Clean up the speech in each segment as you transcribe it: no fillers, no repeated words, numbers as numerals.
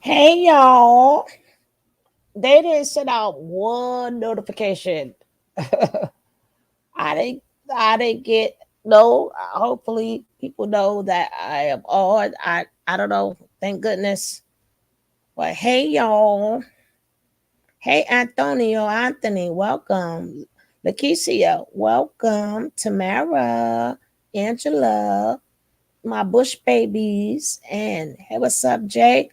Hey y'all. They didn't send out one notification. I didn't I didn't get no. Hopefully people know that I am on. I don't know. Thank goodness. But hey y'all. Hey Anthony, welcome. Lakeisha, welcome. Tamara, Angela, my Bush babies, and hey, what's up, Jay?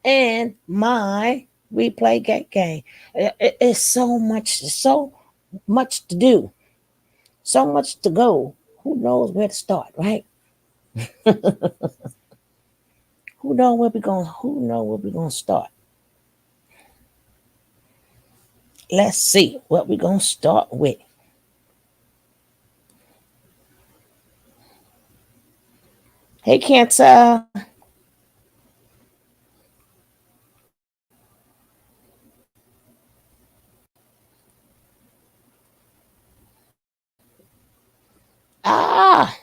And my replay game. It's so much to do, so much to go. Who knows where to start, right? Who know where we gonna start? Let's see what we gonna start with. Hey Cancer. Ah,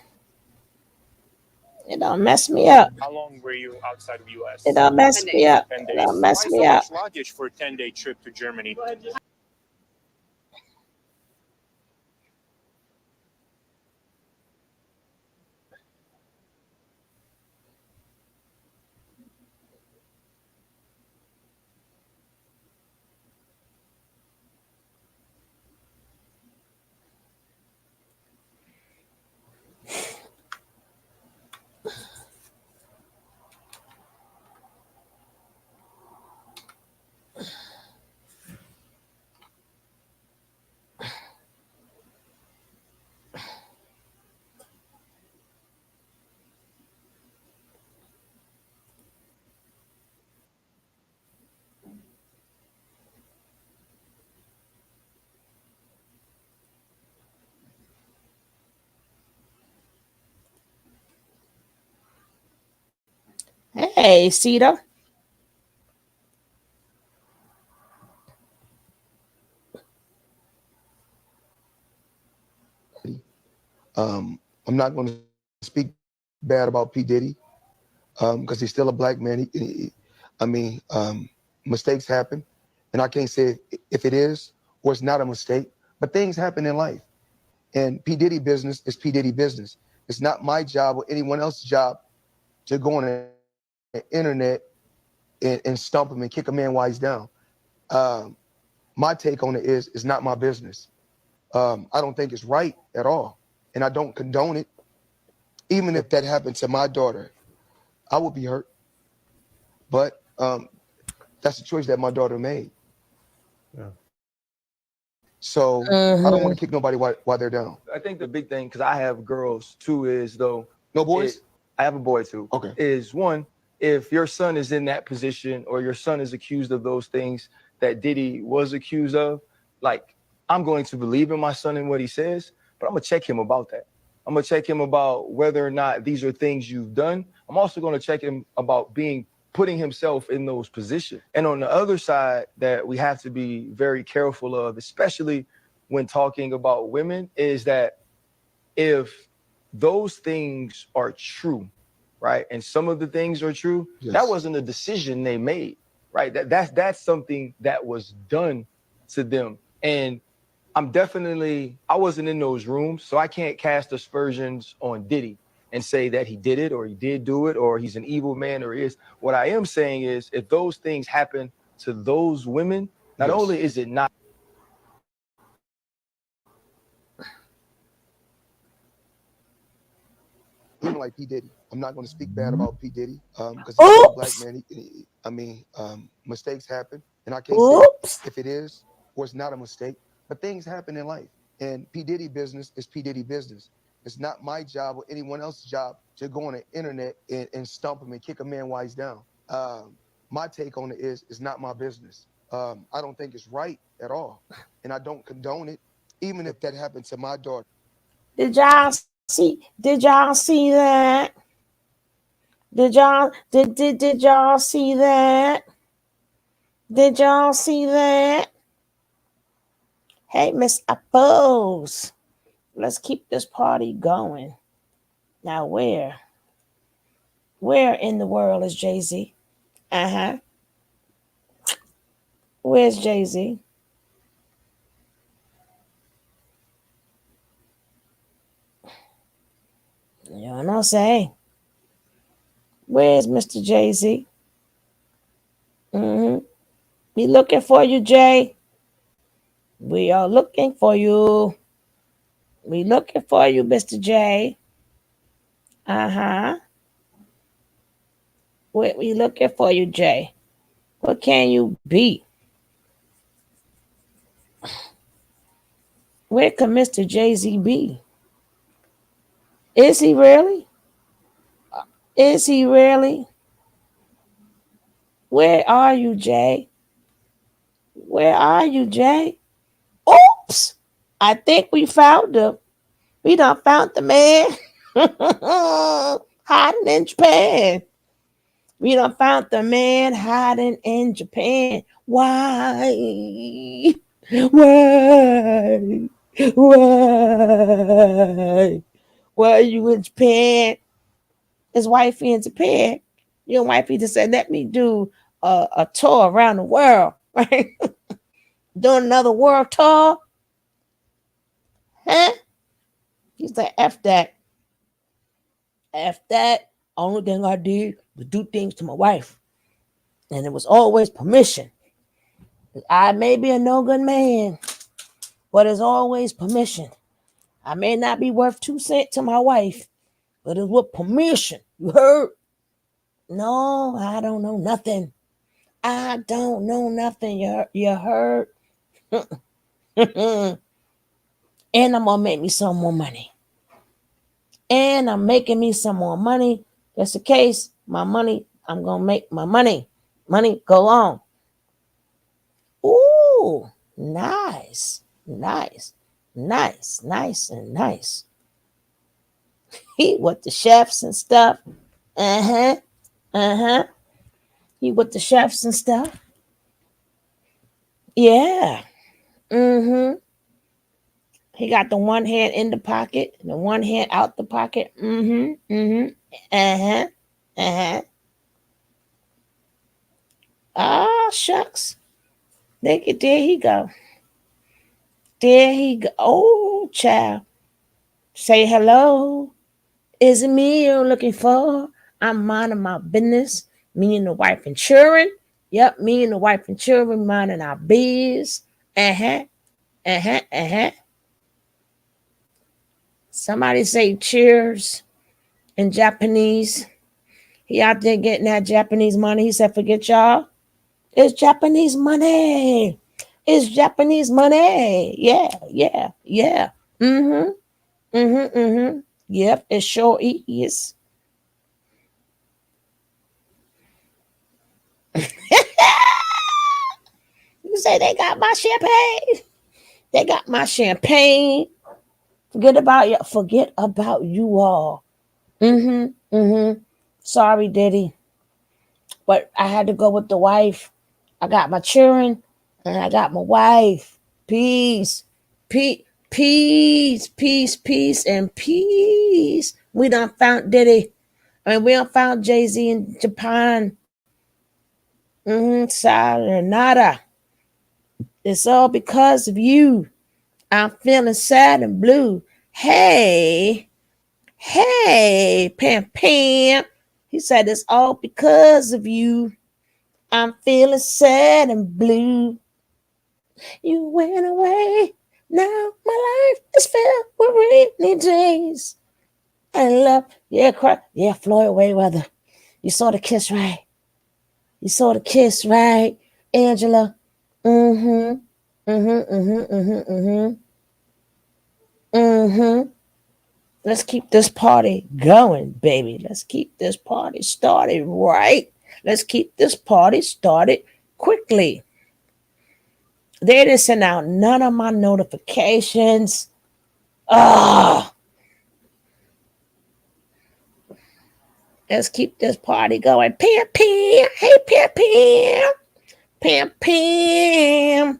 it don't mess me up. How long were you outside of It US? don't mess 10 me days. up. 10 It days. don't Why mess so me up. much luggage for a 10-day trip to Germany? Hey, Cedar. I'm not going to speak bad about P. Diddy because he's still a black man. Mistakes happen, and I can't say if it is or it's not a mistake, but things happen in life. And P. Diddy business is P. Diddy business. It's not my job or anyone else's job to go on the internet and stump him and kick a man while he's down. Um, my take on it is it's not my business. I don't think it's right at all, and I don't condone it. Even if that happened to my daughter, I would be hurt. But that's the choice that my daughter made. Yeah. So I don't want to Mm-hmm. kick nobody while they're down. I think the big thing, because I have girls too, is though No boys? I have a boy too. Okay. Is one, if your son is in that position or your son is accused of those things that Diddy was accused of, like I'm going to believe in my son and what he says, but I'm gonna check him about that. I'm gonna check him about whether or not these are things you've done. I'm also gonna check him about putting himself in those positions. And on the other side that we have to be very careful of, especially when talking about women, is that if those things are true, right? And some of the things are true, Yes. that wasn't a decision they made, right? That's something that was done to them. And I wasn't in those rooms, so I can't cast aspersions on Diddy and say that he did it or he did do it or he's an evil man or he is. What I am saying is if those things happen to those women, not Yes. only is it not Even like P. Diddy. I'm not going to speak bad about P. Diddy because he's still a black Oops. man. Mistakes happen, and I can't say Oops. if it is or it's not a mistake, but things happen in life. And P. Diddy business is P. Diddy business. It's not my job or anyone else's job to go on the internet and stump him and kick a man while he's down. My take on it is it's not my business. I don't think it's right at all, and I don't condone it, even if that happened to my daughter. Did y'all see that? Did y'all see that? Did y'all see that? Hey, Miss Apples. Let's keep this party going. Now where? Where in the world is Jay-Z? Uh-huh. Where's Jay-Z? You know what I'm saying? Where's Mr. Jay-Z? Mm-hmm. We looking for you, Jay. We are looking for you. We looking for you, Mr. J. Uh-huh. We looking for you, Jay. What can you be? Where could Mr. Jay-Z be? Is he really? Is he really? Where are you, Jay? Where are you, Jay? Oops! I think we found him. We done found the man hiding in Japan. We done found the man hiding in Japan. Why? Why? Why? Why are you in Japan? His wifey in Japan. Your wifey just said, let me do a tour around the world, right? Doing another world tour. Huh? He said, F that. F that. Only thing I did was do things to my wife. And it was always permission. I may be a no good man, but it's always permission. I may not be worth 2 cents to my wife, but it's with permission. You heard? No, I don't know nothing. I don't know nothing. You heard? And I'm gonna make me some more money. And I'm making me some more money. Just in case my money, I'm gonna make my money. Money go on. Ooh, nice, nice, nice, nice, and nice. He with the chefs and stuff. Uh-huh. Uh-huh. He with the chefs and stuff. Yeah. Mm-hmm. He got the one hand in the pocket, the one hand out the pocket. Mm-hmm. Mm-hmm. Uh-huh. Uh-huh. Ah, shucks. There he go. There he go. Oh, child. Say hello. Is it me you're looking for? I'm minding my business. Me and the wife and children. Yep, me and the wife and children minding our biz. Uh-huh. Uh-huh. Uh-huh. Somebody say cheers in Japanese. He out there getting that Japanese money. He said, forget y'all. It's Japanese money. It's Japanese money. Yeah, yeah, yeah. Mm-hmm. Mm-hmm. Mm-hmm. Yep, it sure is. You say they got my champagne. They got my champagne. Forget about you. Forget about you all. Mm-hmm. Mm-hmm. Sorry, Diddy. But I had to go with the wife. I got my children and I got my wife. Peace. Peace. Peace. Peace. Peace and peace. We done found Diddy. I mean, we done found Jay-Z in Japan. Sayonara. It's all because of you. I'm feeling sad and blue. Hey, hey, Pam Pam. He said it's all because of you. I'm feeling sad and blue. You went away. Now my life is filled with rainy days. And love. Yeah, cry. Yeah, Floyd Mayweather. You saw the kiss, right? You saw the kiss, right, Angela? Mm-hmm. Mm-hmm. Mm-hmm. Mm-hmm. Mm-hmm. Mm-hmm. Let's keep this party going, baby. Let's keep this party started right. Let's keep this party started quickly. They didn't send out none of my notifications. Ah, let's keep this party going. Pam Pam. Hey Pam Pam. Pam Pam.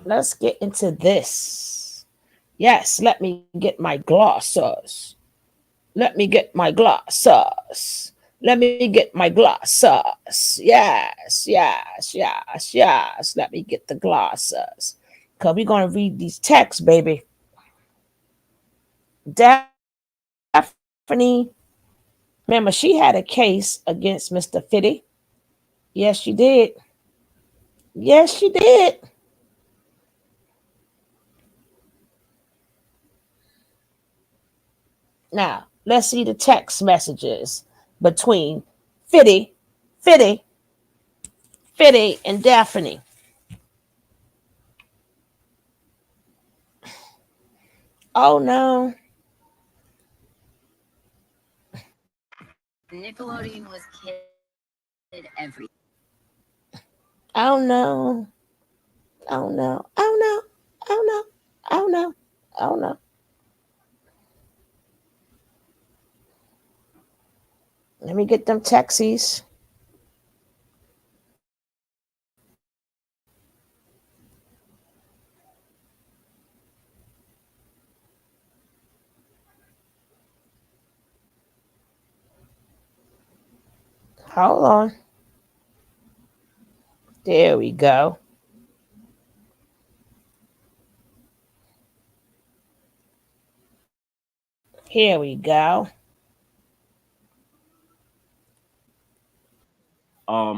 let's get into this. Yes, let me get my glasses. Let me get my glasses. Let me get my glasses. Yes, yes, yes, yes. Let me get the glasses. Because we're going to read these texts, baby. Daphne, remember, she had a case against Mr. Fitty. Yes, she did. Yes, she did. Now, let's see the text messages between Fitty, Fitty, Fitty, and Daphne. Oh no. Nickelodeon was kid every. Oh no. Oh no. Oh no. Oh no. Oh no. Oh no. Let me get them taxis. Hold on. There we go. Here we go.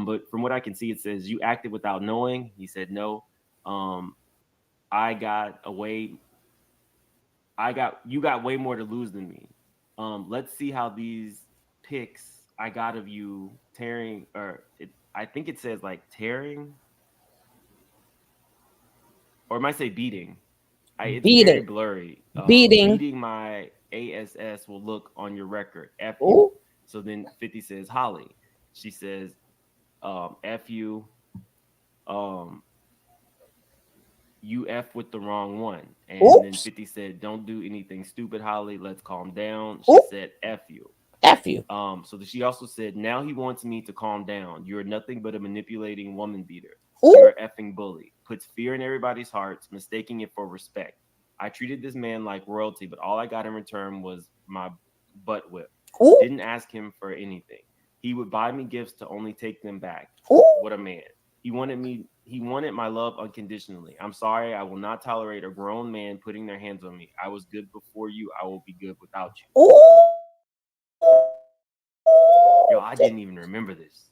But from what I can see, it says you acted without knowing. He said no. Um, I got away. You got way more to lose than me. Let's see how these pics I got of you tearing, I think it says like tearing, or it might say beating. It's very Beating. blurry. Beating. Beating my ass will look on your record. F you. Ooh. So then 50 says Holly. She says, F you. Um, you F with the wrong one. And then Oops. 50 said, don't do anything stupid, Holly. Let's calm down. She Oop. said, F you. F you. So she also said, now he wants me to calm down. You're nothing but a manipulating woman beater. Ooh. You're an effing bully. Puts fear in everybody's hearts, mistaking it for respect. I treated this man like royalty, but all I got in return was my butt whip. Ooh. Didn't ask him for anything. He would buy me gifts to only take them back. Ooh. What a man. He wanted my love unconditionally. I'm sorry, I will not tolerate a grown man putting their hands on me. I was good before you. I will be good without you. Ooh. Yo, I didn't even remember this.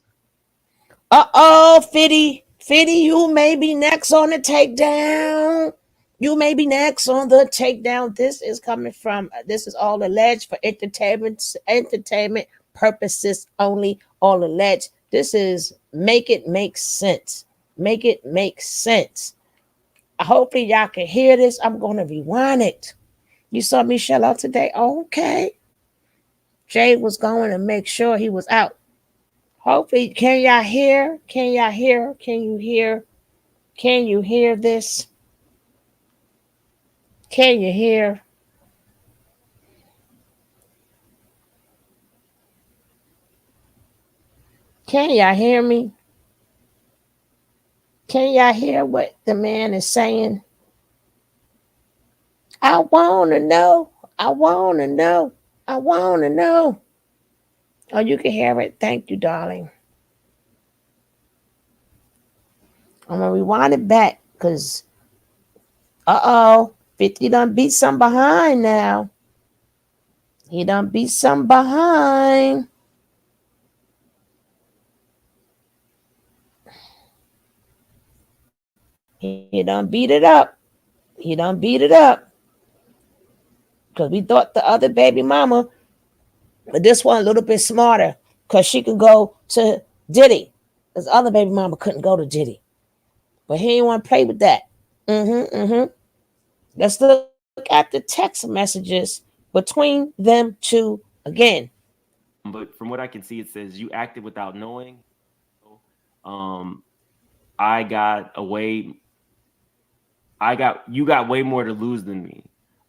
Uh-oh, Fitty. Fitty, you may be next on the takedown. You may be next on the takedown. This is coming from, this is all alleged for entertainment purposes only. All alleged. This is make it make sense. Make it make sense. Hopefully y'all can hear this. I'm going to rewind it. You saw me shell out today? Okay. Jay was going to make sure he was out. Hopefully, can y'all hear? Can y'all hear? Can you hear? Can you hear this? Can you hear? Can y'all hear me? Can y'all hear what the man is saying? I want to know. I want to know. I want to know. Oh, you can hear it. Thank you, darling. I'm going to rewind it back because, uh-oh, 50 done beat some behind now. He done beat some behind. He done beat it up. He done beat it up. Because we thought the other baby mama, but this one a little bit smarter. Because she could go to Diddy. This other baby mama couldn't go to Diddy. But he didn't want to play with that. Let's look at the text messages between them two again. But from what I can see, it says you acted without knowing. Um, I got away. You got way more to lose than me.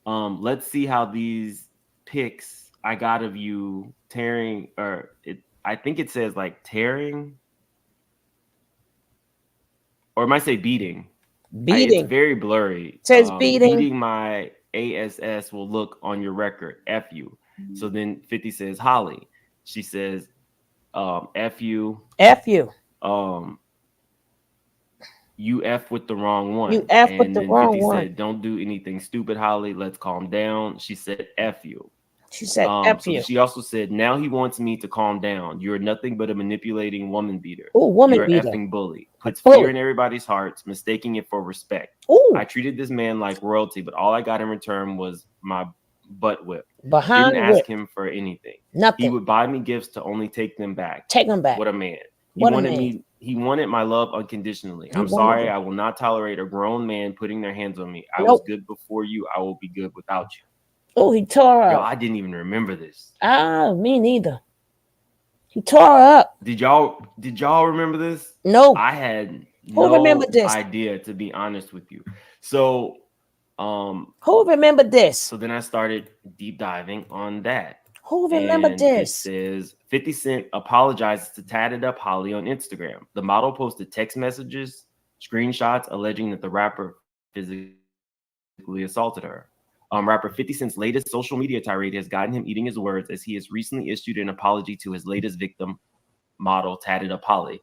Let's see how these pics I got of you tearing, I think it says like tearing, or it might say beating. It's Beating. very blurry. Says beating. Beating my ASS will look on your record. F you. So then 50 says Holly. She says, F you. F you. You F with the wrong one. You F with and the then wrong 50 one. said, don't do anything stupid, Holly. Let's calm down. She said, F you. She said F So you. she also said, now he wants me to calm down. You're nothing but a manipulating woman beater. Ooh, woman You're an beater. effing bully. Puts bully. fear in everybody's hearts, mistaking it for respect. Ooh. I treated this man like royalty, but all I got in return was my butt whip. Behind Didn't whip. ask him for anything. Nothing. He would buy me gifts to only take them back. Take them back. What a man. What a man. He wanted my love unconditionally. I'm wanted sorry. it. I will not tolerate a grown man putting their hands on me. I Nope. was good before you. I will be good without you. Oh, he tore her Yo, up. I didn't even remember this. Me neither. He tore her up. Did y'all remember this? No. I had Who remember no this? idea, to be honest with you. So Who remembered this? so then I started deep diving on that. Who remembered And this? It says 50 Cent apologizes to Tatted Up Holly on Instagram. The model posted text messages, screenshots alleging that the rapper physically assaulted her. Rapper 50 Cent's latest social media tirade has gotten him eating his words, as he has recently issued an apology to his latest victim, model Tatted Up Holly.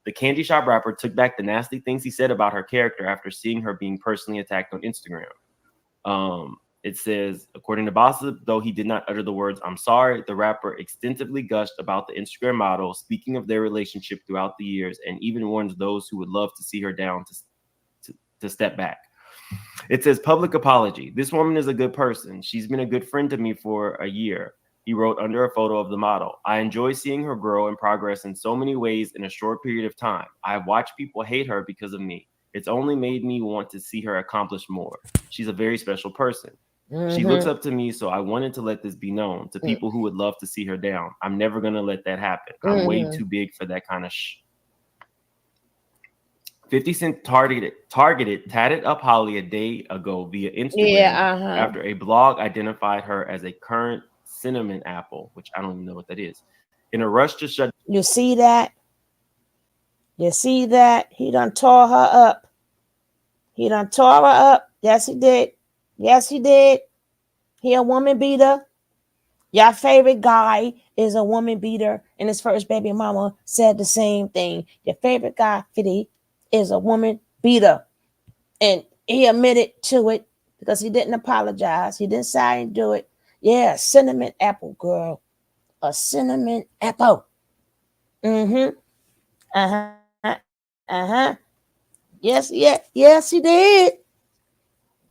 The candy shop rapper took back the nasty things he said about her character after seeing her being personally attacked on Instagram. It says, according to Gossip, though he did not utter the words, I'm sorry, the rapper extensively gushed about the Instagram model, speaking of their relationship throughout the years, and even warns those who would love to see her down to step back. It says, public apology. This woman is a good person. She's been a good friend to me for a year. He wrote under a photo of the model. I enjoy seeing her grow and progress in so many ways in a short period of time. I've watched people hate her because of me. It's only made me want to see her accomplish more. She's a very special person. She looks up to me, so I wanted to let this be known to people who would love to see her down. I'm never going to let that happen. I'm way too big for that kind of 50 Cent targeted Tatted Up Holly a day ago via Instagram after a blog identified her as a current cinnamon apple, which I don't even know what that is. In a rush to shut. You see that? You see that? He done tore her up. He done tore her up. Yes, he did. Yes, he did. He a woman beater. Your favorite guy is a woman beater, and his first baby mama said the same thing. Your favorite guy, 50, is a woman beater. And he admitted to it because he didn't apologize. He didn't say I didn't do it. Yeah, cinnamon apple, girl. A cinnamon apple. Yes, yes, he did.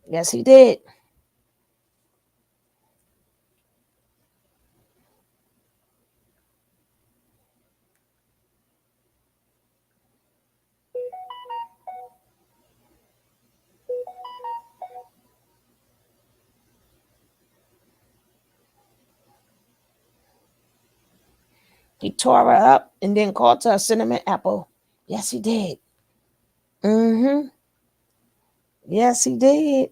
Yes, he did. He tore her up and then called her a cinnamon apple. Yes, he did. Yes, he did.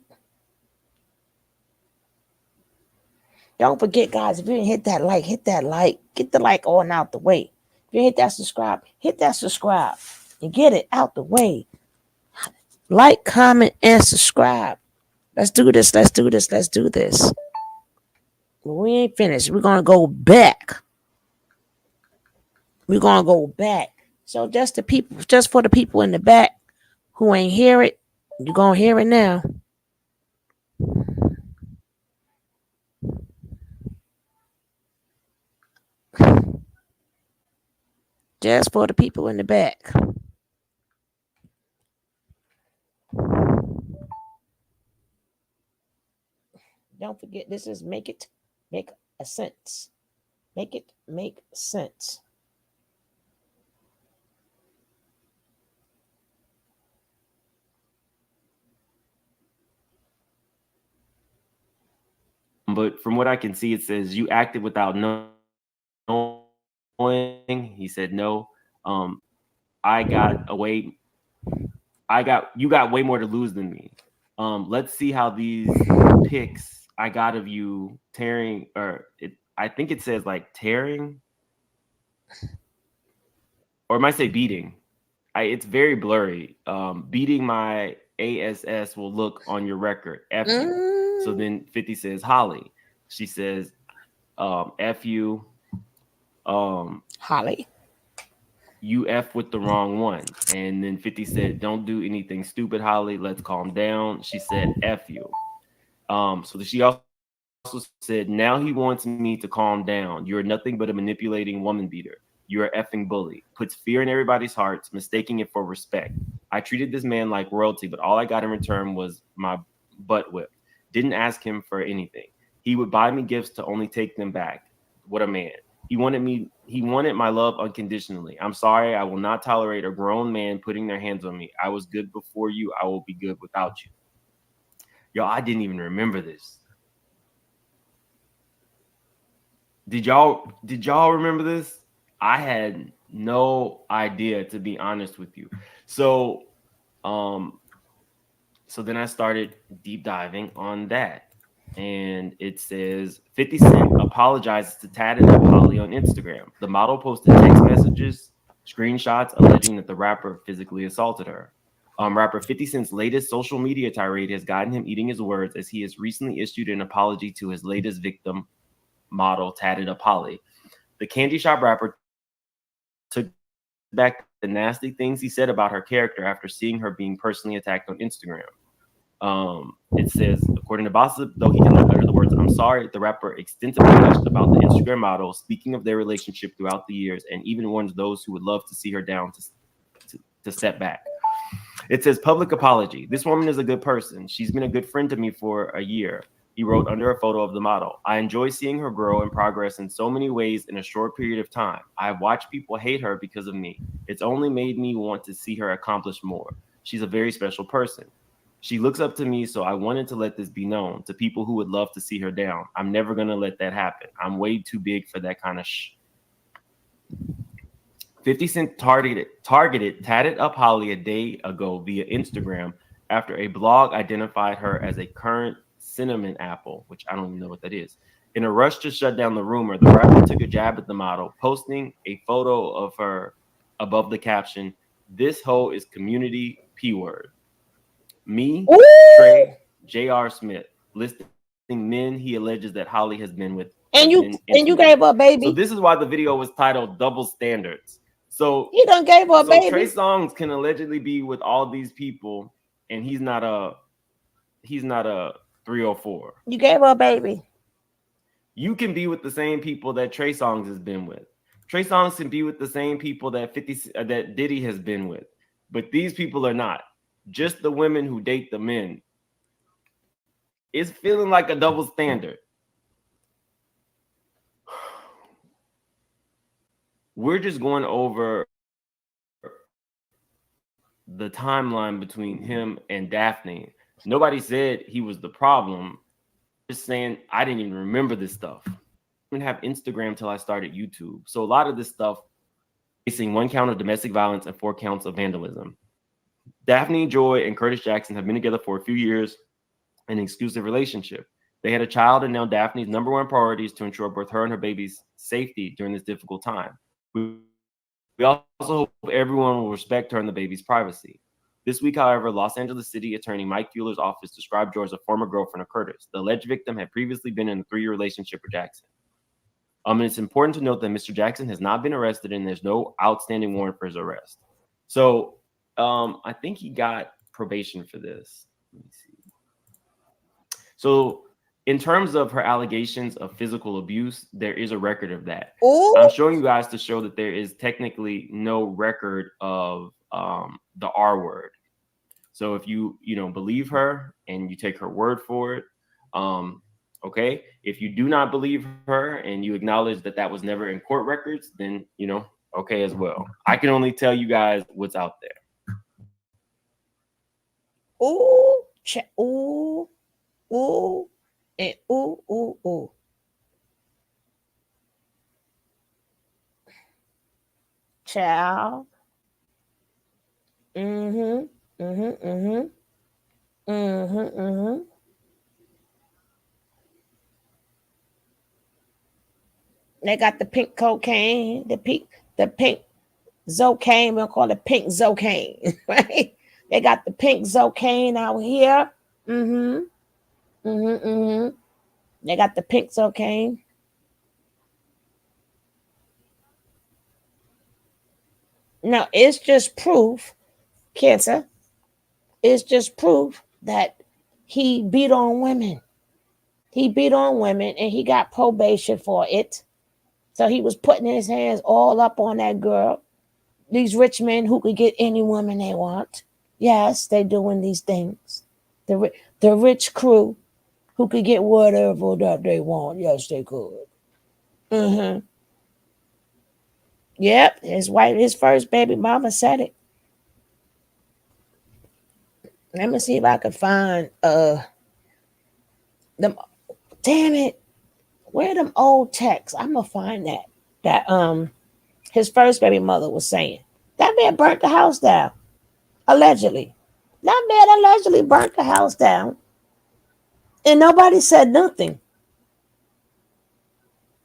Don't forget, guys, if you didn't hit that like, hit that like. Get the like on out the way. If you hit that subscribe, hit that subscribe and get it out the way. Like, comment, and subscribe. Let's do this. Let's do this. Let's do this. But we ain't finished. We're going to go back. We're going to go back. So just for the people in the back who ain't hear it, you're going to hear it now. Just for the people in the back. Don't forget, this is make a sense. Make it make sense. But from what I can see, it says you acted without knowing. He said no. You got way more to lose than me. Let's see how these pics I got of you tearing, I think it says like tearing, or it might say beating. It's very blurry. Beating my ASS will look on your record. F you. So then 50 says Holly. She says, F you. Holly. You F with the wrong one. And then 50 said, don't do anything stupid, Holly. Let's calm down. She said, F you. So she also said, now he wants me to calm down. You're nothing but a manipulating woman beater. You're an effing bully. Puts fear in everybody's hearts, mistaking it for respect. I treated this man like royalty, but all I got in return was my butt whipped. Didn't ask him for anything. He would buy me gifts to only take them back. What a man. He wanted my love unconditionally. I'm sorry, I will not tolerate a grown man putting their hands on me. I was good before you. I will be good without you. Yo, I didn't even remember this. Did y'all remember this? I had no idea, to be honest with you. So then I started deep diving on that. And it says 50 Cent apologizes to Tad and Holly on Instagram. The model posted text messages, screenshots alleging that the rapper physically assaulted her. Rapper 50 Cent's latest social media tirade has gotten him eating his words, as he has recently issued an apology to his latest victim, model Tatted Up Holly. The candy shop rapper took back the nasty things he said about her character after seeing her being personally attacked on Instagram. It says, according to Gossip, though he did not utter the words "I'm sorry," the rapper extensively gushed about the Instagram model, speaking of their relationship throughout the years, and even warns those who would love to see her down to step back. It says, public apology. This woman is a good person. She's been a good friend to me for a year. He wrote under a photo of the model. I enjoy seeing her grow and progress in so many ways in a short period of time. I have watched people hate her because of me. It's only made me want to see her accomplish more. She's a very special person. She looks up to me, so I wanted to let this be known to people who would love to see her down. I'm never going to let that happen. I'm way too big for that kind of 50 Cent targeted Tatted Up Holly a day ago via Instagram after a blog identified her as a current cinnamon apple, which I don't even know what that is. In a rush to shut down the rumor, the rapper took a jab at the model, posting a photo of her above the caption, "This hoe is community P-word. Me, Ooh. Trey, J.R. Smith," listing men he alleges that Holly has been with. And you gave her a baby. So this is why the video was titled Double Standards. So he done gave her a baby. Trey Songz can allegedly be with all these people, and he's not a 304. You gave her a baby. You can be with the same people that Trey Songz has been with. Trey Songz can be with the same people that that Diddy has been with, but these people are not. Just the women who date the men. It's feeling like a double standard. We're just going over the timeline between him and Daphne. Nobody said he was the problem. Just saying, I didn't even remember this stuff. I didn't have Instagram till I started YouTube. So a lot of this stuff, facing 1 count of domestic violence and 4 counts of vandalism. Daphne, Joy, and Curtis Jackson have been together for a few years in an exclusive relationship. They had a child, and now Daphne's #1 priority is to ensure both her and her baby's safety during this difficult time. We also hope everyone will respect her and the baby's privacy. This week, however, Los Angeles City Attorney Mike Fueller's office described Joy as a former girlfriend of Curtis. The alleged victim had previously been in a 3-year relationship with Jackson. And it's important to note that Mr. Jackson has not been arrested, and there's no outstanding warrant for his arrest. So I think he got probation for this. Let me see. So in terms of her allegations of physical abuse, there is a record of that. Ooh. I'm showing you guys to show that there is technically no record of the R word. So if you believe her and you take her word for it, okay. If you do not believe her and you acknowledge that that was never in court records, then okay as well. I can only tell you guys what's out there. Ooh, ooh, ooh, and ooh, ooh, ooh. Child. Mm-hmm. They got the pink cocaine, the pink Zocaine. We'll call it pink Zocaine, right? They got the pink cocaine out here. Mm-hmm. Mm-hmm. Mm-hmm. They got the pink cocaine. Now it's just proof, cancer. It's just proof that he beat on women. He beat on women and he got probation for it. So he was putting his hands all up on that girl. These rich men who could get any woman they want. Yes, they doing these things. The rich crew who could get whatever that they want. Yes, they could. Mm-hmm. Yep, his wife, his first baby mama said it. Let me see if I can find them. Damn it, where them old texts? I'm gonna find that. That his first baby mother was saying that man burnt the house down allegedly. That man allegedly burnt the house down, and nobody said nothing.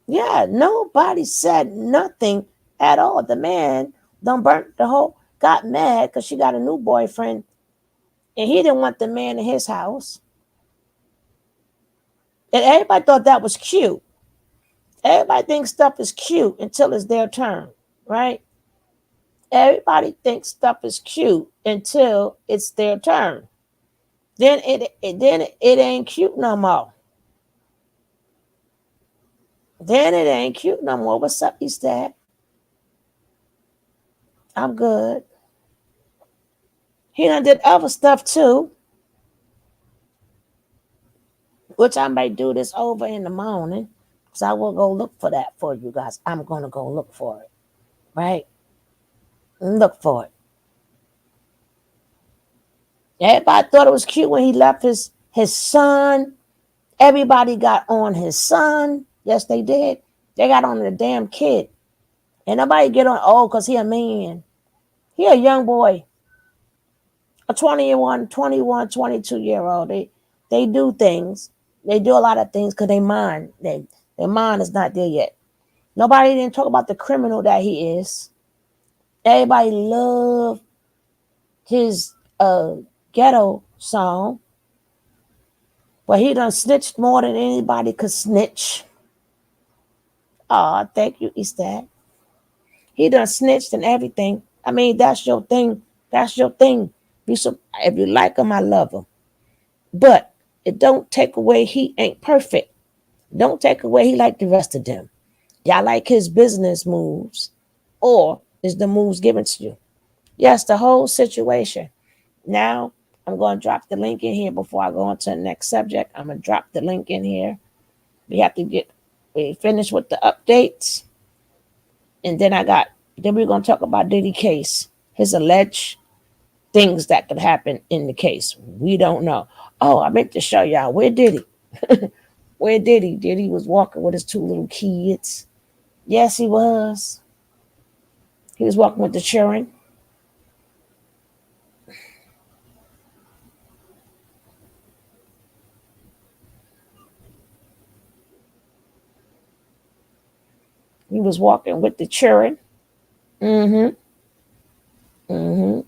Yeah, nobody said nothing at all. The man done burnt the whole. Got mad because she got a new boyfriend, and he didn't want the man in his house. And everybody thought that was cute. Everybody thinks stuff is cute until it's their turn, right? Everybody thinks stuff is cute until it's their turn. Then it ain't cute no more. Then it ain't cute no more. What's up, East Dad? I'm good. He done did other stuff too, which I may do this over in the morning. So I will go look for that for you guys. I'm gonna go look for it. Right? Look for it. Everybody thought it was cute when he left his son. Everybody got on his son. Yes, they did. They got on the damn kid. And nobody get on, oh, because he a man. He a young boy. A 22-year-old. They do things. They do a lot of things because their mind is not there yet. Nobody didn't talk about the criminal that he is. Everybody loved his ghetto song. But he done snitched more than anybody could snitch. Oh, thank you, Eastad. He done snitched and everything. I mean, that's your thing. That's your thing. If you like him, I love him. But it don't take away he ain't perfect. Don't take away he like the rest of them. Y'all like his business moves, or is the moves given to you? Yes, the whole situation. Now, I'm going to drop the link in here before I go on to the next subject. I'm going to drop the link in here. We finish with the updates. And then we're going to talk about Diddy case, his alleged things that could happen in the case. We don't know. Oh, I meant to show y'all. Where Diddy? Where Diddy? Diddy was walking with his two little kids. Yes, he was. He was walking with the children. He was walking with the children. Mm-hmm. Mm-hmm.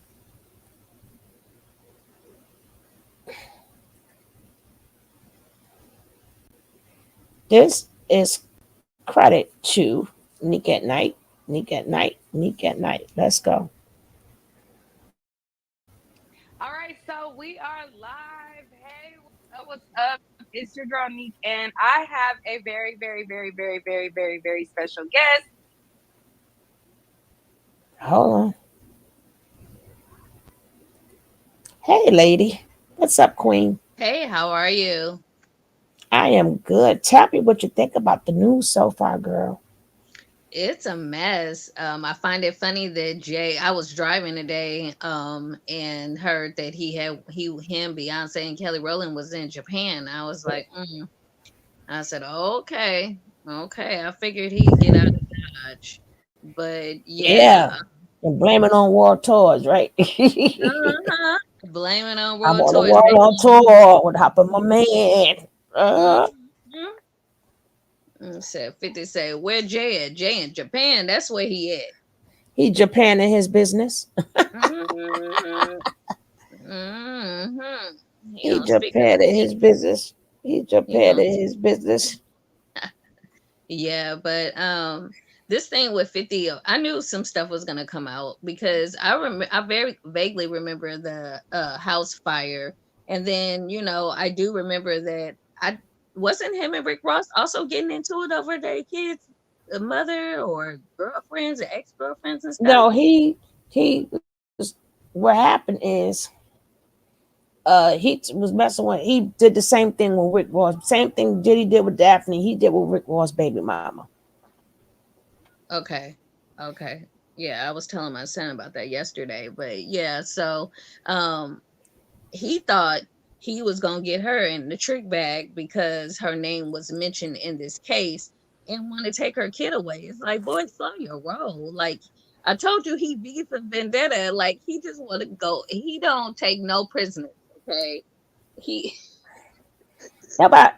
This is credit to Nick at Night. Nick at Night. Nick at Night. Let's go. All right, so we are live. Hey, what's up? It's your girl Neek, and I have a very, very, very, very, very, very, very special guest. Hold on. Hey, lady. What's up, Queen? Hey, how are you? I am good. Tell me what you think about the news so far, girl. It's a mess. I find it funny that I was driving today, and heard that him, Beyonce, and Kelly Rowland was in Japan. I was like, I said, okay. I figured he'd get out of Dodge, but Yeah. yeah, And blame it on World Tours, right? blaming on I'm World on the Toys. world on tour with Hopper, my man. Said 50 say, where Jay at? Jay in Japan. That's where he at. He Japan in his business. Mhm. Mm-hmm. He Speaking of prepared his things, business. He you prepared know, his business. yeah, but this thing with 50, I knew some stuff was gonna come out because I very vaguely remember the house fire, and then I do remember that I wasn't him and Rick Ross also getting into it over their kids, mother or girlfriends or ex-girlfriends and stuff. No, he was, what happened is was messing with, he did the same thing with Rick Ross. Same thing Diddy did with Daphne, he did with Rick Ross' baby mama. Okay. Okay. Yeah, I was telling my son about that yesterday, but yeah, so um he thought he was going to get her in the trick bag because her name was mentioned in this case and want to take her kid away. It's like, boy, slow your roll. Like, I told you, he beats a vendetta. Like, he just want to go. He don't take no prisoners. Okay. He, How about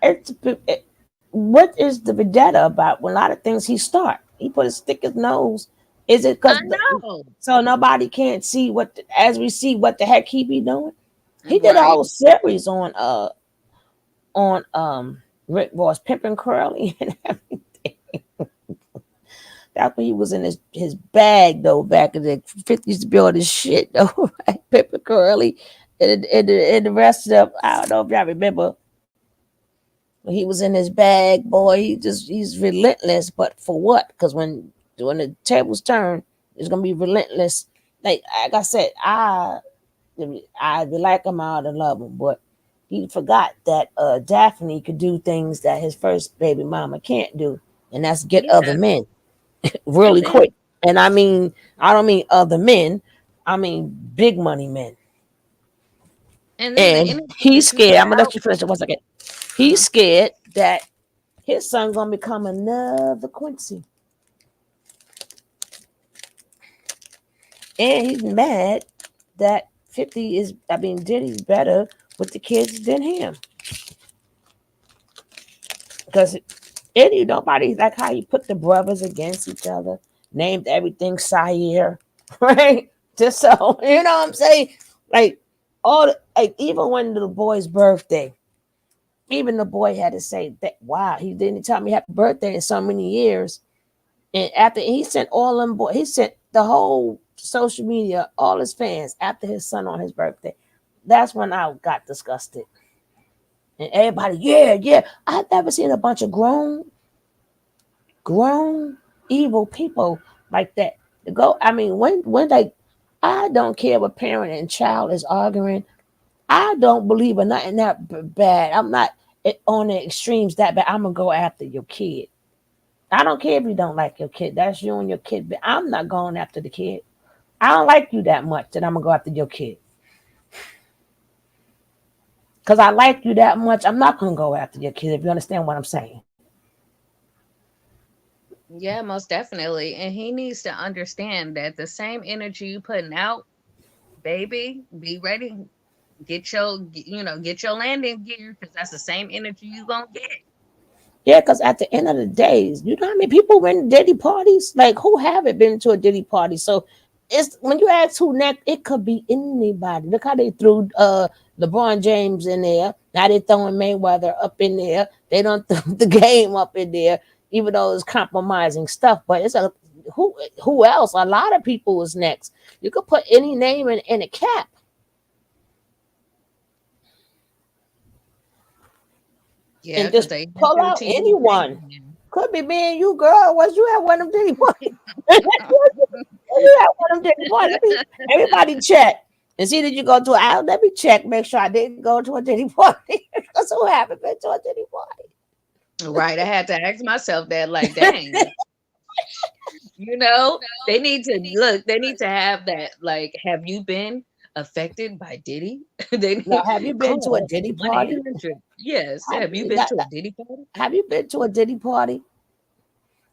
what is the vendetta about? When a lot of things he start, he put his stick his nose. Is it I because know. so nobody can't see as we see what the heck he be doing? He did a Right. whole series on Rick Ross pimping Curly and everything. That's when he was in his bag though, back in the 50s to build his shit though, right? Pimping Curly and the rest of them. I don't know if y'all remember when he was in his bag, boy. He's relentless, but for what? Because when the tables turn, it's gonna be relentless. Like I said, I like him out and love him, but he forgot that Daphne could do things that his first baby mama can't do, and that's get other Yeah. men And really then, quick. And I don't mean other men, I mean big money men. the And energy he's that you scared. put I'm gonna let out. you finish it 1 second. He's Uh-huh. scared that his son gonna become another Quincy, and he's mad that 50 is. I mean, Diddy's better with the kids than him because nobody like how you put the brothers against each other, named everything Sire, right? Just so you know what I'm saying. Like like even when the boy's birthday, even the boy had to say that. Wow, he didn't tell me happy birthday in so many years. And after he sent all them boy, he sent the whole social media, all his fans after his son on his birthday. That's when I got disgusted. And everybody, yeah, yeah. I've never seen a bunch of grown, evil people like that. To go, I mean, when I don't care what parent and child is arguing. I don't believe in nothing that bad. I'm not on the extremes that bad. I'm gonna go after your kid. I don't care if you don't like your kid. That's you and your kid. But I'm not going after the kid. I don't like you that much that I'm gonna go after your kid. Because I like you that much, I'm not gonna go after your kid. If you understand what I'm saying. Yeah, most definitely. And he needs to understand that the same energy you putting out, baby, be ready. Get your landing gear because that's the same energy you gonna get. Yeah, because at the end of the day, you know how many people went to Diddy parties? Like, who haven't been to a Diddy party? So it's when you ask who next, it could be anybody. Look how they threw LeBron James in there. Now they're throwing Mayweather up in there. They don't throw the game up in there, even though it's compromising stuff. But it's a who else? A lot of people is next. You could put any name in a cap. Yeah, And because just they pull into out TV anyone. thing. Could be me and you, girl. Was you at one of them Diddy parties? You at one of them Diddy parties? Everybody check and see, did you go to let me check, make sure I didn't go to a Diddy party. Because who haven't been to a Diddy Right. I had to ask myself that, like, dang, you know, they need to look, they need to have that, like, have you been affected by Diddy? They Now, need have you been to a call Diddy one party? 800. Yes. Have, Have you been to a Diddy party? have you been to a Diddy party?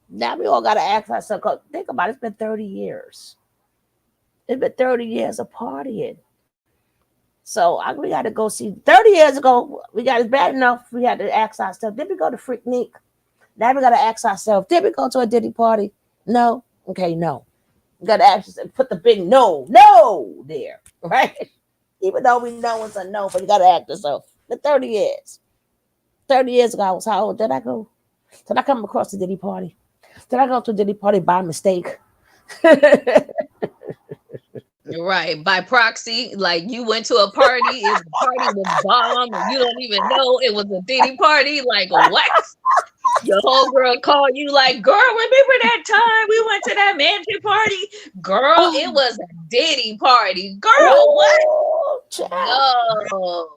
Now we all gotta ask ourselves, 'cause think about it, it's been 30 years. It's been 30 years of partying. So we got to go see. 30 years ago, we got it bad enough. We had to ask ourselves, did we go to Freak Neek? Now we got to ask ourselves, did we go to a Diddy party? No. Okay, no. We got to ask, put the big no there, right? Even though we know it's a no, but you gotta act yourself. The 30 years. 30 years ago, I was how old did I go? Did I come across the Diddy party? Did I go to a Diddy party by mistake? Right, by proxy, like you went to a party, the party was bomb, and you don't even know it was a Diddy party. Like what? Your whole girl called you like, girl, remember that time we went to that mansion party? Girl, it was a Diddy party. Girl, what? Oh, child. No.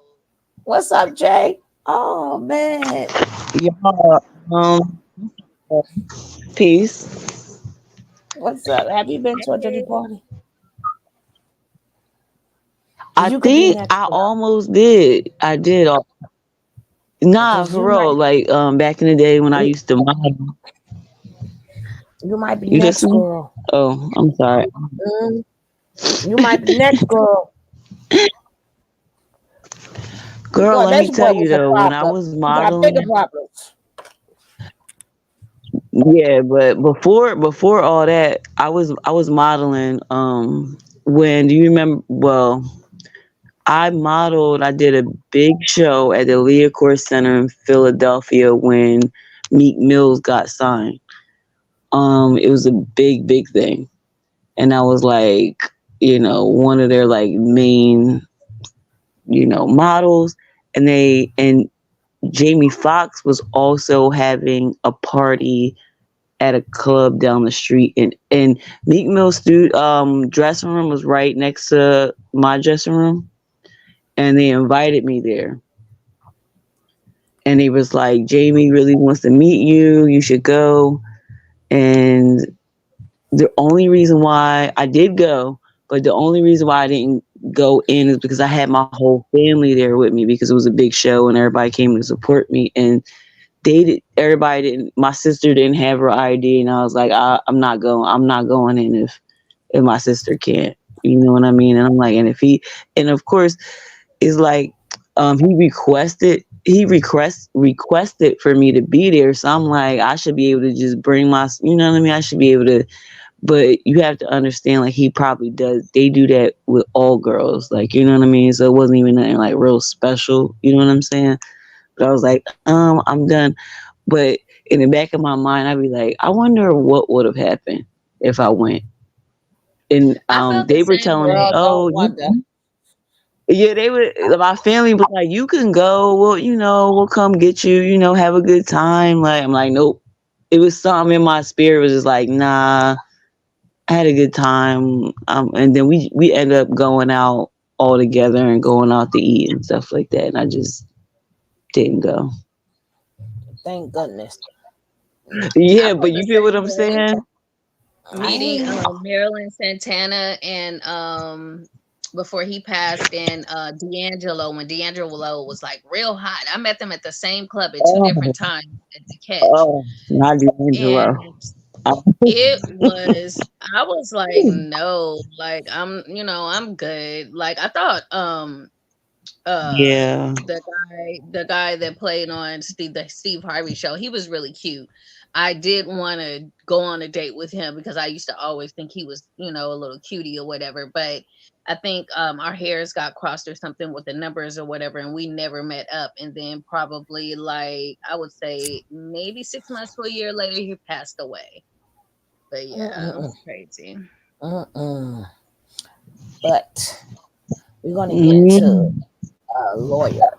What's up, Jay? Oh man. Yeah. Peace. What's up? Have you been to a Diddy party? I You could be think next I girl. almost did. I did. Nah, Because for you real. might Like back in the day when I used to model. you might be You next listening? girl. Oh, I'm sorry. You might be next girl. Girl, Boy, let me this tell boy you was a though, when I problem. was You got bigger modeling, problems. yeah, but before all that, I was modeling. When do you remember? Well, I did a big show at the Leacourt Center in Philadelphia when Meek Mills got signed. It was a big thing. And I was like, one of their like main, models. And Jamie Foxx was also having a party at a club down the street, and Meek Mill's dressing room was right next to my dressing room, and they invited me there. And he was like, Jamie really wants to meet you. You should go. And the only reason why I did go, but the only reason why I didn't go in is because I had my whole family there with me because it was a big show and everybody came to support me. And everybody didn't, my sister didn't have her ID. And I was like, I'm not going in if my sister can't, you know what I mean? And I'm like, and of course, it's like, he requested for me to be there. So I'm like, I should be able to just bring you know what I mean? I should be able to, but you have to understand, like, he probably does. They do that with all girls, like, you know what I mean? So it wasn't even nothing like real special, you know what I'm saying? But I was like, I'm done. But in the back of my mind, I'd be like, I wonder what would have happened if I went. And I felt the they were same telling me, Girl, way. oh, don't wonder. yeah, they would. My family was like, "You can go. Well, we'll come get you. Have a good time." Like, I'm like, nope. It was something in my spirit was just like, nah. I had a good time. And then we ended up going out all together and going out to eat and stuff like that. And I just didn't go. Thank goodness. I Yeah, felt but the you feel what same I'm way. saying? I hear Meeting you. Marilyn Santana and before he passed, and D'Angelo, when D'Angelo was like real hot. I met them at the same club at two Oh, different times at the Catch. oh, not And D'Angelo. I was like, no, like I'm good. Like I thought Yeah. the guy that played on the Steve Harvey show, he was really cute. I did want to go on a date with him because I used to always think he was, a little cutie or whatever. But I think our hairs got crossed or something with the numbers or whatever, and we never met up. And then probably like I would say maybe 6 months to a year later, he passed away. But yeah, Mm-mm, crazy. mm-mm. But we're going to get into Mhm. a lawyer.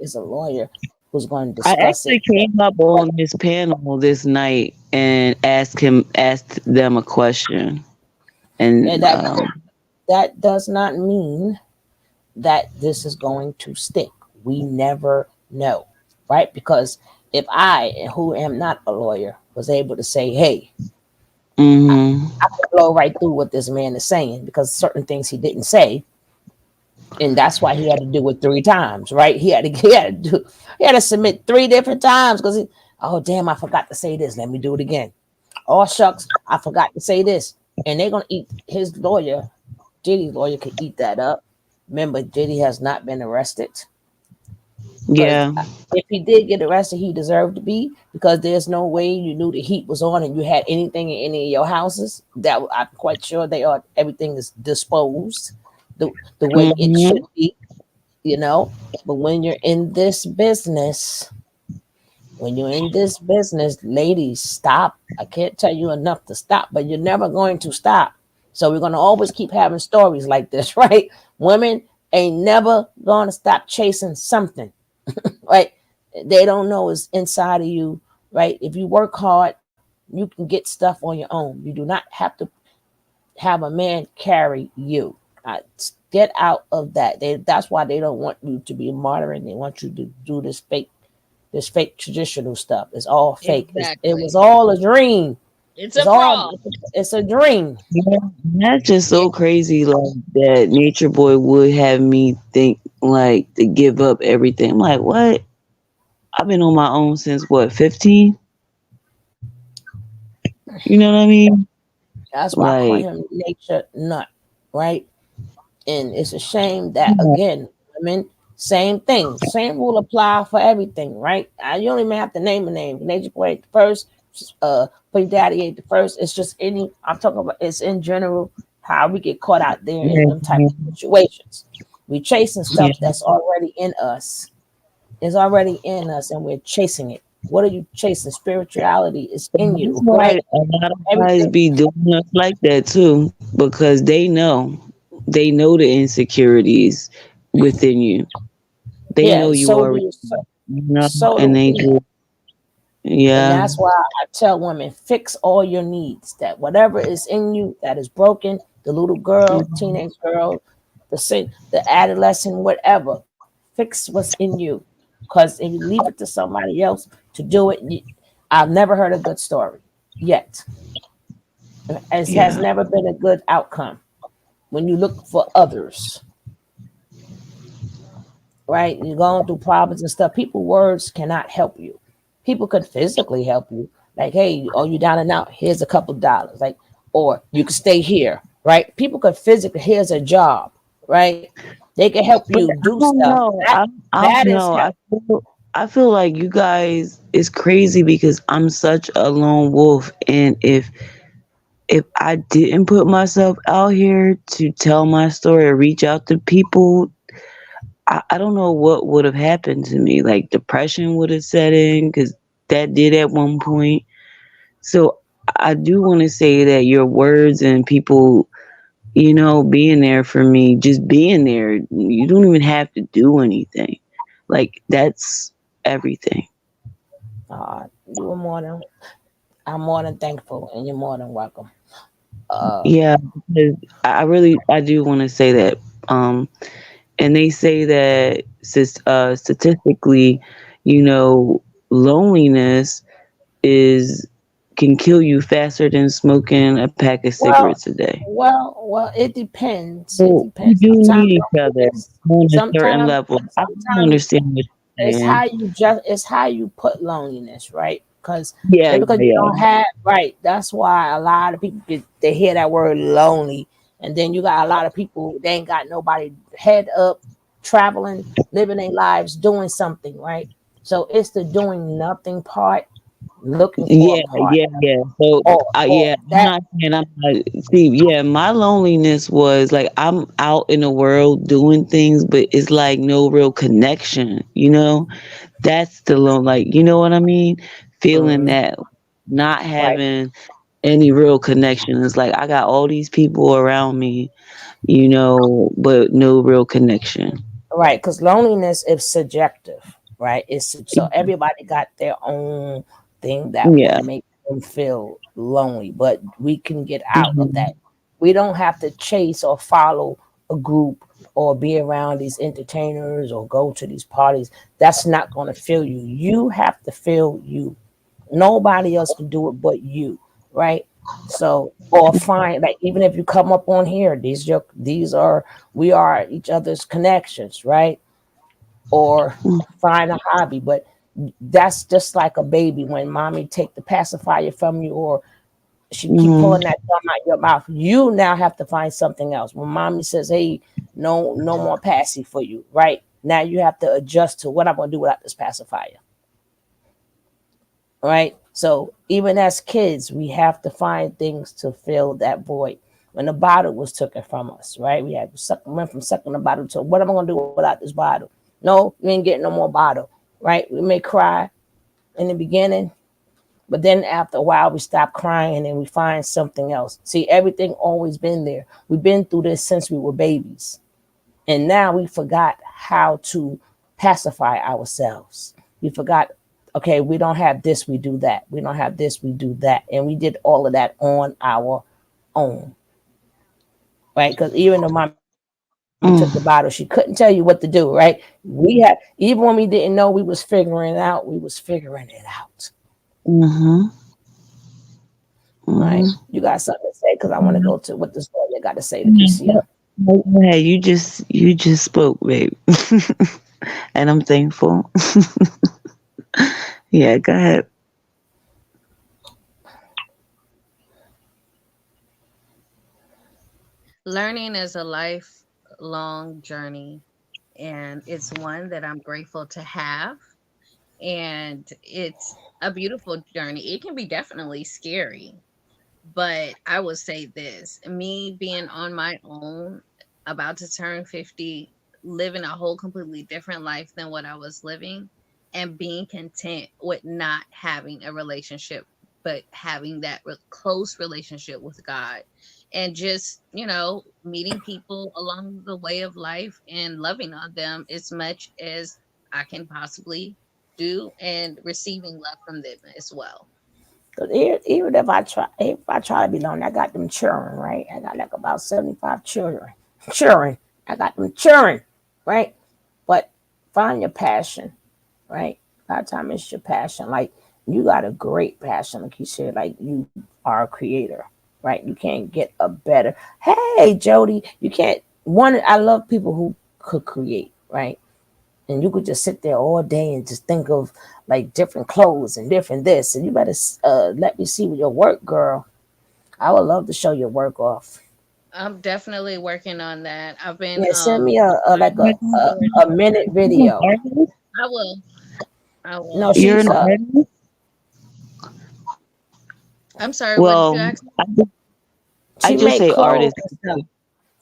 Is a lawyer who's going to I discuss actually it. came up But on this panel this night and asked them a question. yeah, And that does not mean that this is going to stick. We never know, right? Because if I, who am not a lawyer, was able to say, hey, mhm. I can blow right through what this man is saying because certain things he didn't say, and that's why he had to do it 3 times, right? He had to submit 3 different times because oh damn, I forgot to say this. Let me do it again. Oh shucks, I forgot to say this, and they're gonna eat his lawyer. Diddy's lawyer could eat that up. Remember, Diddy has not been arrested because Yeah. if he did get arrested, he deserved to be because there's no way you knew the heat was on and you had anything in any of your houses. That I'm quite sure they are. Everything is disposed. the way it Mm-hmm. should be, you know. But when you're in this business, ladies, stop. I can't tell you enough to stop, but you're never going to stop. So we're going to always keep having stories like this, right? Women ain't never going to stop chasing something, right? They don't know it's inside of you, right? If you work hard, you can get stuff on your own. You do not have to have a man carry you. Uh, get out of that. That's why they don't want you to be modern. They want you to do this fake traditional stuff. It's all fake. It was Exactly. all a dream. It's It's a all fraud. it's a dream. Yeah, that's just Yeah. so crazy. Like that, Nature Boy would have me think like to give up everything. I'm like, what? I've been on my own since what, 15? You know what I mean? That's why I call Like, him nature nut, right? And it's a shame that again, women, same thing, same rule apply for everything, right? You don't even have to name a name. Nature Boy ain't the first, Big Daddy ain't the first. It's just any. I'm talking about. It's in general how we get caught out there in them type of situations. We chasing yeah, stuff that's already in us. It's already in us, and we're chasing it. What are you chasing? Spirituality is in that's you, why right? a lot of guys Everything. be doing us like that too, because they know the insecurities within you. They know Yeah. you So do already, you. So, you know, so and do they we. just, And yeah, that's why I tell women, fix all your needs. That whatever is in you that is broken, the little girl, teenage girl, the adolescent, whatever, fix what's in you. Because if you leave it to somebody else to do it, I've never heard a good story yet. It has yeah, never been a good outcome when you look for others, right? You're going through problems and stuff. People words cannot help you. People could physically help you. Like, hey, oh, you down and out? Here's a couple dollars. Like, or you could stay here, right? People could physically. Here's a job, right? They can help you but do I don't stuff. know. I That don't is know. help. I feel like you guys is crazy because I'm such a lone wolf, and if I didn't put myself out here to tell my story or reach out to people, I don't know what would have happened to me. Like depression would have set in because that did at one point. So I do want to say that your words and people, being there for me, just being there, you don't even have to do anything. Like that's everything. You were more than. I'm more than thankful, and you're more than welcome. Uh, Yeah, because I do want to say that. And they say that statistically, you know, loneliness is can kill you faster than smoking a pack of well, cigarettes a day. well. It depends. It So we depends. do Sometimes need each other on a certain sometimes, level. I do sometimes understand what you're saying. it's how you put loneliness, right? Because Yeah, just because you yeah, don't have right, that's why a lot of people they hear that word lonely, and then you got a lot of people they ain't got nobody head up, traveling, living their lives, doing something, right? So it's the doing nothing part, looking for a yeah, part, yeah. So, or yeah, I'm that not saying I'm not. See, yeah, my loneliness was like I'm out in the world doing things, but it's like no real connection. That's the lone. Like, you know what I mean? Feeling mm, that not right. having any real connection. It's like I got all these people around me, but no real connection. Right, because loneliness is subjective, right? So everybody got their own thing that would Yeah. make them feel lonely, but we can get out of Mhm. that. We don't have to chase or follow a group or be around these entertainers or go to these parties. That's not going to fill you. You have to fill you. Nobody else can do it but you, right? So, or find like even if you come up on here, these are we are each other's connections, right? Or find a hobby, but that's just like a baby when mommy take the pacifier from you, or she keep Mhm. pulling that gum out your mouth. You now have to find something else. When mommy says, "Hey, no more passy for you," right? Now you have to adjust to what I'm going to do without this pacifier, right? So even as kids, we have to find things to fill that void. when the bottle was taken from us, right? We had went from sucking the bottle to what am I gonna do without this bottle? No, we ain't getting no more bottle, right? We may cry in the beginning, but then after a while we stop crying and we find something else. See, everything always been there. We've been through this since we were babies. And now we forgot how to pacify ourselves. We forgot, okay, we don't have this, we do that. We don't have this, we do that. And we did all of that on our own, right? Because even though mommy took the bottle, she couldn't tell you what to do, right? We had, even when we didn't know, we was figuring it out. We was figuring it out, Mm-hmm. right? Mm-hmm. You got something to say? Because I want to go to what the story got to say to Keisha. Yeah, you just spoke, babe. And I'm thankful. Yeah, go ahead. Learning is a lifelong journey, and it's one that I'm grateful to have. And it's a beautiful journey. It can be definitely scary, but I would say this, me being on my own, about to turn 50, living a whole completely different life than what I was living, and being content with not having a relationship, but having that close relationship with God. And just, meeting people along the way of life and loving on them as much as I can possibly do, and receiving love from them as well. Because even if I try to be lonely, I got them children, right? I got like about 75 children. Children. I got them children, right? But find your passion, right? A lot of time it's your passion. Like you got a great passion, like you said, like you are a creator, right? You can't get a better. Hey, Jody, you can't. One, I love people who could create, right? And you could just sit there all day and just think of like different clothes and different this. And you better let me see your work, girl. I would love to show your work off. I'm definitely working on that. I've been Yeah, send me a like inspiring for a minute video. I will. I No, will. You're she's an artist? I'm sorry, what did you Well, ask me? I she just make say clothes artist. and stuff.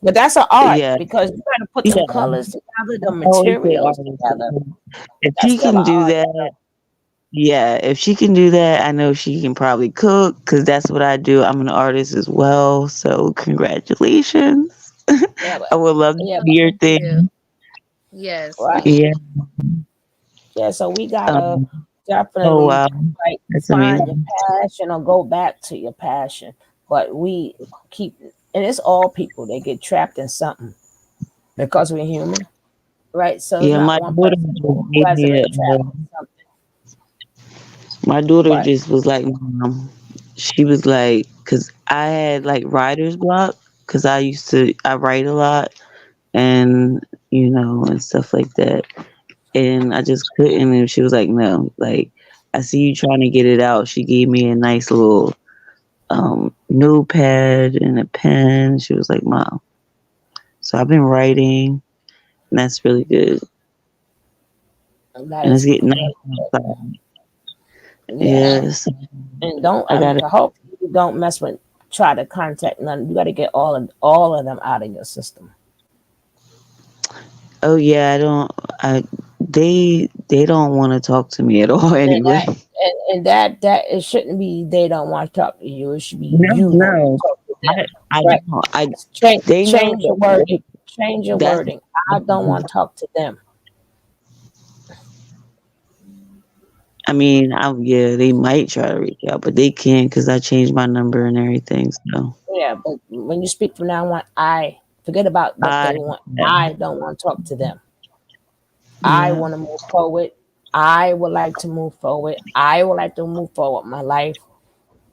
But that's an art Yeah, because you got to put them yeah. colors together, the I always say materials artist. together. If That's she still an can do art. that, yeah, if she can do that, I know she can probably cook because that's what I do. I'm an artist as well. So congratulations. Yeah, but I would love to yeah, see your Thank you. thing. Yes, right. thank Yeah. you. Yeah, so we gotta Um, oh definitely wow, like that's find your amazing. passion or go back to your passion. But we keep, and it's all people, they get trapped in something because we're human, right? So it's Yeah, not my one daughter person just who gave hasn't me been a, trapped in something. my daughter But just was like, Mom, she was like, because I had like writer's block, because I write a lot and, and stuff like that. And I just couldn't. And she was like, No, like, I see you trying to get it out. She gave me a nice little notepad and a pen. She was like, Mom. So I've been writing, and that's really good. that And it's is getting great. nice outside. Yeah. Yes. And don't I got it. I hope you don't mess with try to contact none. You gotta get all of them out of your system. Oh yeah, I don't. I they don't want to talk to me at all And anyway. that it shouldn't be they don't want to talk to you. It should be No, you want to no, talk to I them. I Right. don't. I Change they know change your that wording. Change your that's. wording. I don't want to talk to them. I mean, yeah, they might try to reach out, but they can't because I changed my number and everything. So Yeah, but when you speak from now on, I forget about what I they want. I don't want to talk to them. I yeah want to move forward. I would like to move forward. I would like to move forward my life.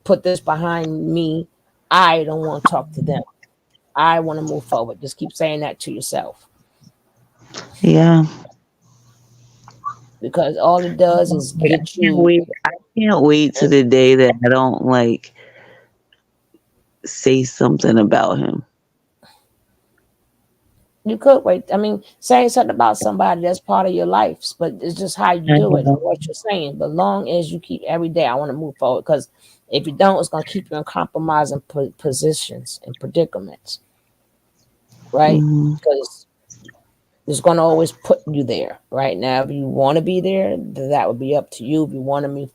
Put this behind me. I don't want to talk to them. I want to move forward. Just keep saying that to yourself yeah. because all it does is Like, get you. I can't wait to the day that I don't like say something about him. You could wait. I mean, saying something about somebody that's part of your life, but it's just how you I do it and know. what you're saying. But long as you keep every day, I want to move forward because if you don't, it's gonna keep you in compromising positions and predicaments, right? Mhm. Because it's gonna always put you there. Right now, if you want to be there, that would be up to you. If you want to move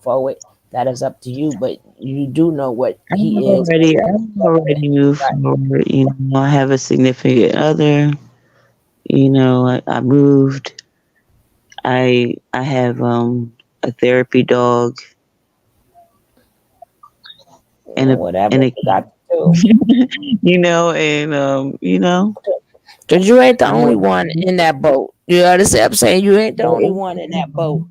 forward, that is up to you. But you do know what he is. I'm already moved Right. forward. You know, I have a significant other. You know, I moved. I have a therapy dog and Whatever a you got to do. you know, and you know, Because you ain't the I'm only one in that boat. You understand what I'm saying? You ain't the only one in that boat.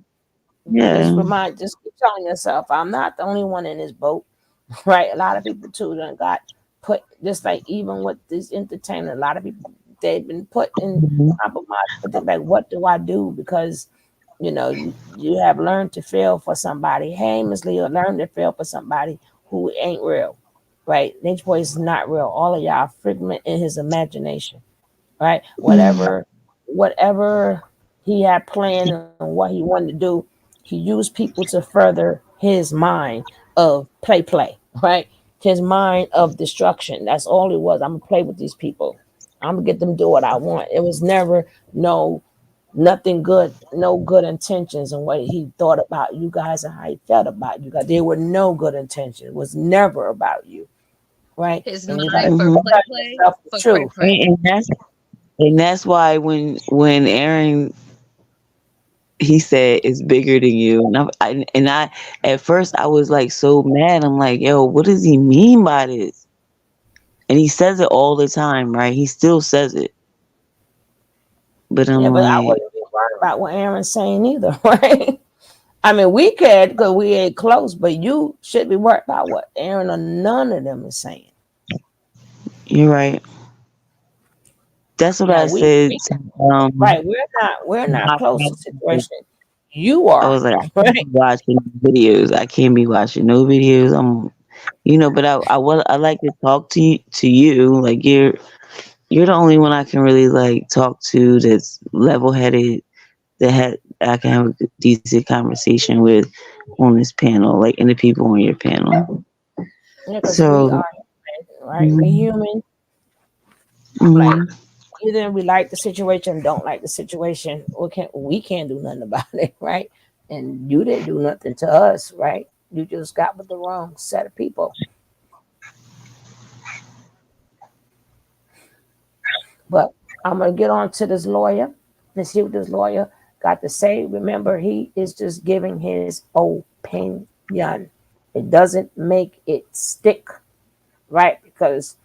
yeah. Just keep telling yourself, I'm not the only one in this boat. Right? A lot of people too done got put, just like even with this entertainer, a lot of people, they've been put in Mhm. compromise, but they're like, what do I do? Because you have learned to feel for somebody. Hey, Miss Leo, learn to feel for somebody who ain't real. Right? Nature Boy is not real. All of y'all figment in his imagination. Right? Whatever he had planned and what he wanted to do, he used people to further his mind of play, right? His mind of destruction. That's all it was. I'm gonna play with these people. I'm gonna get them to do what I want. It was never nothing good, no good intentions and what he thought about you guys and how he felt about you guys. There were no good intentions. It was never about you, right? His And you gotta mind for Mhm. play tell play yourself the for cray truth. cray. And that's why when Aaron he said it's bigger than you, and I at first I was like so mad. I'm like, yo, what does he mean by this? And he says it all the time, right? He still says it, but I'm Yeah, but I like, wouldn't be worried about what Aaron's saying either, right? I mean, we could because we ain't close, but you should be worried about what Aaron or none of them is saying. you're right. That's what Now I said. right, we're not My close to the problem is, situation. You I are, was like, I can't right? be watching videos. I can't be watching no videos. But I like to talk to you. Like you're the only one I can really like talk to that's level headed, I can have a decent conversation with on this panel, like and the people on your panel. Yeah, because we So are human, right? We mhm, human. Like mhm. either we like the situation, don't like the situation, or we can't do nothing about it, right? And you didn't do nothing to us, right? You just got with the wrong set of people. But I'm gonna get on to this lawyer and see what this lawyer got to say. Remember, he is just giving his opinion. It doesn't make it stick, right? Because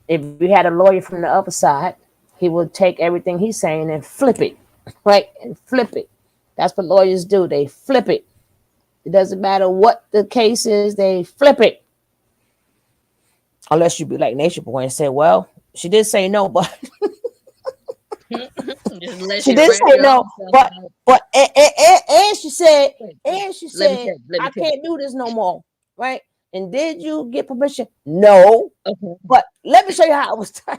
if you had a lawyer from the other side, he would take everything he's saying and flip it, right? And flip it. That's what lawyers do. They flip it. It doesn't matter what the case is, they flip it. Unless you be like Nature Boy and say, well, she did say no, but Just let she you did rat say your no, own self but out. and she said, Wait, wait. Let me tell you. Let me I tell you. can't do this no more, right? And did you get permission? No, Okay. but let me show you how it was done.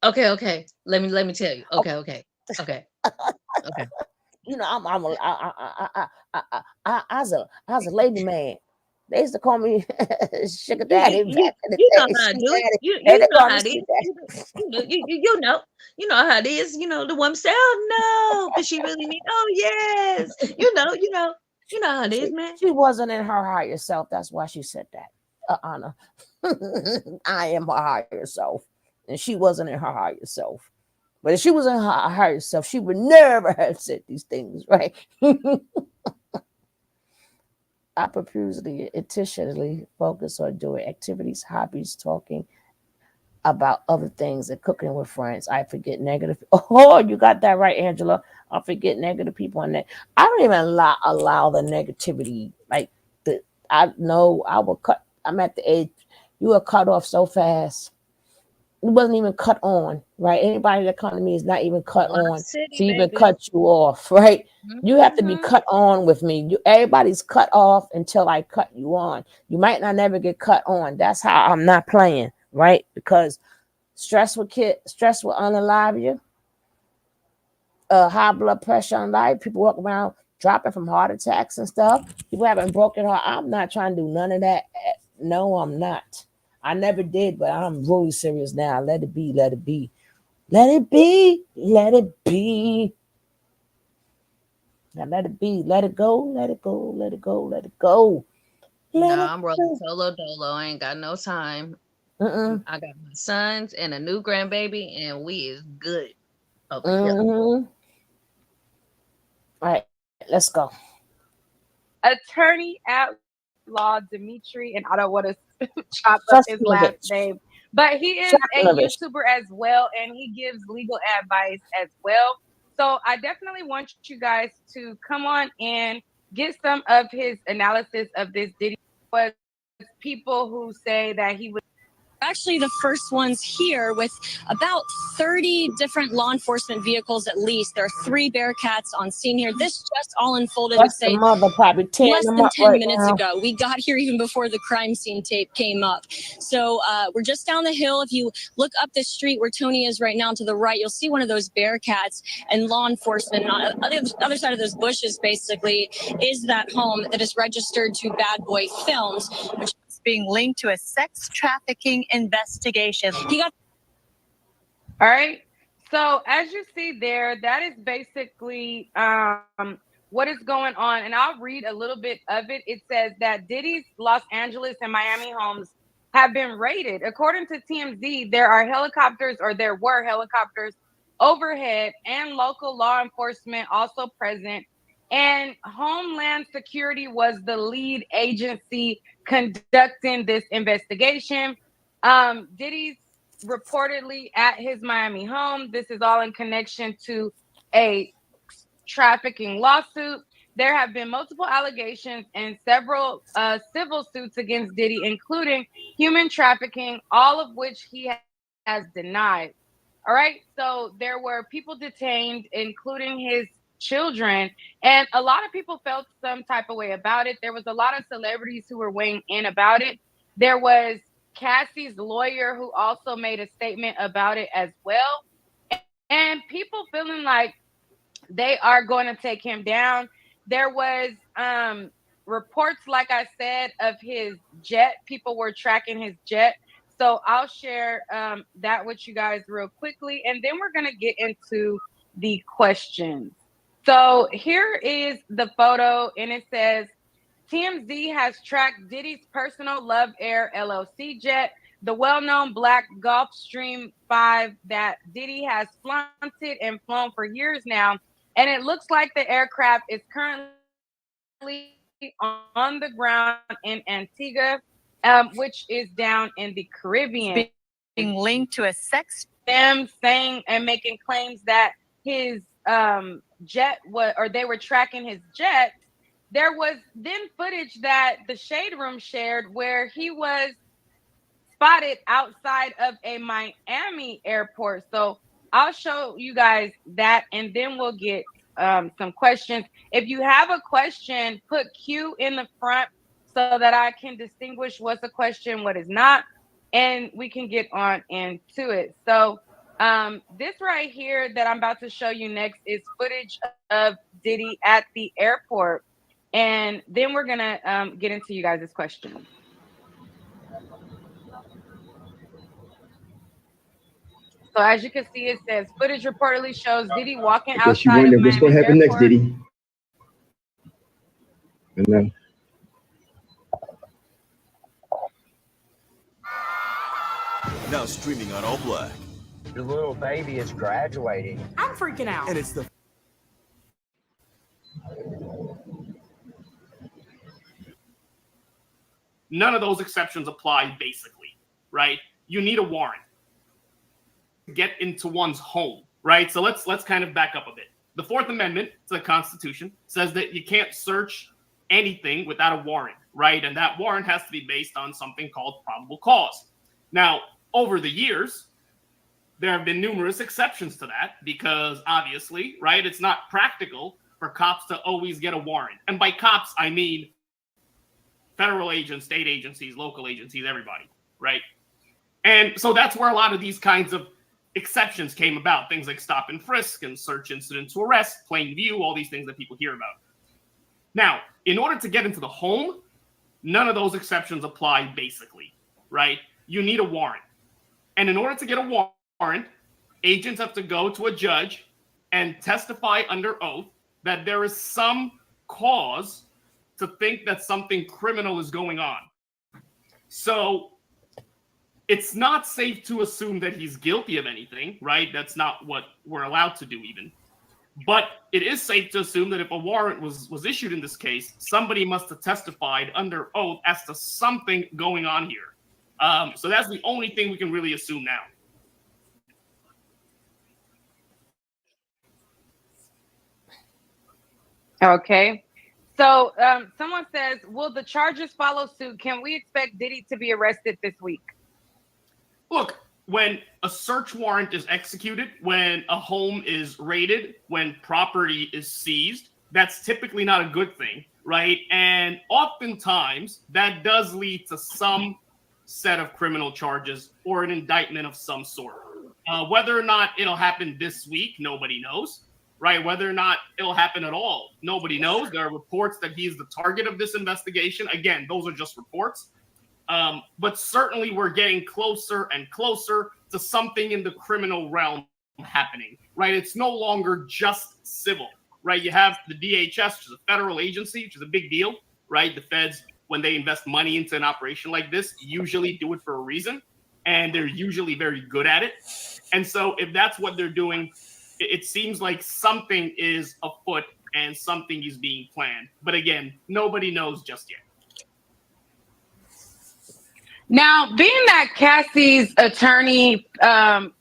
Okay. Let me tell you. Okay. Okay. I was a lady man. They used to call me sugar You daddy you you back in the you know day. how I Sweet do it. daddy. You Hey, they know call how me it is. sweet daddy. You know how it is. The woman say, "Oh no," because she really need. Oh yes. You know how it is, man. She wasn't in her higher self. That's why she said that. Anna. I am her higher self. And she wasn't in her higher self. But if she was in her higher self, she would never have said these things, right? I profusely, intentionally focus on doing activities, hobbies, talking about other things, and cooking with friends. I forget negative. Oh, you got that right, Angela. I forget negative people on that. I don't even allow the negativity. Like I know I will cut. I'm at the age you will cut off so fast. It wasn't even cut on, right? Anybody that come to me is not even cut Lock on City, to even baby. cut you off, right? You have to be Hmm. cut on with me. Everybody's cut off until I cut you on. You might not never get cut on. That's how I'm not playing, right? Because Stress will unalive you. High blood pressure on life. People walk around dropping from heart attacks and stuff. People having broken heart. I'm not trying to do none of that. No, I'm not. I never did, but I'm really serious now. Let it be. Let it be. Let it be. Let it be. Now let it be. Let it go. Let it go. Let it go. Let it go. No, I'm rolling solo dolo. I ain't got no time. I got my sons and a new grandbaby, and we is good. Okay. All right, let's go. Attorney at law Dimitri, and I don't want to chop up his last name, but he is a YouTuber as well, and he gives legal advice as well. So I definitely want you guys to come on and get some of his analysis of this Diddy. Was people who say that he was actually the first ones here with about 30 different law enforcement vehicles at least. There are 3 Bearcats on scene here. This just all unfolded, I would say, less than 10 minutes ago. We got here even before the crime scene tape came up. So we're just down the hill. If you look up the street where Tony is right now to the right, you'll see one of those Bearcats, and law enforcement. And on the other side of those bushes, basically, is that home that is registered to Bad Boy Films, which is being linked to a sex trafficking investigation. All right. So as you see there, that is basically what is going on. And I'll read a little bit of it. It says that Diddy's Los Angeles and Miami homes have been raided. According to TMZ, there were helicopters overhead and local law enforcement also present. And Homeland Security was the lead agency conducting this investigation. Diddy's reportedly at his Miami home. This is all in connection to a trafficking lawsuit. There have been multiple allegations and several civil suits against Diddy, including human trafficking, all of which he has denied. All right. So there were people detained, including his children, and a lot of people felt some type of way about it. There was a lot of celebrities who were weighing in about it. There was Cassie's lawyer who also made a statement about it as well. And people feeling like they are going to take him down. There was reports, like I said, of his jet. People were tracking his jet. So I'll share that with you guys real quickly. And then we're going to get into the questions. So here is the photo, and it says, TMZ has tracked Diddy's personal Love Air LLC jet, the well-known black Gulfstream 5 that Diddy has flaunted and flown for years now. And it looks like the aircraft is currently on the ground in Antigua, which is down in the Caribbean. Being linked to a sex. Them saying and making claims that his jet was, or they were tracking his jet. There was then footage that the Shade Room shared where he was spotted outside of a Miami airport. So I'll show you guys that, and then we'll get some questions. If you have a question, put Q in the front so that I can distinguish what's a question, what is not, and we can get on into it. So this right here that I'm about to show you next is footage of Diddy at the airport. And then we're going to get into you guys' questions. So as you can see, it says footage reportedly shows Diddy walking outside of Miami what's going to happen airport. next, Diddy? And then now streaming on All Black. Your little baby is graduating. I'm freaking out. And it's the none of those exceptions apply, basically, right? You need a warrant to get into one's home, right? So let's kind of back up a bit. The Fourth Amendment to the Constitution says that you can't search anything without a warrant, right? And that warrant has to be based on something called probable cause. Now, over the years, there have been numerous exceptions to that because obviously, right, it's not practical for cops to always get a warrant. And by cops, I mean federal agents, state agencies, local agencies, everybody, right? And so that's where a lot of these kinds of exceptions came about. Things like stop and frisk and search incident to arrest, plain view, all these things that people hear about. Now, in order to get into the home, none of those exceptions apply basically, right? You need a warrant. And in order to get a warrant, agents have to go to a judge and testify under oath that there is some cause to think that something criminal is going on. So it's not safe to assume that he's guilty of anything, right? That's not what we're allowed to do even. But it is safe to assume that if a warrant was issued in this case, somebody must have testified under oath as to something going on here. So that's the only thing we can really assume now. Okay. So someone says, will the charges follow suit? Can we expect Diddy to be arrested this week? Look, when a search warrant is executed, when a home is raided, when property is seized, that's typically not a good thing, right? And oftentimes that does lead to some set of criminal charges or an indictment of some sort. Whether or not it'll happen this week, nobody knows, right? Whether or not it'll happen at all, nobody knows. There are reports that he's the target of this investigation. Again, those are just reports. But certainly we're getting closer and closer to something in the criminal realm happening, right? It's no longer just civil, right? You have the DHS, which is a federal agency, which is a big deal, right? The feds, when they invest money into an operation like this, usually do it for a reason, and they're usually very good at it. And so if that's what they're doing, it seems like something is afoot and something is being planned. But again, nobody knows just yet. Now, being that Cassie's attorney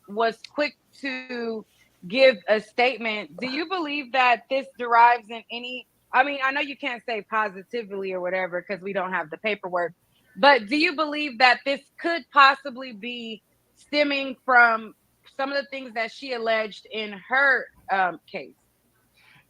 was quick to give a statement, do you believe that this derives in any, I mean, I know you can't say positively or whatever because we don't have the paperwork, but do you believe that this could possibly be stemming from some of the things that she alleged in her case?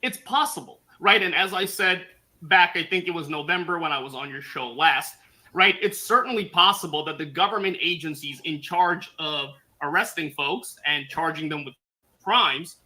It's possible, right? And as I said back, I think it was November when I was on your show last, right? It's certainly possible that the government agencies in charge of arresting folks and charging them with crimes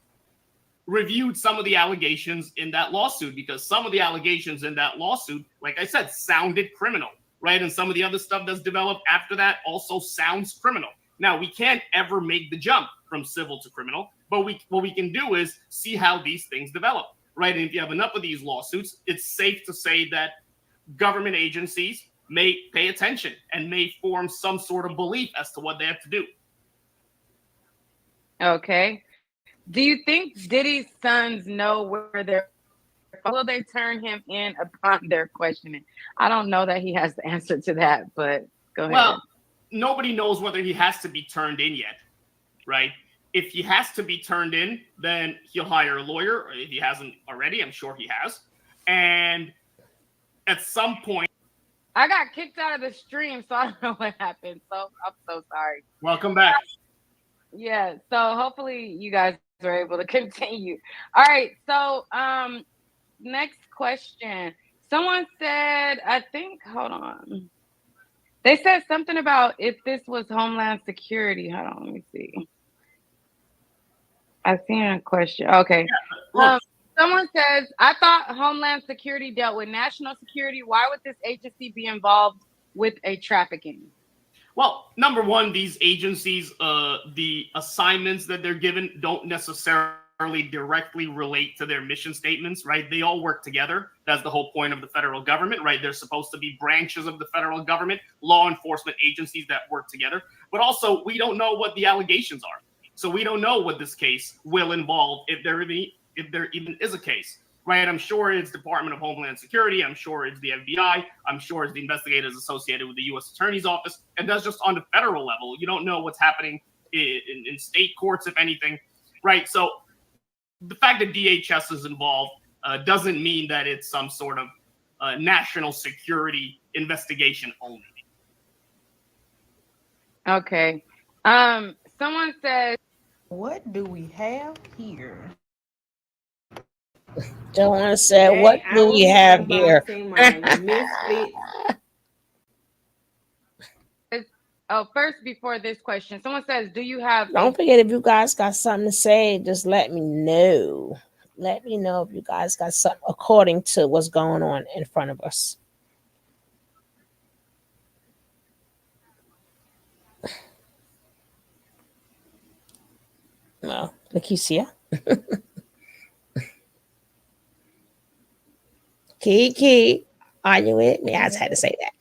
reviewed some of the allegations in that lawsuit, because some of the allegations in that lawsuit, like I said, sounded criminal, right? And some of the other stuff that's developed after that also sounds criminal. Now, we can't ever make the jump from civil to criminal, but what we can do is see how these things develop, right? And if you have enough of these lawsuits, it's safe to say that government agencies may pay attention and may form some sort of belief as to what they have to do. Okay. Do you think Diddy's sons know where they're, will they turn him in upon their questioning? I don't know that he has the answer to that, but go ahead. Well, nobody knows whether he has to be turned in yet, right? If he has to be turned in, then he'll hire a lawyer. If he hasn't already, I'm sure he has. And at some point, I got kicked out of the stream, so I don't know what happened. So I'm so sorry. Welcome back. Yeah, so hopefully you guys are able to continue. All right, so next question. Someone said, I think, hold on. They said something about if this was Homeland Security. Hold on, let me see. I seen a question. Okay. Yeah, someone says, I thought Homeland Security dealt with national security. Why would this agency be involved with a trafficking? Well, number one, these agencies, the assignments that they're given don't necessarily directly relate to their mission statements, right? They all work together. That's the whole point of the federal government, right? They're supposed to be branches of the federal government, law enforcement agencies that work together. But also, we don't know what the allegations are. So we don't know what this case will involve, if there even is a case, right? I'm sure it's Department of Homeland Security. I'm sure it's the FBI. I'm sure it's the investigators associated with the U.S. Attorney's Office. And that's just on the federal level. You don't know what's happening in state courts, if anything, right? So the fact that DHS is involved doesn't mean that it's some sort of national security investigation only. Okay. Someone says, what do we have here? Joanna said, Hey, what I do will we be have here? unboxing my Misfit. Oh, first, before this question, someone says, "Do you have?" Don't forget, if you guys got something to say, just let me know. Let me know if you guys got something according to what's going on in front of us. No, Lakeisha. Kiki, are you with me? I just had to say that.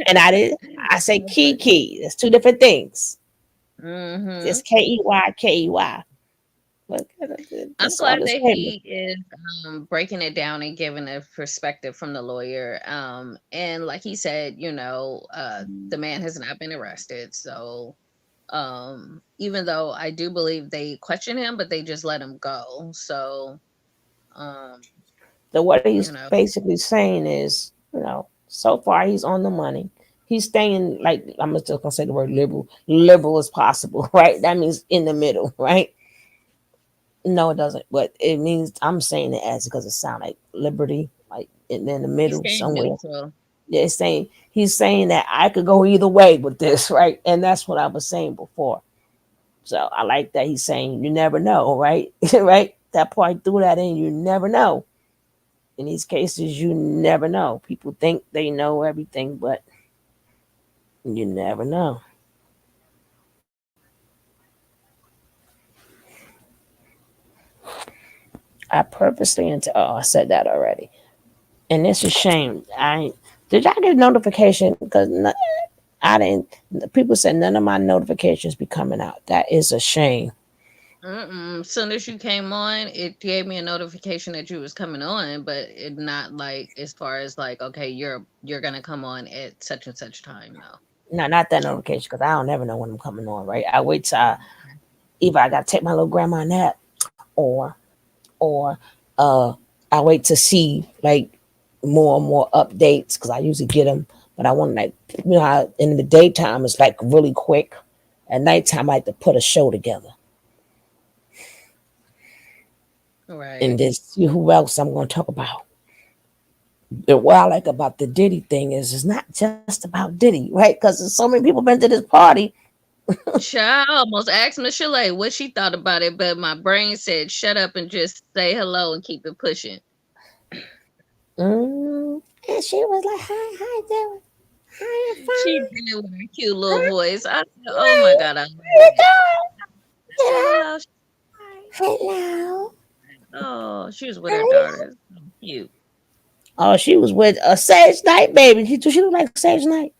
And I did. I say Kiki. There's two different things. It's Key, Key. Look, I'm that's all glad this that paper. he is breaking it down and giving a perspective from the lawyer. And like he said, the man has not been arrested. So even though I do believe they question him, but they just let him go. So what he's basically saying is, so far he's on the money. He's staying, like, I'm just gonna say the word liberal as possible, right? That means in the middle, right? No, it doesn't. But it means, I'm saying it as because it sounds like liberty, like in the he's middle staying somewhere. neutral. Yeah, he's saying that I could go either way with this, right? And that's what I was saying before. So I like that he's saying you never know, right? Right? That part threw that in. You never know. In these cases, you never know. People think they know everything, but you never know. I purposely I said that already, and it's a shame. Did y'all get notification? Because I didn't. People said none of my notifications be coming out. That is a shame. As soon as you came on, it gave me a notification that you was coming on, but it not like as far as like, okay, you're gonna come on at such and such time. No. No, not that notification, because I don't ever know when I'm coming on. Right? I wait till either I got to take my little grandma nap, or I wait to see like more and more updates because I usually get them. But I want, like, how in the daytime it's like really quick. At nighttime I like to put a show together. Right. And then see who else I'm going to talk about. And what I like about the Diddy thing is it's not just about Diddy, right? Because there's so many people been to this party. Child, I almost asked Miss Chalet what she thought about it, but my brain said, "Shut up and just say hello and keep it pushing." And she was like, "Hi, Dylan. Hi, I'm fine." She did with her cute little voice. I said, "Oh my god, I love it." Hello. Hello. Oh, she was with her daughter. So cute. Oh, she was with a Sage Knight, baby. She looked like Sage Knight.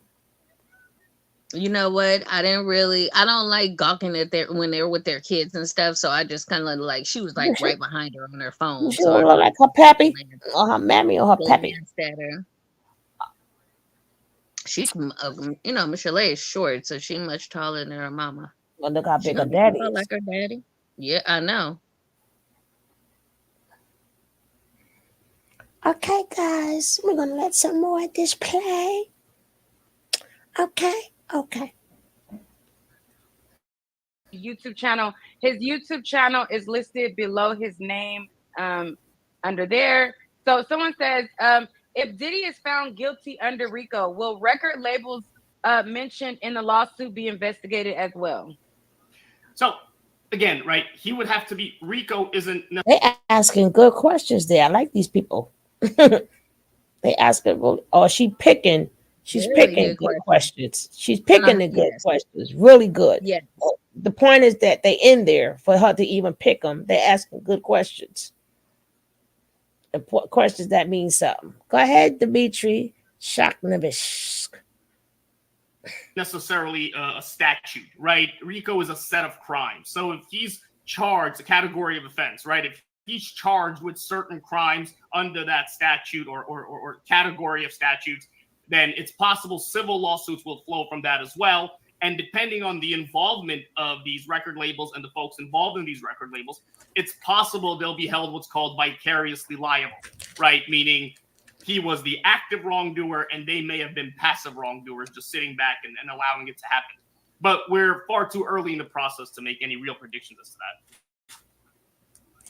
You know what? I don't like gawking at when they're with their kids and stuff. So I just kind of like, she was like right behind her on her phone. She So I look like her pappy, or her mammy, or her pappy. glanced at her. She's, Michelle is short, so she's much taller than her mama. Well, look how She big her don't daddy look is. like her daddy. Yeah, I know. Okay, guys, we're gonna let some more of this play. Okay. YouTube channel. His YouTube channel is listed below his name under there. So someone says, if Diddy is found guilty under RICO, will record labels mentioned in the lawsuit be investigated as well? So again, right, he would have to be, RICO isn't. They asking good questions there. I like these people. They asking, or she picking. She's Really picking good good questions. She's picking the good Yes. questions. Really good. Yes. The point is that they in there for her to even pick them. They're asking good questions. Questions that mean something. Go ahead, Dimitri. Shaknevish. Necessarily a statute, right? RICO is a set of crimes. So if he's charged, a category of offense, right? If he's charged with certain crimes under that statute or category of statutes, then it's possible civil lawsuits will flow from that as well. And depending on the involvement of these record labels and the folks involved in these record labels, it's possible they'll be held what's called vicariously liable, right? Meaning he was the active wrongdoer and they may have been passive wrongdoers just sitting back and allowing it to happen. But we're far too early in the process to make any real predictions as to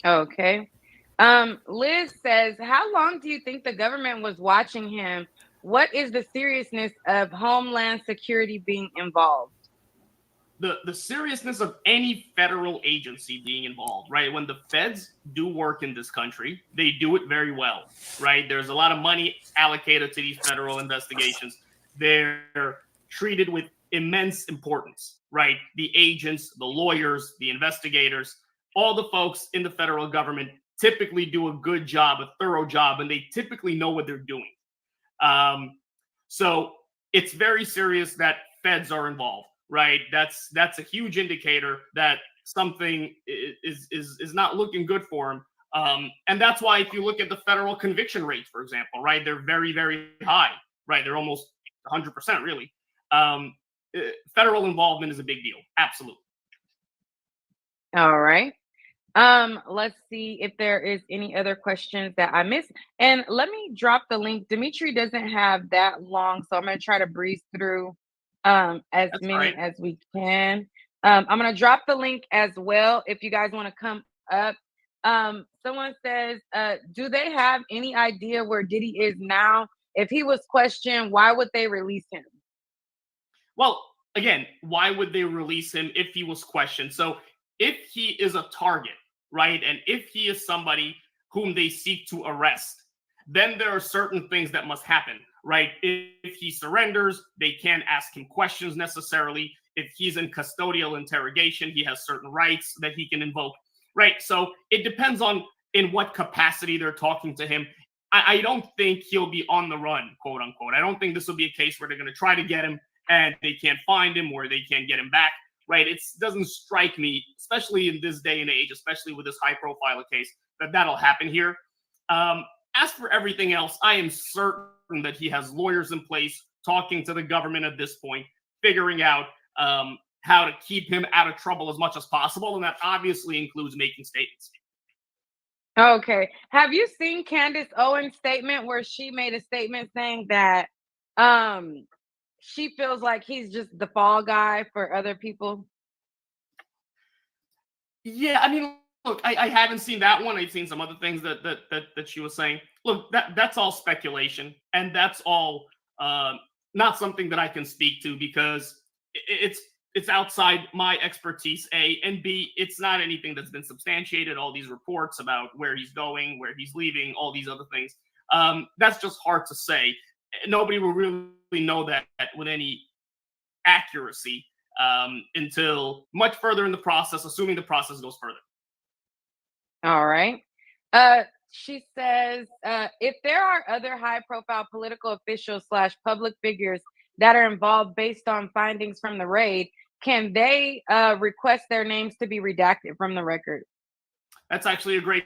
that. Okay. Liz says, how long do you think the government was watching him what is the seriousness of Homeland Security being involved? The seriousness of any federal agency being involved, right? When the feds do work in this country, they do it very well, right? There's a lot of money allocated to these federal investigations. They're treated with immense importance, right? The agents, the lawyers, the investigators, all the folks in the federal government typically do a good job, a thorough job, and they typically know what they're doing. So it's very serious that feds are involved, right? That's a huge indicator that something is not looking good for them. And that's why if you look at the federal conviction rates, for example, right, they're very, very high, right? They're almost 100% really. Federal involvement is a big deal. Absolutely. All right. Let's see if there is any other questions that I missed. And let me drop the link. Dimitri doesn't have that long, so I'm going to try to breeze through as That's many right. as we can. I'm going to drop the link as well if you guys want to come up. Someone says, do they have any idea where Diddy is now? If he was questioned, why would they release him? Well, again, why would they release him if he was questioned? So if he is a target, right, and if he is somebody whom they seek to arrest, then there are certain things that must happen, right? If he surrenders, they can't ask him questions necessarily. If he's in custodial interrogation, he has certain rights that he can invoke, right? So it depends on in what capacity they're talking to him. I don't think he'll be on the run, quote unquote. I don't think this will be a case where they're going to try to get him and they can't find him or they can't get him back, right? It doesn't strike me, especially in this day and age, especially with this high-profile case, that that'll happen here. As for everything else, I am certain that he has lawyers in place talking to the government at this point, figuring out how to keep him out of trouble as much as possible, and that obviously includes making statements. Okay. Have you seen Candace Owens' statement where she made a statement saying that she feels like he's just the fall guy for other people? Yeah, I mean, look, I haven't seen that one. I've seen some other things that she was saying. Look, that's all speculation, and that's all not something that I can speak to because it's outside my expertise, A, and B, it's not anything that's been substantiated. All these reports about where he's going, where he's leaving, all these other things. That's just hard to say. Nobody will really know that with any accuracy until much further in the process, assuming the process goes further. All right. She says, if there are other high-profile political officials / public figures that are involved based on findings from the raid, can they request their names to be redacted from the record? That's actually a great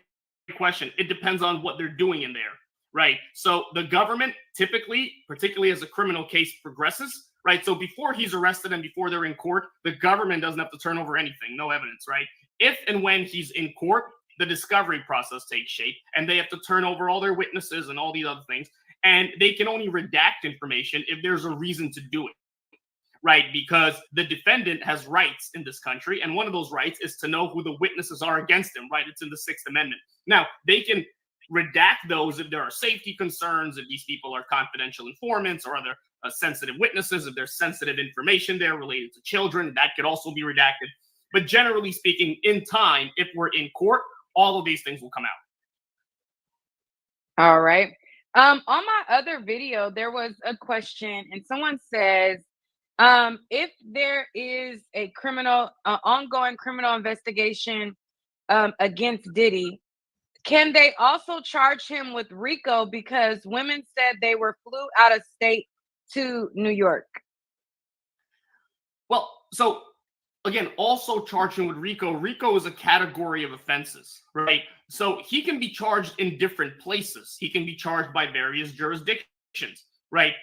question. It depends on what they're doing in there, right? So the government typically, particularly as a criminal case progresses, right? So before he's arrested and before they're in court, the government doesn't have to turn over anything, no evidence, right? If and when he's in court, the discovery process takes shape and they have to turn over all their witnesses and all these other things. And they can only redact information if there's a reason to do it, right? Because the defendant has rights in this country. And one of those rights is to know who the witnesses are against him, right? It's in the 6th Amendment. Now, they can redact those if there are safety concerns, if these people are confidential informants or other sensitive witnesses, if there's sensitive information there related to children, that could also be redacted. But generally speaking, in time, if we're in court, all of these things will come out. All right. On my other video, there was a question, and someone says, if there is a ongoing criminal investigation against Diddy, can they also charge him with RICO because women said they were flew out of state to New York? Well, so again, also charge him with RICO. RICO is a category of offenses, right? So he can be charged in different places. He can be charged by various jurisdictions, right?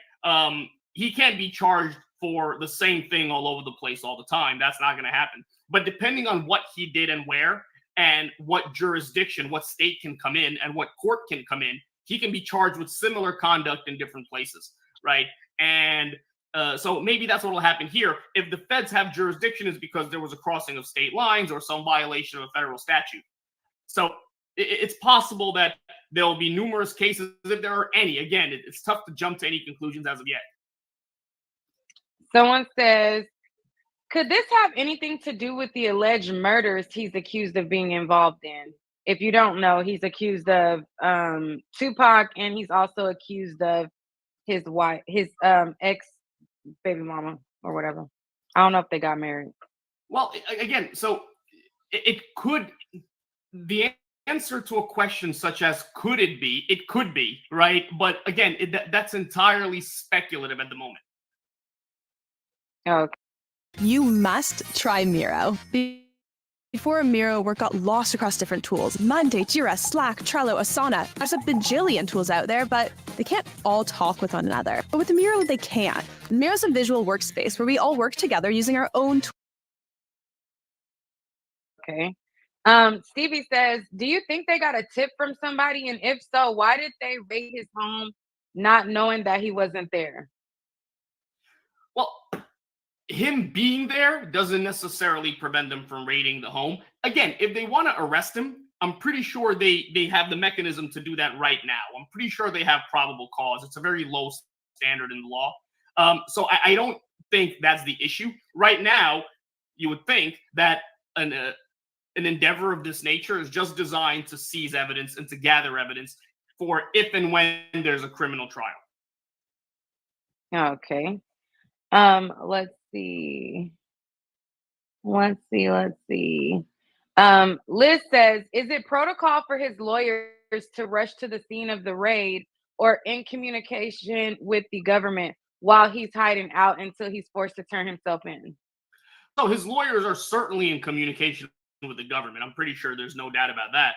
He can't be charged for the same thing all over the place all the time. That's not going to happen. But depending on what he did and where, and what jurisdiction, what state can come in, and what court can come in, he can be charged with similar conduct in different places, right? And so maybe that's what will happen here. If the feds have jurisdiction, is because there was a crossing of state lines or some violation of a federal statute. So it's possible that there'll be numerous cases if there are any. Again, it's tough to jump to any conclusions as of yet. Someone says, could this have anything to do with the alleged murders he's accused of being involved in? If you don't know, he's accused of Tupac, and he's also accused of his wife, his ex baby mama or whatever. I don't know if they got married. Well, again, so it could, the answer to a question such as could it be, it could be, right? But again, that's entirely speculative at the moment. Okay. You must try Miro. Before Miro, work got lost across different tools. Monday, Jira, Slack, Trello, Asana. There's a bajillion tools out there, but they can't all talk with one another. But with Miro, they can. Miro's a visual workspace where we all work together using our own tools. Okay. Stevie says, do you think they got a tip from somebody? And if so, why did they raid his home not knowing that he wasn't there? Well, him being there doesn't necessarily prevent them from raiding the home. Again, if they want to arrest him, I'm pretty sure they have the mechanism to do that right now. I'm pretty sure they have probable cause. It's a very low standard in the law. So I don't think that's the issue. Right now, you would think that an endeavor of this nature is just designed to seize evidence and to gather evidence for if and when there's a criminal trial. Okay. Let's see. Liz says, is it protocol for his lawyers to rush to the scene of the raid or in communication with the government while he's hiding out until he's forced to turn himself in? So his lawyers are certainly in communication with the government. I'm pretty sure there's no doubt about that.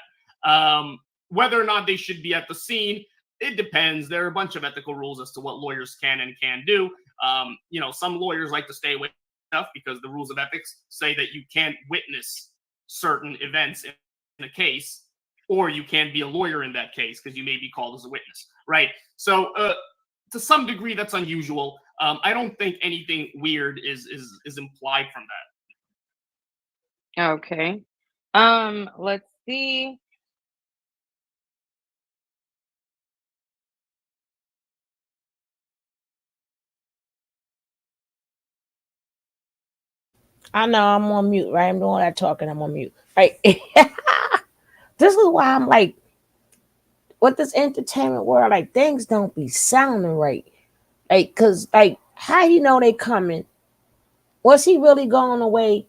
Whether or not they should be at the scene, it depends. There are a bunch of ethical rules as to what lawyers can and can't do. Some lawyers like to stay away from stuff because the rules of ethics say that you can't witness certain events in a case, or you can't be a lawyer in that case because you may be called as a witness, right? So to some degree, that's unusual. I don't think anything weird is implied from that. Okay. Let's see. I know I'm on mute, right? I'm doing all that talking. I'm on mute, right? This is why I'm like, with this entertainment world, like things don't be sounding right, like, cause like how you know they coming? Was he really going away?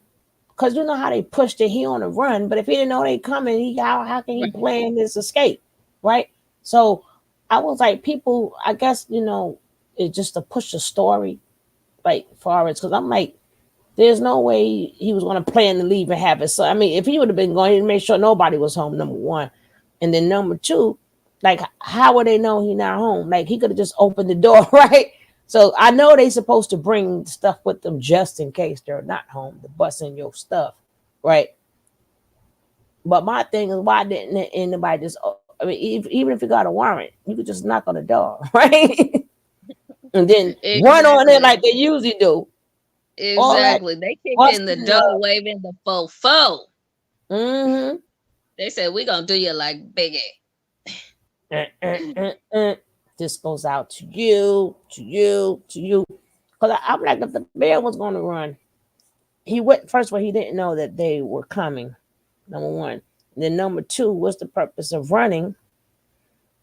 Cause you know how they pushed it, he on the run. But if he didn't know they coming, how can he plan this escape, right? So I was like, people, I guess it's just to push the story, like far as because I'm like. There's no way he was going to plan to leave and have it. So, I mean, if he would have been going, he'd make sure nobody was home, number one. And then number two, like, how would they know he's not home? Like, he could have just opened the door, right? So I know they're supposed to bring stuff with them just in case they're not home to bust in your stuff, right? But my thing is, why didn't anybody just, I mean, even if you got a warrant, you could just knock on the door, right? And then run on it like they usually do. Exactly. They kicked in the door waving the fofo. Mm-hmm. They said, we're going to do you like Biggie. This goes out to you. Because I'm like, if the bear was going to run, he went, first of all, he didn't know that they were coming, number one. And then number two, what's the purpose of running?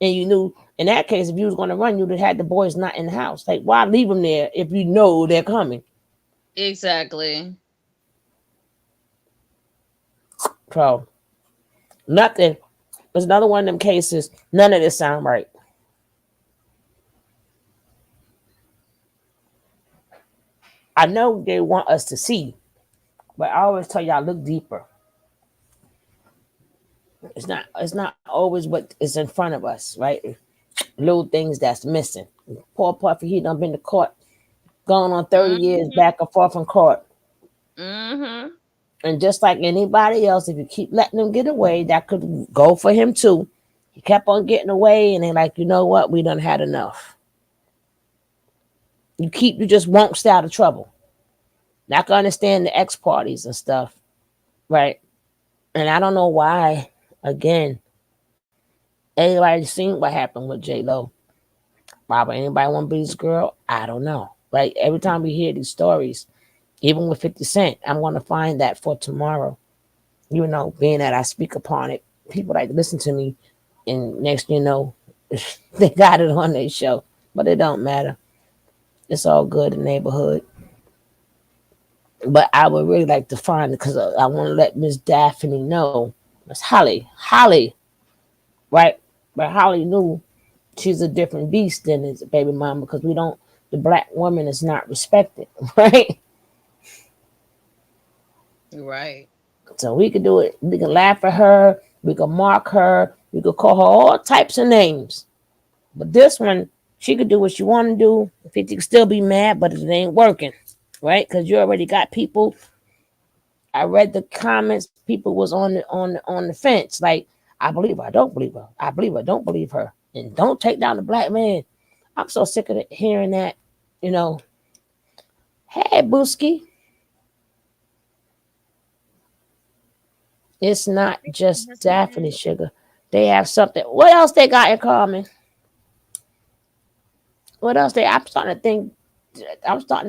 And you knew, in that case, if you was going to run, you would have had the boys not in the house. Like, why leave them there if you know they're coming? Exactly. So, nothing. There's another one of them cases. None of this sound right. I know they want us to see, but I always tell y'all, look deeper. It's not always what is in front of us, right? Little things that's missing. Poor Puffy, he done been to court, gone on 30 years back and forth in court. Mm-hmm. And just like anybody else, if you keep letting them get away, that could go for him too. He kept on getting away, and they're like, you know what? We done had enough. You just won't stay out of trouble. Not gonna understand the ex parties and stuff, right? And I don't know why. Again, Everybody seen what happened with J-Lo. Why would anybody want to be this girl? I don't know. Right? Every time we hear these stories, even with 50 Cent, I'm going to find that for tomorrow. You know, being that I speak upon it, people like to listen to me, and next you know, they got it on their show. But it don't matter. It's all good in the neighborhood. But I would really like to find it because I want to let Miss Daphne know. Miss Holly, right? But Holly knew she's a different beast than his baby mama because we don't. The black woman is not respected, right? Right. So we could do it. We can laugh at her. We can mark her. We could call her all types of names. But this one, she could do what she want to do. 50 could still be mad, but it ain't working, right? Because you already got people. I read the comments. People was on the fence. Like, I believe her. I don't believe her. I believe her. Don't believe her. And don't take down the black man. I'm so sick of hearing that. You know. Hey, Booski. It's not just Daphne, sugar. They have something. What else they got in common? What else they? I'm starting to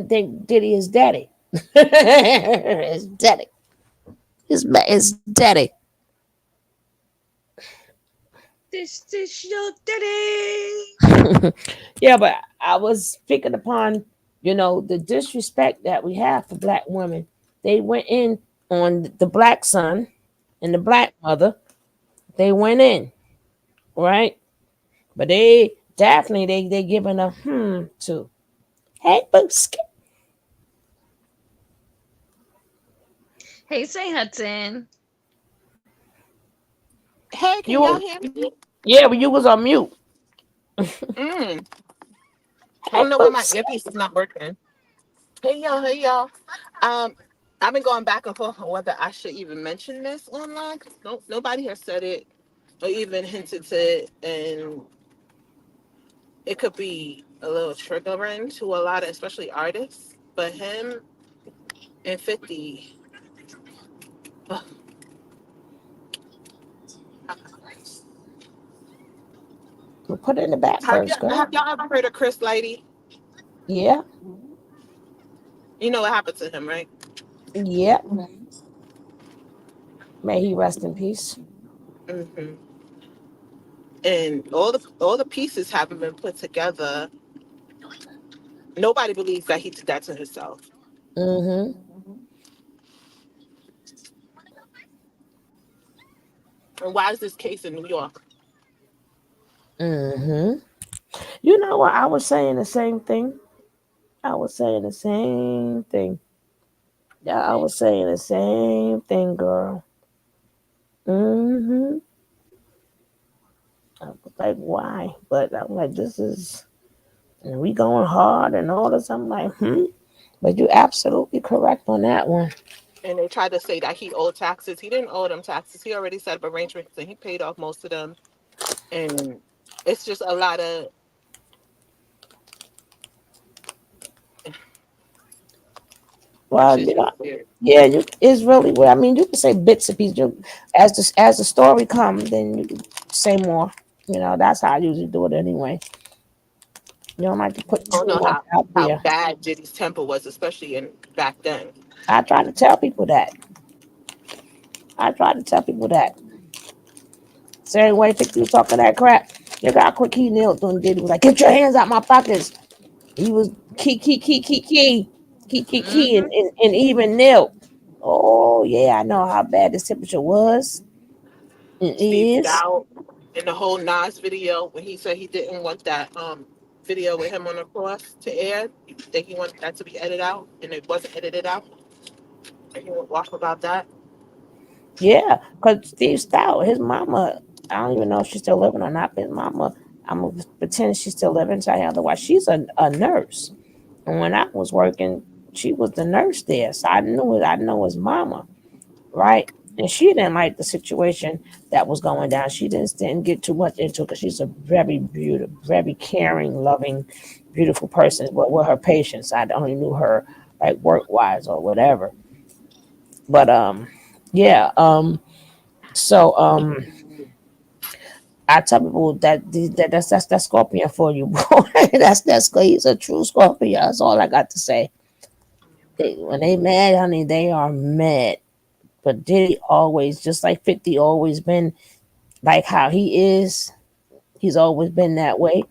think Diddy is daddy. It's daddy. It's daddy. This your daddy. Yeah, but I was picking upon, you know, the disrespect that we have for black women. They went in on the black son and the black mother. They went in, right? But Daphne, they giving a to. Hey, Booski. Hey, say Hudson. Hey, can y'all hear me? Yeah, but you was on mute. I Hey, don't know why my Booski. earpiece is not working. Hey y'all, hey y'all. I've been going back and forth on whether I should even mention this online. 'Cause nobody has said it or even hinted to it, and it could be a little triggering to a lot of, especially artists. But him and 50, ugh, We'll put it in the back first, girl. have y'all ever heard of Chris Lighty? Yeah, You know what happened to him, right? yeah. May he rest in peace. hmm And all the pieces haven't been put together. Nobody believes that he did that to himself. Mm-hmm. And why is this case in New York? Mm-hmm. You know what? I was saying the same thing. I was saying the same thing. Yeah, I was saying the same thing, girl. Mm-hmm. I was like, why? But I'm like, this is, and we going hard and all this. I'm like, But you're absolutely correct on that one. And they tried to say that he owed taxes. He didn't owe them taxes. He already set up arrangements and he paid off most of them. And it's just a lot of Well, shit. you know, yeah, it's really well. I mean, you can say bits and pieces. As the story comes, then you can say more. You know, that's how I usually do it anyway. You don't like to put I don't too know much out how there. bad Diddy's temper was, especially in back then. I try to tell people that. I try to tell people that. Same way 50 was talking that crap. You got quick he knelt on Diddy was like, get your hands out my pockets. He was key, and even knelt. Oh yeah, I know how bad this temperature was. It Steved is. out in the whole Nas video when he said he didn't want that video with him on the cross to air. That he wanted that to be edited out, and it wasn't edited out. And he went off about that. Yeah, because Steve Stout, his mama, I don't even know if she's still living or not, but his mama, I'm going to pretend she's still living. So otherwise, she's a nurse. And when I was working, she was the nurse there. So I know his mama, right? And she didn't like the situation that was going down. She didn't get too much into it because she's a very beautiful, very caring, loving, beautiful person. But with her patients, I only knew her like work wise or whatever. But yeah, so I tell people that's Scorpion for you, boy. that's he's a true Scorpion. That's all I got to say. When they mad, honey, they are mad. But Diddy always, just like 50, always been like how he is. He's always been that way.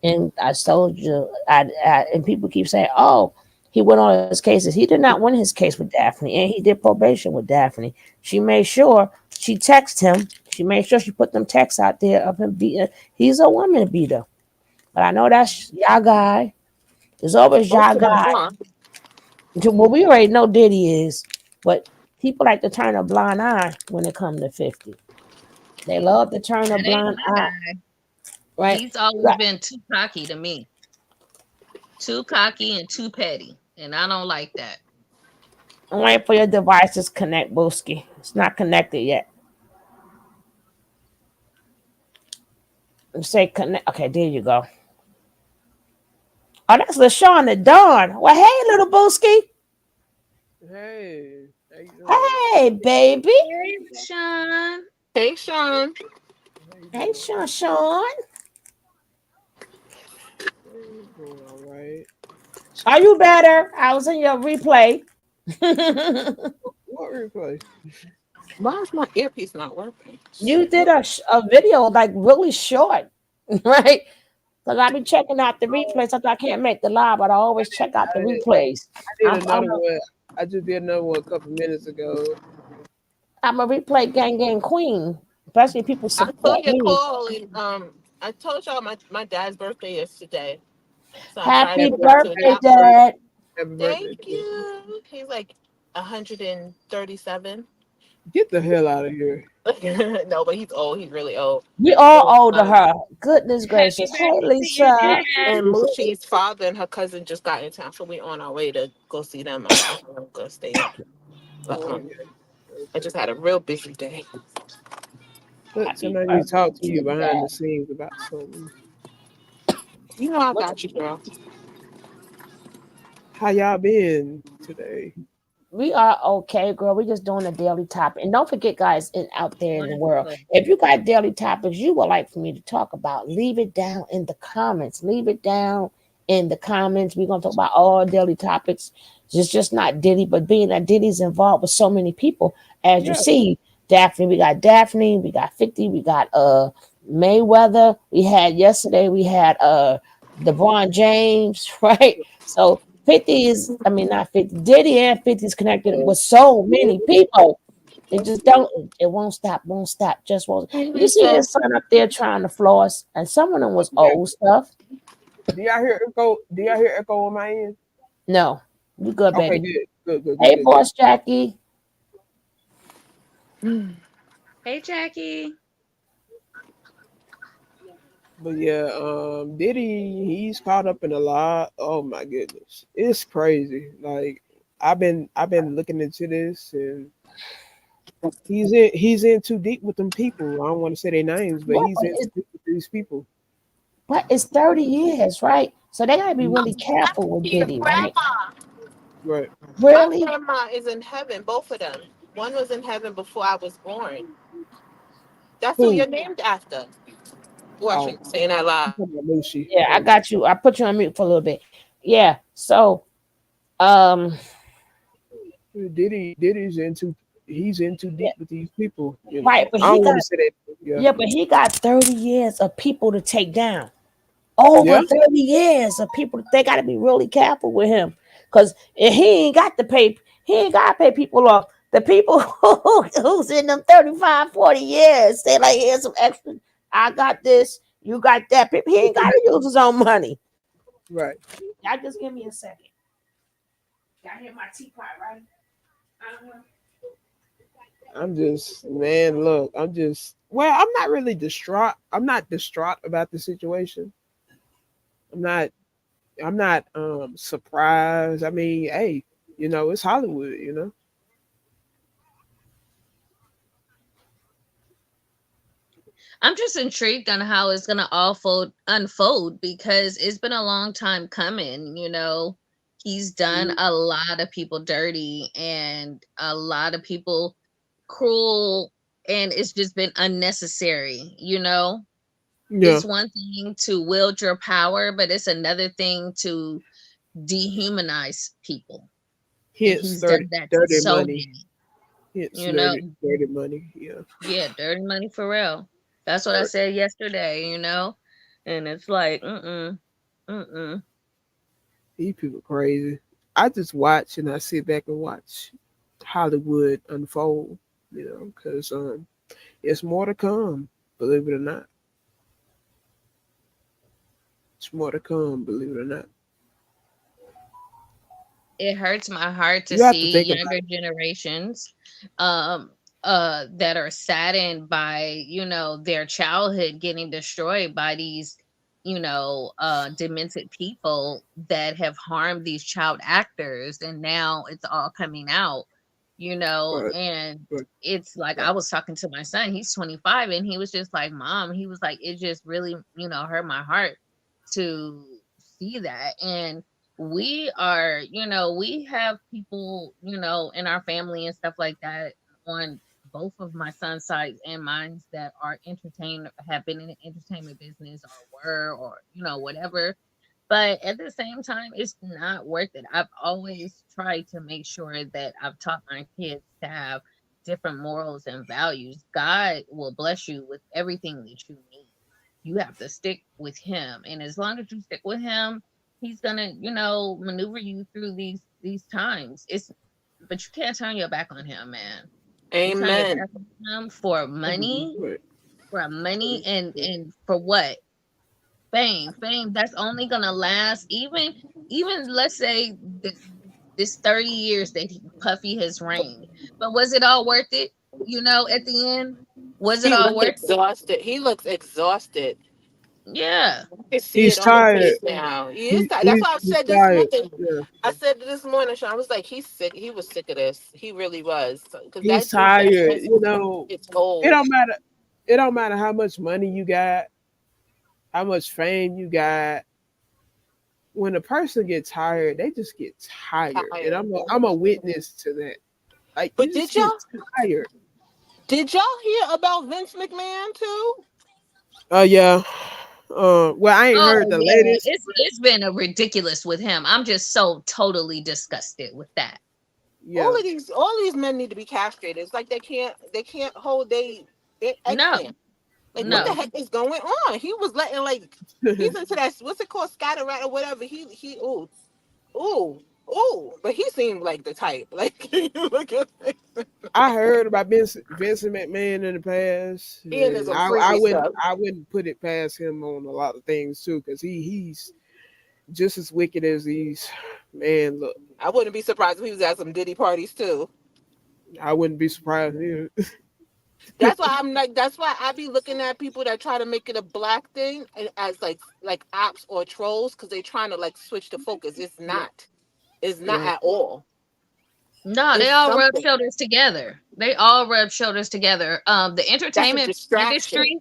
And I told you, and people keep saying, "Oh, he won all his cases." He did not win his case with Daphne, and he did probation with Daphne. She made sure she texted him. She made sure she put them texts out there of him beating. He's a woman beater, but I know that's y'all guy. There's always Most y'all of them guy. are. Well, we already know Diddy is, but people like to turn a blind eye when it comes to 50. They love to turn a That ain't blind my eye, guy. right? He's always been too cocky to me. Too cocky and too petty. And I don't like that. I'm waiting for your devices connect, Booski. It's not connected yet. Say connect. Okay, there you go. Oh, that's LaShawn the Dawn. Well, hey, little Booski. Hey, how you doing? Hey, baby. Hey, Sean. Hey, Sean. Hey, Sean. Hey, doing all right. Are you better? I was in your replay. What replay? Why is my earpiece not working? You did a video like really short, right? Because I be checking out the replays. Sometimes I can't make the live, but I always check out the replays. I did another one. I just did another one a couple minutes ago. I'm a replay gang queen, especially people I saw support your me. call. And, I told y'all my dad's birthday is today. So I'm trying Happy to get to birthday, the Dad. Happy birthday. Thank you. He's like 137. Get the hell out of here. No, but he's old. He's really old. We all And, owe to her. Goodness Happy gracious. Hey, birthday to your Lisa. dad. and Mushi's father and her cousin just got in town, so we're on our way to go see them. I'm gonna stay up. But, Oh, okay. I just had a real busy day. Listen, I need to talk to you behind the scenes about something. You know I got you, girl. How y'all been today? We are okay, girl. We're just doing a daily topic. And don't forget, guys, out there in the world, Wonderful. if you got daily topics you would like for me to talk about, leave it down in the comments. Leave it down in the comments. We're going to talk about all daily topics. It's just not Diddy, but being that Diddy's involved with so many people, as you see, Daphne, we got 50, we got Mayweather. We had yesterday, we had LeBron James, right? So 50 is, I mean, not 50. Diddy and 50 is connected with so many people. It just won't stop, just won't. You see his son up there trying to floss, and some of them was old stuff. Do y'all hear echo? Do y'all hear echo on my end? No, we good, Okay, baby. good. Hey, boss Jackie. Hey, Jackie. But yeah, Diddy, he's caught up in a lot. Oh my goodness, it's crazy. Like I've been looking into this, and he's in too deep with them people. I don't want to say their names, but he's in too deep with these people. But it's 30 years, right? So they gotta be really careful with Diddy, right? Right. Really? My grandma is in heaven, both of them. One was in heaven before I was born. That's who you're named after. Oh, I shouldn't say that loud. Yeah, I got you. I put you on mute for a little bit. Yeah. So Diddy's into he's in too deep with these people. You know? right, but I don't he want got to say that. yeah, but he got 30 years of people to take down. Over 30 years of people. They got to be really careful with him, because he ain't got to pay people off. The people who's in them 35, 40 years, they like, here's some extra. I got this, you got that. He ain't got to use his own money. Right. Y'all just give me a second. Y'all hear my teapot, right? I'm just, man, look, I'm not really distraught. I'm not distraught about the situation. I'm not surprised. I mean, hey, it's Hollywood. I'm just intrigued on how it's gonna all unfold, because it's been a long time coming. He's done a lot of people dirty and a lot of people cruel, and it's just been unnecessary. Yeah. It's one thing to wield your power, but it's another thing to dehumanize people. And Hence he's done that to dirty so money. many, Hence you know. dirty money. Yeah. Yeah, dirty money for real. That's what I Right. said yesterday, you know. And it's like, mm-mm. These people crazy. I just watch and I sit back and watch Hollywood unfold, you know, because it's more to come, believe it or not. It's more to come, believe it or not. It hurts my heart to You have to see think about younger generations um that are saddened by, you know, their childhood getting destroyed by these, you know, demented people that have harmed these child actors, and now it's all coming out, you know. but, And but it's like, I was talking to my son, he's 25, and he was just like, Mom, he was like, it just really, you know, hurt my heart to see that. And we are, you know, we have people, you know, in our family and stuff like that, on both of my son's sides and mine, that are entertained, have been in the entertainment business, or were, or, you know, whatever. But at the same time, it's not worth it. I've always tried to make sure that I've taught my kids to have different morals and values. God will bless you with everything that you need. You have to stick with him. And as long as you stick with him, he's gonna, you know, maneuver you through these times. It's But you can't turn your back on him, man. You turn your Amen. back on him for money, Right. and for what? Fame that's only gonna last, even let's say this 30 years that Puffy has reigned. But was it all worth it? You know, at the end, was it He all looks worth it? exhausted. He looks exhausted. Yeah. I can see He's it on his tired. face now. He is tired. That's why I He's said this tired. morning. Yeah. I said this morning, Sean, I was like, he's sick. He was sick of this. He really was. Because He's that dude, that tired. You mental, know, it's it old. don't matter. It don't matter how much money you got, how much fame you got. When a person gets tired, they just get tired, and Tired. I'm a witness to that. Like But you just get tired. did y'all hear about Vince McMahon too? Oh yeah. Well, I ain't heard Oh the yeah, latest. it's been a ridiculous with him. I'm just so totally disgusted with that. Yeah. All these men need to be castrated. It's like they can't hold their No, eggplant. Like what the no. heck is going on? He was letting like he's into that what's it called, scatter rat or whatever. He ooh, but he seemed like the type. Like you look at I heard about Vincent McMahon in the past, he into and some I freaky wouldn't stuff. I wouldn't put it past him on a lot of things too, because he's just as wicked as these. Man, look, I wouldn't be surprised if he was at some Diddy parties too. I wouldn't be surprised either. That's why I'm like. That's why I be looking at people that try to make it a black thing and as like ops or trolls because they trying to like switch the focus. It's not. It's not Right. at all. No, they It's all rub something. shoulders together. They all rub shoulders together. The That's a entertainment distraction. industry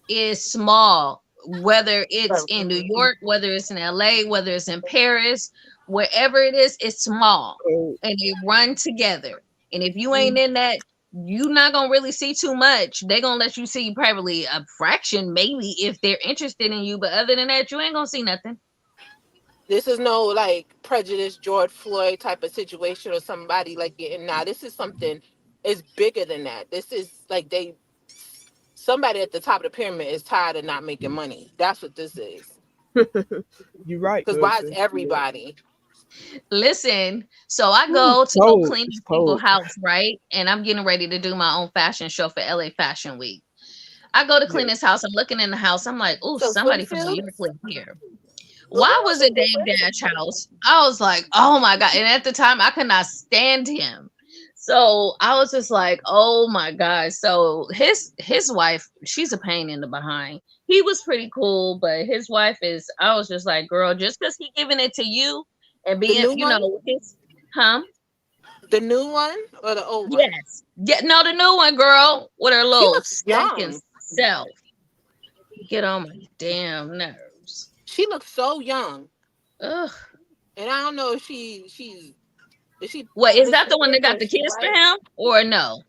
is small, whether it's in New York, whether it's in LA, whether it's in Paris, wherever it is, it's small, So, and they run together. And if you ain't in that, you're not gonna really see too much. They gonna let you see probably a fraction, maybe, if they're interested in you. But other than that, you ain't gonna see nothing. This is no like prejudice George Floyd type of situation or somebody like getting now. This is something it's bigger than that. This is like somebody at the top of the pyramid is tired of not making money. That's what this is. you're right, Because why is cousin. Yeah. everybody? Listen, so I Ooh, go it's to go cold. clean It's these people's cold. house, right? And I'm getting ready to do my own fashion show for LA Fashion Week. I go to Yeah. clean this house. I'm looking in the house. I'm like, oh, So somebody from New Springfield? York live here. Why was it Dame Dash house? I was like, oh my God. And at the time, I could not stand him. So I was just like, oh my God. So his wife, she's a pain in the behind. He was pretty cool, but his wife is, I was just like, girl, just because he giving it to you and The being, new you one? know, his, huh? The new one or the old one? Yes. Yeah, no, the new one, girl, with her She little looks stinking young. self. Get on my damn nerves. She looks so young. Ugh. And I don't know if she's is she What is his that, the one that age or got is the she kids for right? him or no?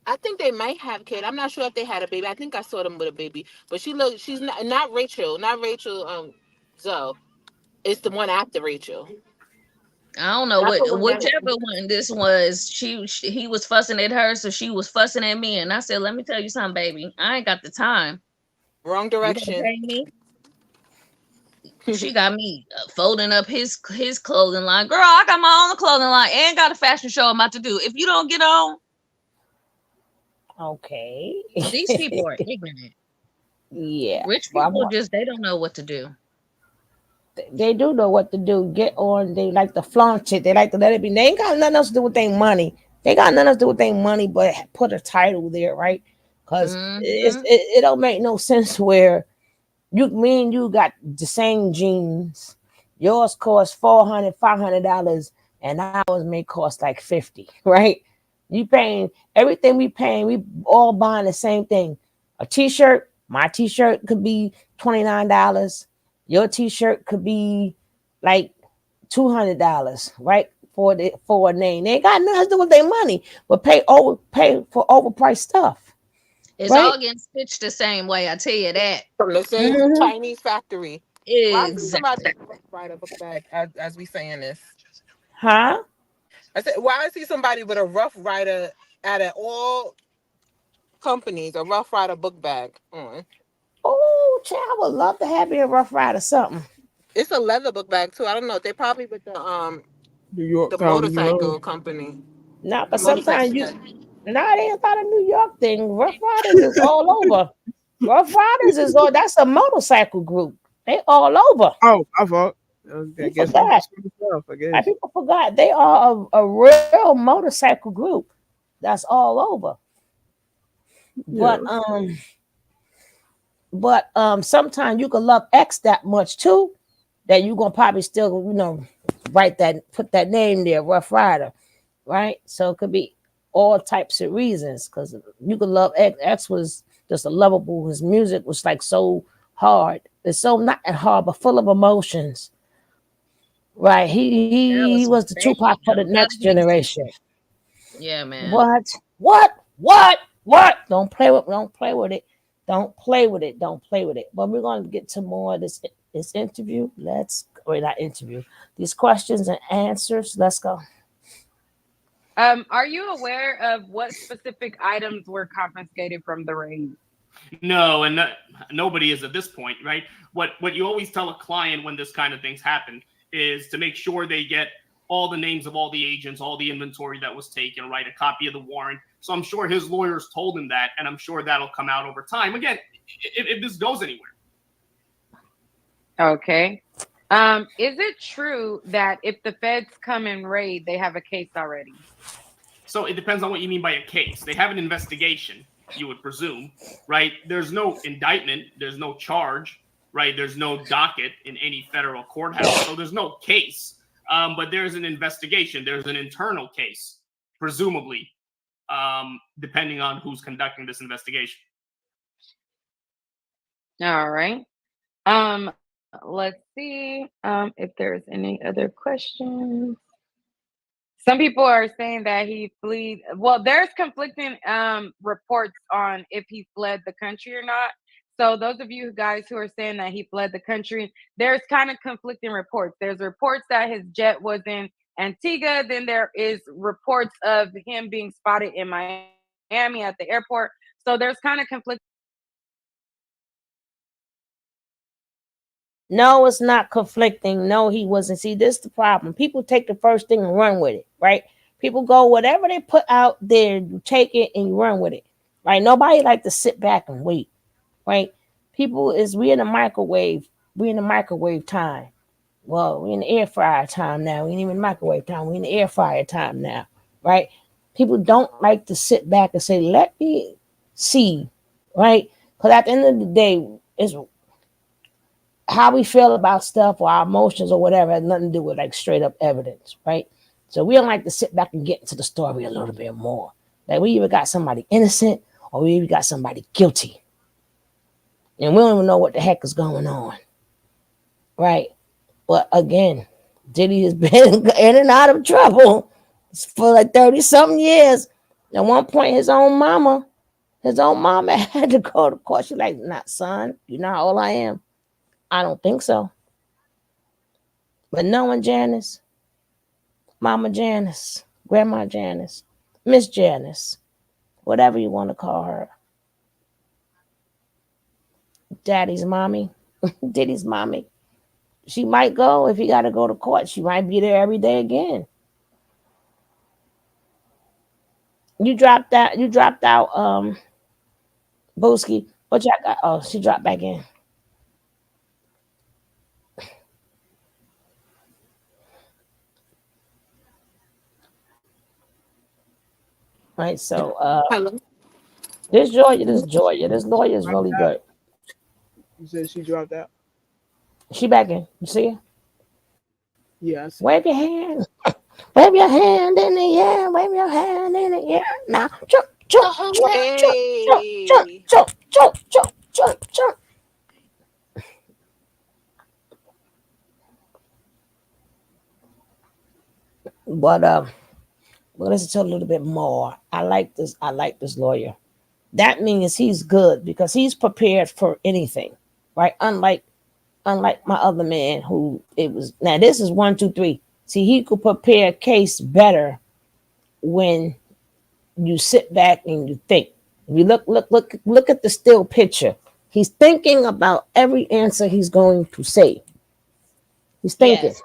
I think they might have kid. I'm not sure if they had a baby. I think I saw them with a baby. But she's not Rachel, Zoe. It's the one after Rachel. I don't know And I put whichever one this was. He was fussing at her, so she was fussing at me, and I said, "Let me tell you something, baby. I ain't got the time. Wrong You gonna direction. pay me?" She got me folding up his clothing line. Girl, I got my own clothing line and got a fashion show I'm about to do. If you don't get on, Okay. these people are ignorant. Yeah. Rich Well, people they don't know what to do. they do know what to do. Get on. They like to flaunt it. They like to let it be. They ain't got nothing else to do with their money. They got nothing else to do with their money, but put a title there, right? Because it don't make no sense where you got the same jeans. Yours cost $400, $500, and ours may cost like 50, right? You paying everything we paying. We all buying the same thing. A t-shirt. My t-shirt could be $29. Your t-shirt could be like $200, right? For a name. They ain't got nothing to do with their money, but pay for overpriced stuff. It's Right? all getting stitched the same way. I tell you that. From the same Chinese factory. Why is somebody Exactly. right up a bag as we saying this? Huh? I said, why is he somebody with a Rough Rider all companies, a Rough Rider book bag on? Oh, child, I would love to have me a Rough Rider something. It's a leather book bag too. I don't know. They probably with New York the County Loan. motorcycle company. No, The but motorcycle sometimes bag. no, they ain't not a New York thing. Rough Riders is all over. Rough Riders is all. That's a motorcycle group. They all over. Oh, I thought. I You guess forgot. myself, I Like, guess. people forgot. They are a real motorcycle group. That's all over. Yeah. But sometimes you can love X that much too, that you gonna probably still put that name there, Rough Rider, right? So it could be all types of reasons, because you could love X. X was just a lovable. His music was like so hard. It's so not hard, but full of emotions. Right. That He was was the banging. Tupac for I'm the telling next you. generation. Yeah, man. What? What? Don't play with it. Don't play with it. Don't play with it. But we're gonna get to more of this interview. Not interview. These questions and answers. Let's go. Are you aware of what specific items were confiscated from the raid? No, and nobody is at this point, right? What you always tell a client when this kind of things happen is to make sure they get all the names of all the agents, all the inventory that was taken, right? A copy of the warrant. So I'm sure his lawyers told him that, and I'm sure that'll come out over time. Again, if this goes anywhere. Okay. Is it true that if the feds come and raid, they have a case already? So it depends on what you mean by a case. They have an investigation, you would presume, right? There's no indictment, there's no charge, right? There's no docket in any federal courthouse, so there's no case. But there's an investigation, there's an internal case, presumably, depending on who's conducting this investigation. All right. Let's see if there's any other questions. Some people are saying that he fled. Well, there's conflicting reports on if he fled the country or not. So those of you guys who are saying that he fled the country, there's kind of conflicting reports. There's reports that his jet was in Antigua. Then there is reports of him being spotted in Miami at the airport. So there's kind of conflicting. No, it's not conflicting. No, he wasn't. See, this is the problem. People take the first thing and run with it, right? People go, whatever they put out there, you take it and you run with it, right? Nobody like to sit back and wait, right? We in the microwave. We in the microwave time. Well, we in the air fryer time now. We ain't even microwave time. We in the air fryer time now, right? People don't like to sit back and say, let me see, right? Because at the end of the day, it's how we feel about stuff or our emotions or whatever has nothing to do with like straight up evidence, right? So we don't like to sit back and get into the story a little bit more. Like we either got somebody innocent or we either got somebody guilty. And we don't even know what the heck is going on. Right? But again, Diddy has been in and out of trouble for like 30 something years. At one point, his own mama had to go to court. She's like, "Not son, you know how old I am." I don't think so. But knowing Janice, Mama Janice, Grandma Janice, Miss Janice, whatever you want to call her, Daddy's mommy, Diddy's mommy, she might go if he got to go to court. She might be there every day again. You dropped out. Booski. What y'all got? Oh, she dropped back in. Right. So Hello. this lawyer is really good. You said she dropped out. She back in. You see her? Yeah, I see. Wave your hand. Wave your hand in the air. Wave your hand in the air. Now jump, jump, jump, jump, jump, jump, jump, jump, jump, jump. But let's tell a little bit more. I like this lawyer. That means he's good because he's prepared for anything, right? Unlike my other man who it was. Now this is 1, 2, 3. See, he could prepare a case better when you sit back and you think. If you look at the still picture. He's thinking about every answer he's going to say. He's thinking. Yes.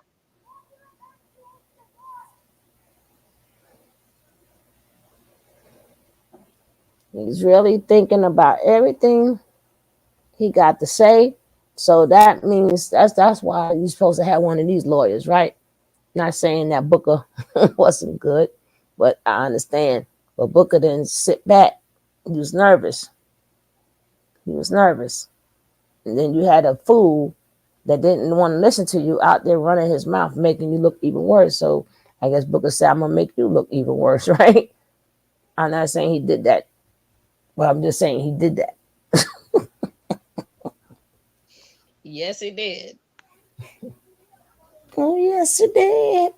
He's really thinking about everything he got to say. So that means that's why you're supposed to have one of these lawyers, right? Not saying that Booker wasn't good, but I understand. But Booker didn't sit back. He was nervous. And then you had a fool that didn't want to listen to you out there running his mouth, making you look even worse. So I guess Booker said, "I'm going to make you look even worse," right? I'm not saying he did that. Well, I'm just saying he did that. Yes, it did. Oh, yes, it did.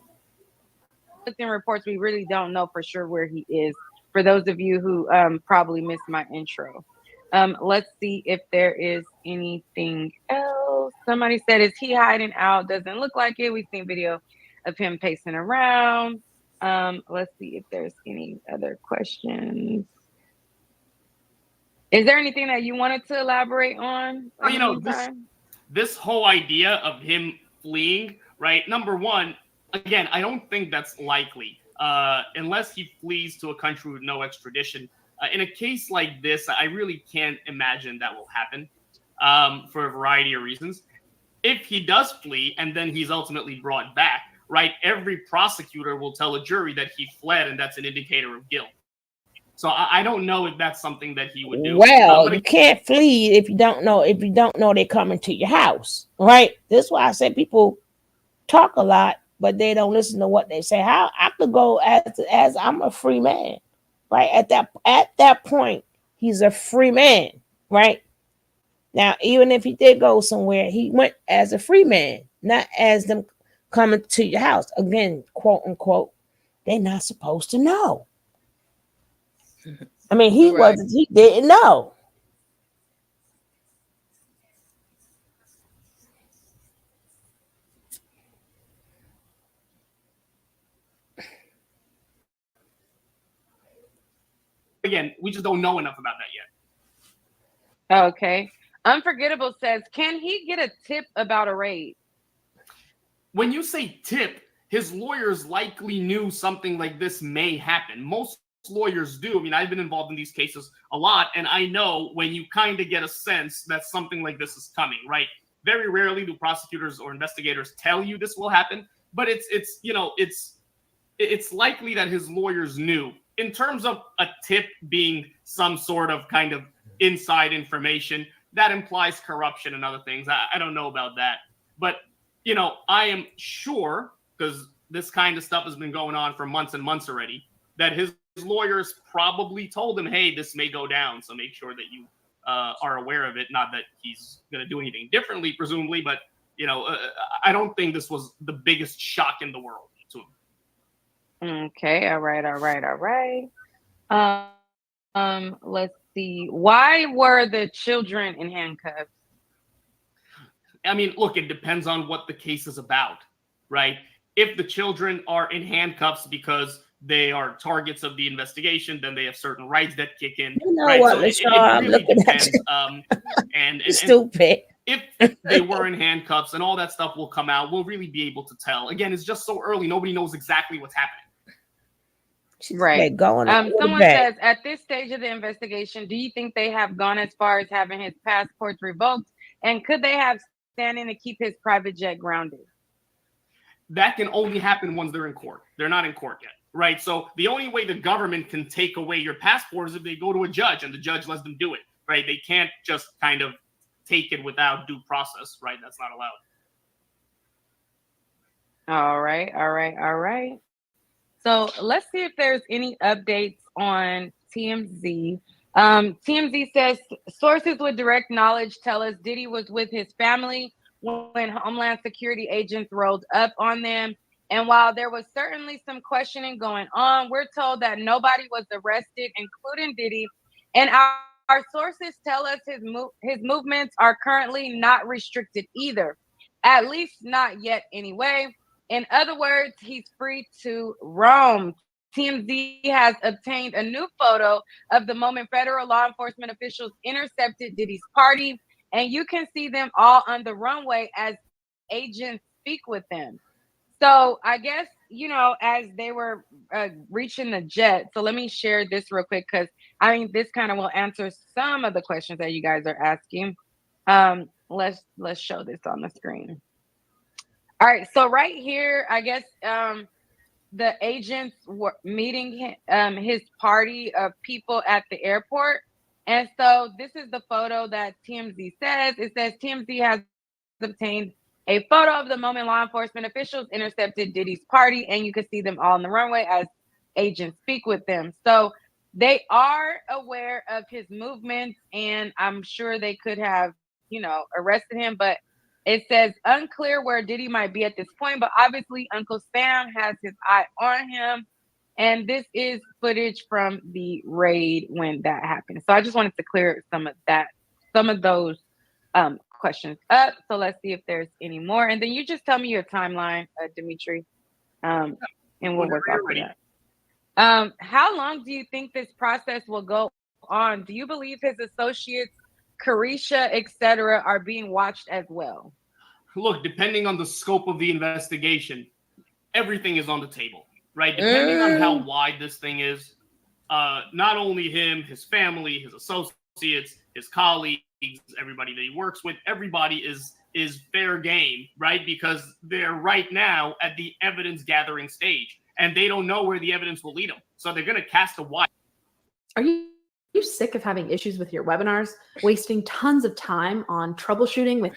In reports, we really don't know for sure where he is. For those of you who probably missed my intro, let's see if there is anything else. Somebody said, "Is he hiding out?" Doesn't look like it. We've seen video of him pacing around. Let's see if there's any other questions. Is there anything that you wanted to elaborate on? This whole idea of him fleeing, right? Number one, again, I don't think that's likely unless he flees to a country with no extradition. In a case like this, I really can't imagine that will happen for a variety of reasons. If he does flee and then he's ultimately brought back, right, every prosecutor will tell a jury that he fled, and that's an indicator of guilt. So I don't know if that's something that he would do. Well, you can't flee if you don't know. If you don't know they're coming to your house, right? This is why I say people talk a lot, but they don't listen to what they say. How I could go as I'm a free man, right? At that point, he's a free man, right? Now, even if he did go somewhere, he went as a free man, not as them coming to your house. Again, quote unquote, they're not supposed to know. I mean, he didn't know. Again, we just don't know enough about that yet. Okay. Unforgettable says, "Can he get a tip about a raid?" When you say tip, his lawyers likely knew something like this may happen. Most lawyers do. I mean, I've been involved in these cases a lot, and I know when you kind of get a sense that something like this is coming, right? Very rarely do prosecutors or investigators tell you this will happen, but it's likely that his lawyers knew. In terms of a tip being some sort of kind of inside information, that implies corruption and other things. I don't know about that. But, I am sure, because this kind of stuff has been going on for months and months already, that his lawyers probably told him, "Hey, this may go down, so make sure that you are aware of it." Not that he's going to do anything differently, presumably, but, I don't think this was the biggest shock in the world to him. Okay, all right. Let's see. Why were the children in handcuffs? I mean, look, it depends on what the case is about, right? If the children are in handcuffs because they are targets of the investigation, then they have certain rights that kick in. You know right? what, So LaShawn, it I'm really looking at depends. you. And Stupid. if they were in handcuffs and all that stuff will come out, we'll really be able to tell. Again, it's just so early. Nobody knows exactly what's happening. Right. Going Someone says, at this stage of the investigation, do you think they have gone as far as having his passports revoked? And could they have standing to keep his private jet grounded? That can only happen once they're in court. They're not in court yet, right? So the only way the government can take away your passport is if they go to a judge and the judge lets them do it, right? They can't just kind of take it without due process, right? That's not allowed. All right. So let's see if there's any updates on TMZ. TMZ says sources with direct knowledge tell us Diddy was with his family when Homeland Security agents rolled up on them. And while there was certainly some questioning going on, we're told that nobody was arrested, including Diddy. And our sources tell us his movements are currently not restricted either, at least not yet anyway. In other words, he's free to roam. TMZ has obtained a new photo of the moment federal law enforcement officials intercepted Diddy's party, and you can see them all on the runway as agents speak with them. So I guess, as they were reaching the jet. So let me share this real quick because this kind of will answer some of the questions that you guys are asking. Let's show this on the screen. All right, so right here, I guess the agents were meeting his party of people at the airport. And so this is the photo that TMZ says. It says TMZ has obtained a photo of the moment law enforcement officials intercepted Diddy's party, and you can see them all on the runway as agents speak with them. So they are aware of his movements, and I'm sure they could have, arrested him, but it says unclear where Diddy might be at this point, but obviously Uncle Sam has his eye on him. And this is footage from the raid when that happened. So I just wanted to clear some of those questions up. So let's see if there's any more. And then you just tell me your timeline, Dimitri, and we'll work off of that. How long do you think this process will go on? Do you believe his associates, Carisha, etc., are being watched as well? Look, depending on the scope of the investigation, everything is on the table, right? Depending on how wide this thing is, not only him, his family, his associates, his colleagues, everybody that he works with, everybody is fair game, right? Because they're right now at the evidence gathering stage, and they don't know where the evidence will lead them. So they're going to cast a wide. Are you sick of having issues with your webinars, wasting tons of time on troubleshooting with?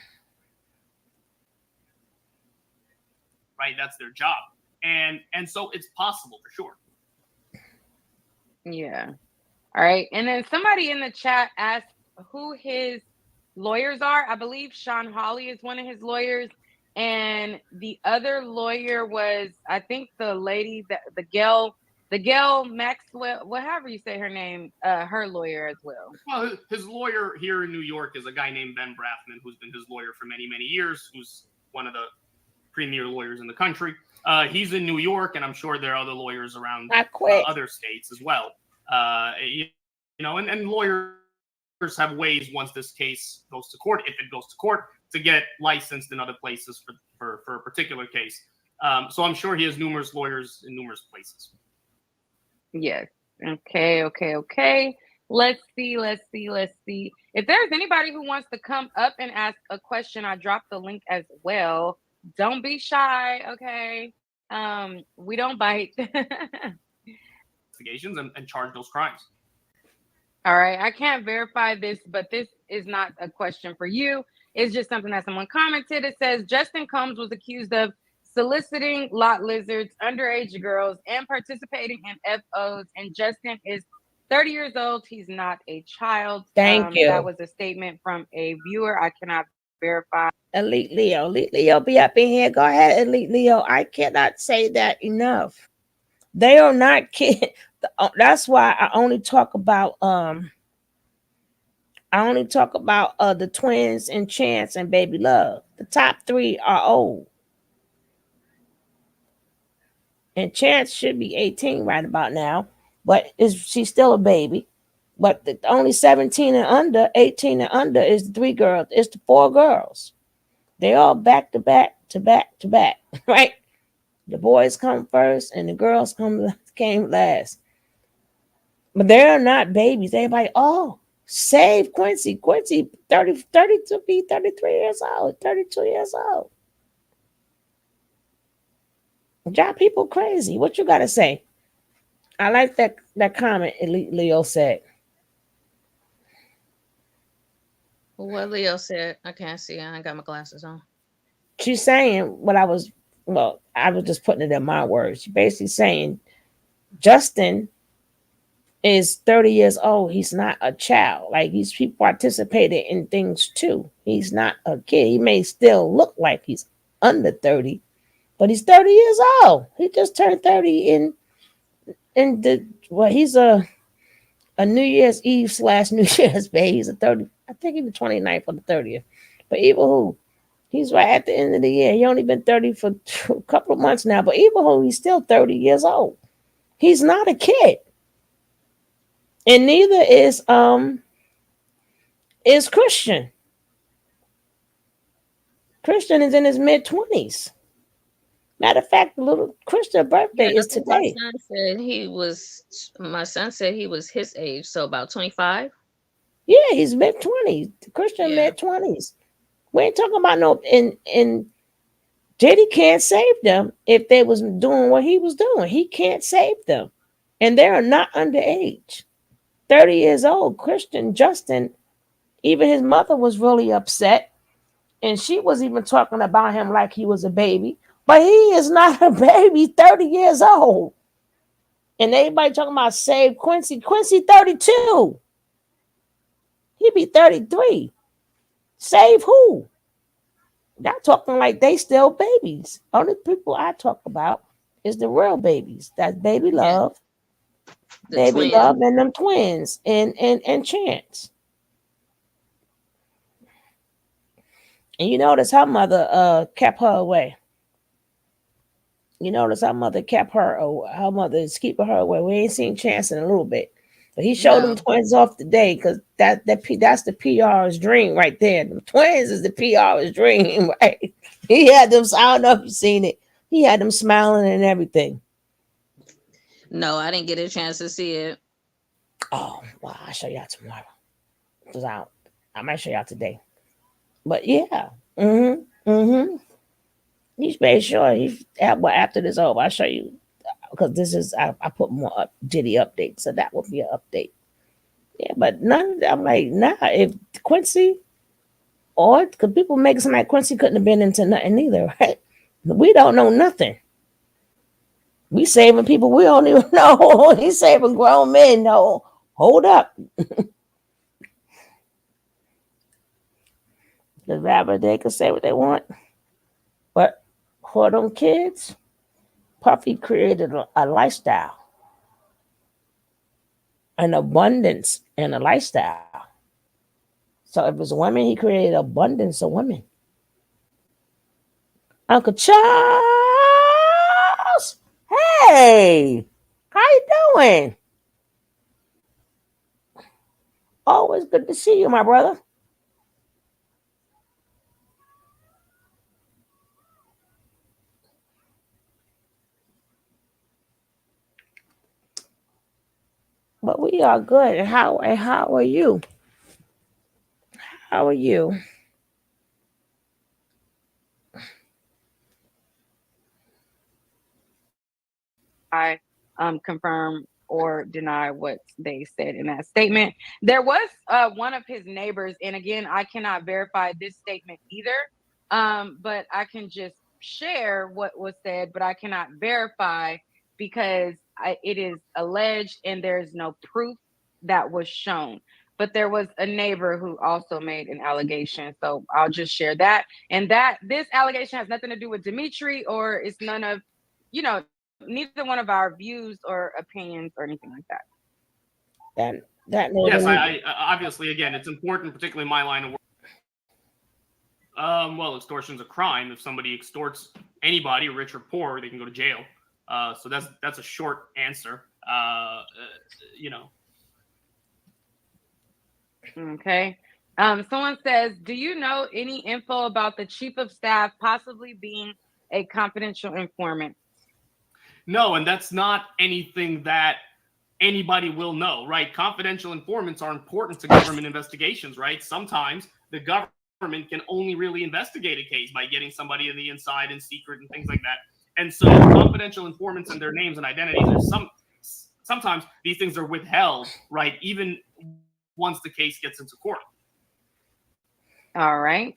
Right, that's their job, and so it's possible for sure. Yeah. All right, and then somebody in the chat asked who his lawyers are. I believe Sean Hawley is one of his lawyers, and the other lawyer was, I think, the lady that the Gail Maxwell, whatever you say her name, her lawyer as well. Well, his lawyer here in New York is a guy named Ben Brafman, who's been his lawyer for many, many years, who's one of the premier lawyers in the country. He's in New York, and I'm sure there are other lawyers around other states as well. And lawyers have ways once this case goes to court, if it goes to court, to get licensed in other places for a particular case. So I'm sure he has numerous lawyers in numerous places. Yes. Okay. Let's see. If there's anybody who wants to come up and ask a question, I dropped the link as well. Don't be shy, okay? We don't bite. Investigations and charge those crimes. All right, I can't verify this, but this is not a question for you. It's just something that someone commented. It says Justin Combs was accused of soliciting lot lizards, underage girls, and participating in FOs. And Justin is 30 years old. He's not a child. Thank you. That was a statement from a viewer. I cannot verify. Elite Leo be up in here. Go ahead, Elite Leo. I cannot say that enough. They are not kidding. That's why I only talk about the twins and Chance and Baby Love. The top three are old. And Chance should be 18 right about now, but she's still a baby. But the only 17 and under, 18 and under is the three girls. It's the four girls. They all back to back to back to back, right? The boys come first and the girls came last. But they're not babies. Everybody, oh, save Quincy. Quincy, 30 to be 33 years old, 32 years old. Drive people crazy. What you got to say? I like that comment Leo said. What Leo said, I can't see. I ain't got my glasses on. She's saying what I was just putting it in my words. She's basically saying Justin is 30 years old. He's not a child. Like he participated in things too. He's not a kid. He may still look like he's under 30, but he's 30 years old. He just turned 30 he's a New Year's Eve / New Year's baby. He's a 30. I think he's the 29th or the 30th. But even who, he's right at the end of the year. He only been 30 for a couple of months now. But even who, he's still 30 years old. He's not a kid. And neither is Christian. Christian is in his mid-20s. Matter of fact, the little Christian birthday is today. My son said he was his age, so about 25. Yeah, he's mid-20s. Christian mid-20s. We ain't talking about no and Diddy can't save them if they was doing what he was doing. He can't save them. And they are not underage. 30 years old. Christian Justin, even his mother was really upset. And she was even talking about him like he was a baby. But he is not a baby, 30 years old. And everybody talking about save Quincy. Quincy 32. He be 33. Save who? Y'all talking like they still babies. Only people I talk about is the real babies. That's Baby Love. Baby Love and them twins and Chance. And you notice her mother kept her away. You notice her mother kept her mother is keeping her away. We ain't seen Chance in a little bit. But he showed them twins off today because that's the PR's dream right there. The twins is the PR's dream, right? He had them, I don't know if you've seen it. He had them smiling and everything. No, I didn't get a chance to see it. Oh, well, I'll show y'all tomorrow. Because I might show y'all today. But yeah. He's made sure after this over, I'll show you. Because this is, I put more Diddy updates, so that will be an update. Yeah, but none of that, I'm like, nah, if Quincy, or because people make it seem like Quincy couldn't have been into nothing either, right? We don't know nothing. We saving people we don't even know. He's saving grown men. No, hold up. The rapper, they can say what they want. But for them kids, Puffy created a lifestyle, an abundance and a lifestyle. So if it's women, he created abundance of women. Uncle Charles, hey, how you doing? Always good to see you, my brother. But we are good. And how are you? How are you? I confirm or deny what they said in that statement. There was one of his neighbors, and again, I cannot verify this statement either, but I can just share what was said, but I cannot verify because it is alleged and there's no proof that was shown. But there was a neighbor who also made an allegation, so I'll just share that. And that this allegation has nothing to do with Dimitri, or it's none of, neither one of our views or opinions or anything like that. That yes, I obviously, again, it's important, particularly in my line of work. Well, extortion's a crime. If somebody extorts anybody, rich or poor, they can go to jail. So that's a short answer. You know. Okay. Someone says, do you know any info about the chief of staff possibly being a confidential informant? No, and that's not anything that anybody will know, right? Confidential informants are important to government investigations, right? Sometimes the government can only really investigate a case by getting somebody on the inside in secret and things like that. And so confidential informants and their names and identities are sometimes these things are withheld, right? Even once the case gets into court. All right.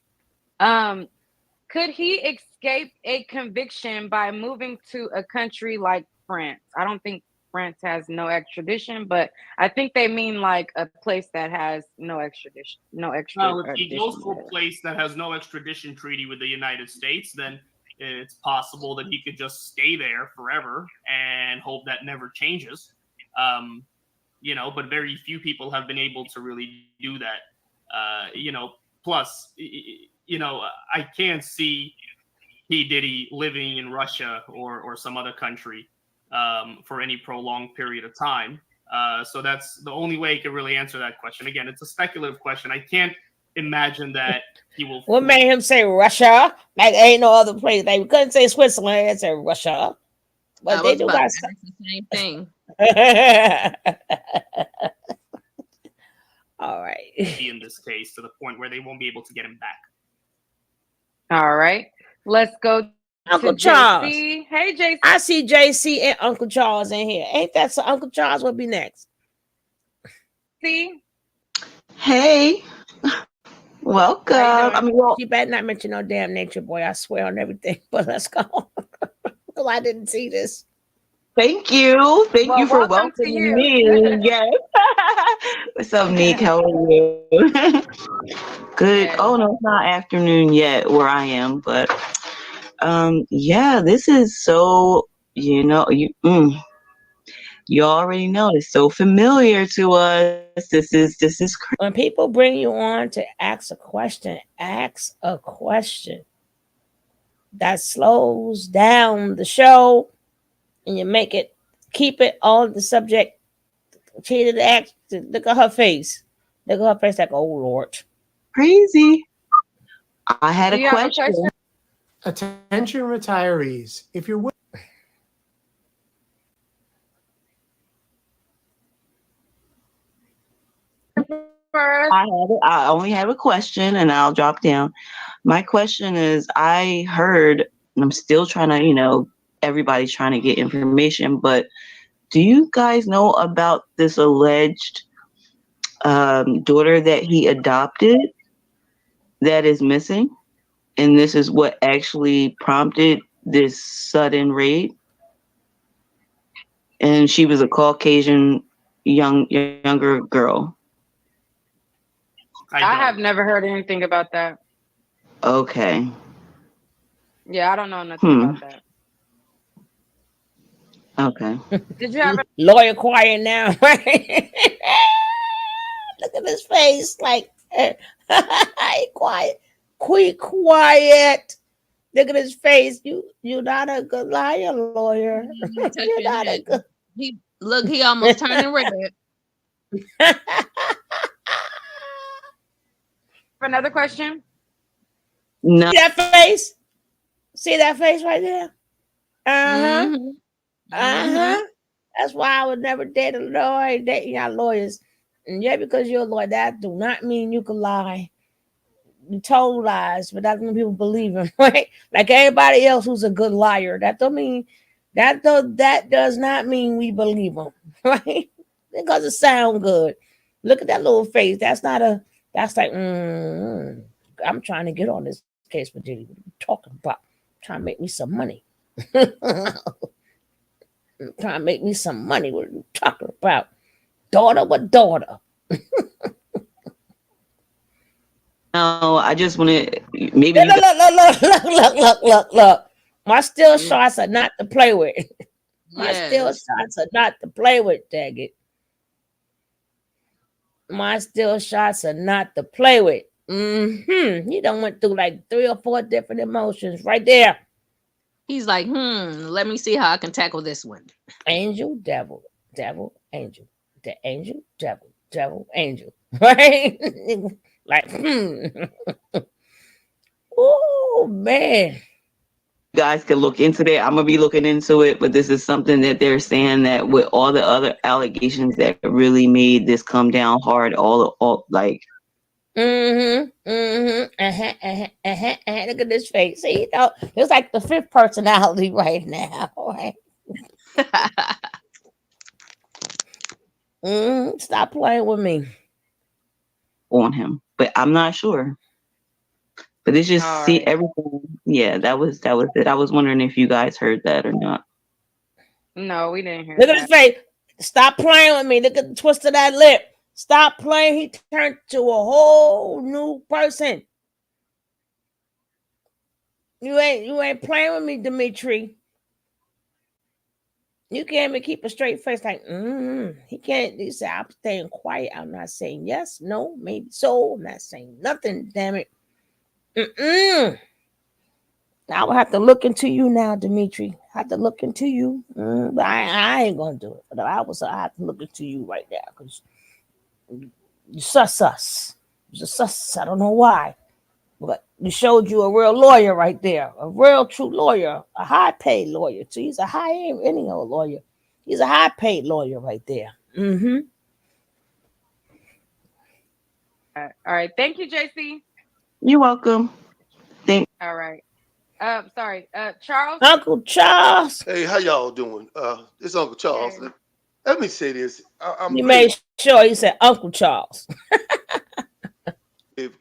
Could he escape a conviction by moving to a country like France? I don't think France has no extradition, but I think they mean like a place that has no extradition, no extradition. Well, if he goes to a place that has no extradition treaty with the United States, then it's possible that he could just stay there forever and hope that never changes. You know, but very few people have been able to really do that. You know, plus, you know, I can't see P. Diddy living in Russia or some other country for any prolonged period of time. So that's the only way you can really answer that question. Again, it's a speculative question. I can't imagine that he will. What made him say Russia? Like ain't no other place. They couldn't say Switzerland and say Russia. But they do got the same thing. All right. In this case, to the point where they won't be able to get him back. All right. Let's go Uncle to Charles. JC. Hey, JC. I see JC and Uncle Charles in here. Ain't that so? Uncle Charles will be next. See? Hey. Welcome. I mean, well, you better not mention no damn Nature Boy. I swear on everything. But let's go. Well, I didn't see this. Thank you. Thank you for welcoming me. Yes. What's up, Nick? How are you? Good. Oh no, it's not afternoon yet where I am, but yeah, this is so, you know, you already know it's so familiar to us. This is crazy. When people bring you on to ask a question that slows down the show and you make it keep it on the subject. She didn't ask. Look at her face. Look at her face like, oh Lord. Crazy. I had a question. Attention retirees. If you're I only have a question and I'll drop down. My question is, I heard, and I'm still trying to, you know, everybody's trying to get information, but do you guys know about this alleged daughter that he adopted that is missing? And this is what actually prompted this sudden raid. And she was a Caucasian younger girl. I have never heard anything about that. Okay. Yeah, I don't know nothing about that. Okay. Did you have lawyer quiet now? Right? Look at his face, like quiet. Quiet. Look at his face. You're not a good liar, lawyer. You're not a good. He almost turning red. Another question? No. See that face? See that face right there? Uh-huh. Mm-hmm. Uh-huh. That's why I would never date a lawyer. Dating y'all lawyers. And yeah, because you're a lawyer, that do not mean you can lie. You told lies, but that's when people believe them, right? Like everybody else who's a good liar. That don't mean that does not mean we believe them, right? Because it sound good. Look at that little face. That's like I'm trying to get on this case with Diddy. What are you talking about? Trying to make me some money. Trying to make me some money. What are you talking about? Daughter, what daughter? No, I just want to maybe Look. My still shots are not to play with. My still shots are not to play with, dang it. My still shots are not to play with. He done went through like 3 or 4 different emotions right there. He's like, let me see how I can tackle this one. Angel, devil, devil, angel. The angel, devil, devil, angel. Right? Like, Oh man. You guys can look into that. I'm gonna be looking into it, but this is something that they're saying that with all the other allegations that really made this come down hard, all like. Look at this face. See, you know, it's like the 5th personality right now. Right? Stop playing with me. On him, but I'm not sure. But it's just see everything. Yeah, that was it. I was wondering if you guys heard that or not. No, we didn't hear Look that. at his face. Stop playing with me. Look at the twist of that lip. Stop playing. He turned to a whole new person. You ain't playing with me, Dimitri. You can't even keep a straight face like, he can't. He said, I'm staying quiet. I'm not saying yes, no, maybe so. I'm not saying nothing, damn it. I will have to look into you now, Dimitri. I have to look into you. But I ain't gonna do it. But I have to look into you right now because you sus. You're sus. I don't know why. But you showed you a real lawyer right there, a real true lawyer, a high paid lawyer. So he's a high any old lawyer. He's a high paid lawyer right there. All right. Thank you, JC. You're welcome. All right. Sorry. Charles. Uncle Charles. Hey, how y'all doing? It's Uncle Charles. Hey. Let me say this. I'm You really made sure he said Uncle Charles.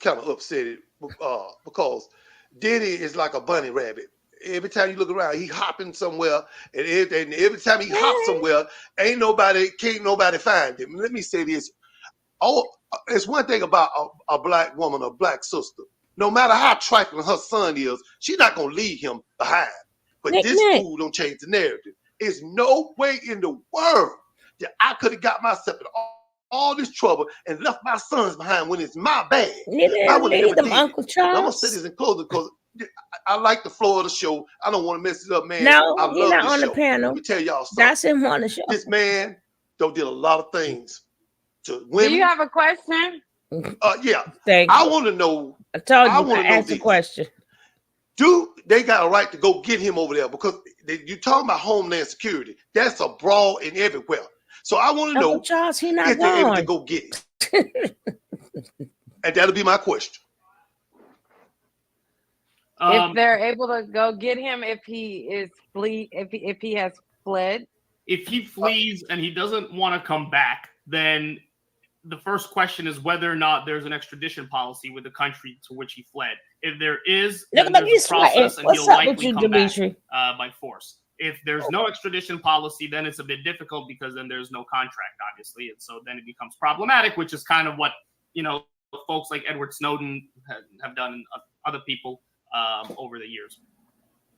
kind of upset because Diddy is like a bunny rabbit. Every time you look around, he hopping somewhere, and every time he hops somewhere, can't nobody find him. Let me say this. It's one thing about a black woman, a black sister. No matter how trifling her son is, she's not gonna leave him behind. But this fool don't change the narrative. There's no way in the world that I could have got myself in all this trouble and left my sons behind when it's my bag. I would have never did. Uncle Charles. I'm gonna say this in closing because I like the flow of the show. I don't want to mess it up, man. No, I you're love not this on show. the panel. Let me tell y'all something. That's him on the show. This man did a lot of things to Do women. you have a question? Yeah. Thank I you. want to know. I told you. want to know ask the question. Do they got a right to go get him over there? Because you're talking about Homeland Security. That's abroad and everywhere. So I want to know Charles, he not if they're able to gone. go get it. And that'll be my question. If they're able to go get him, if he is if he has fled. If he flees and he doesn't want to come back, then the first question is whether or not there's an extradition policy with the country to which he fled. If there is, then there's a process and he'll likely come back by force. If there's no extradition policy, then it's a bit difficult because then there's no contract, obviously. And so then it becomes problematic, which is kind of what, folks like Edward Snowden have done and other people over the years.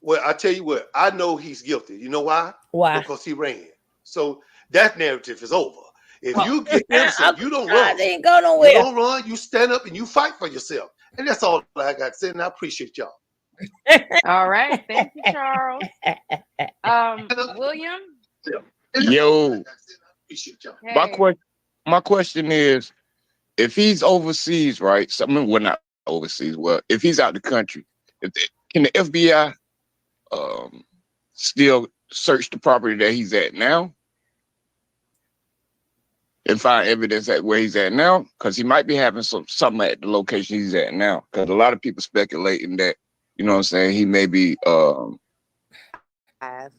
Well, I tell you what, I know he's guilty. You know why? Why? Because he ran. So that narrative is over. If you get them, you don't run. They ain't go nowhere. You don't run. You stand up and you fight for yourself. And that's all I got to say. And I appreciate y'all. All right. Thank you, Charles. William? Yo. Hey. My question is, if he's overseas, right? Well, not overseas. Well, if he's out the country, can the FBI still search the property that he's at now and find evidence at where he's at now? Because he might be having something at the location he's at now. Because a lot of people speculating that, you know what I'm saying, he may be that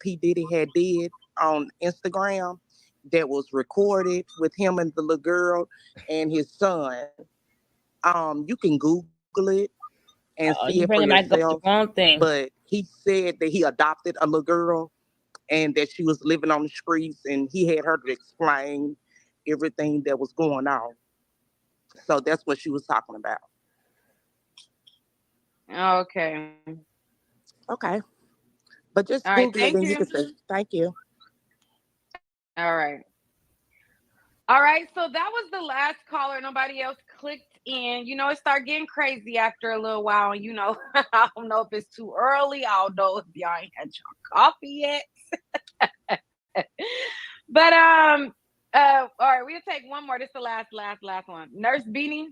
P. Diddy had did on Instagram that was recorded with him and the little girl and his son. You can Google it and see it for yourself. But he said that he adopted a little girl and that she was living on the streets, and he had her to explain everything that was going on. So that's what she was talking about. Okay. Okay. But just All right, Google it thank and you you. can see. Thank you. All right. All right, so that was the last caller. Nobody else clicked in. You know, it started getting crazy after a little while. And you know, I don't know if it's too early. I don't know if y'all ain't had your coffee yet. But all right, we'll take one more. This is the last one. Nurse Beanie.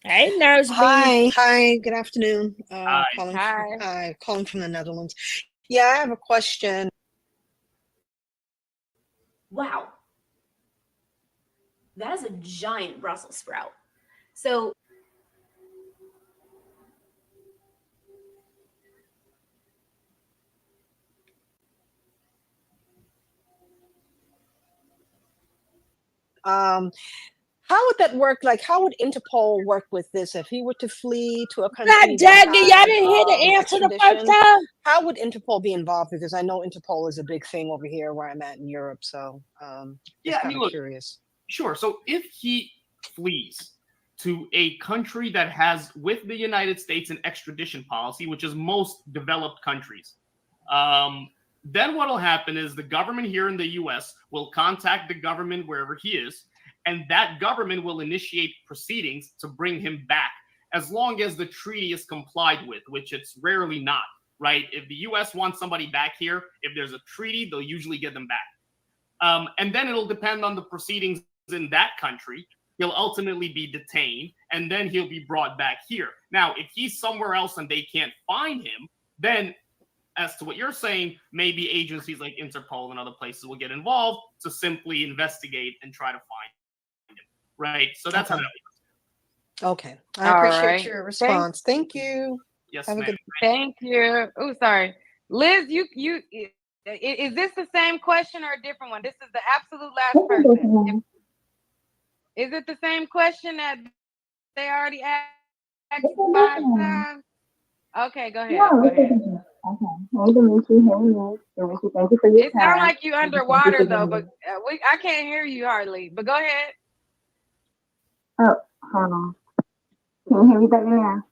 Hey, Nurse Beanie. Hi, good afternoon. Hi. Calling from the Netherlands. Yeah, I have a question. Wow. That is a giant Brussels sprout. So How would that work? Like, how would Interpol work with this if he were to flee to a country God that dang it, y'all has didn't hear the answer the first extradition? time? How would Interpol be involved? Because I know Interpol is a big thing over here where I'm at in Europe. So Yeah, I kind mean, of look, curious. Sure. So if he flees to a country that has, with the United States, an extradition policy, which is most developed countries, then what will happen is the government here in the U.S. will contact the government wherever he is, and that government will initiate proceedings to bring him back, as long as the treaty is complied with, which it's rarely not, right? If the U.S. wants somebody back here, if there's a treaty, they'll usually get them back. And then it'll depend on the proceedings in that country. He'll ultimately be detained, and then he'll be brought back here. Now, if he's somewhere else and they can't find him, then as to what you're saying, maybe agencies like Interpol and other places will get involved to simply investigate and try to find him, right? So that's how that works. Okay. I All appreciate right. your response. Thank you. Yes, Have a ma'am. good Thank you. Oh, sorry. Liz, is this the same question or a different one? This is the absolute last person. Is it the same question that they already asked 5 times? Okay, go ahead. Go ahead. Okay. Hey, Demetri. Hey, Liz. Demetri, thank you for your It time. sounds like you Thank you underwater for though, giving but me- I can't hear you hardly. But go ahead. Oh, hold on. Can you hear me better now?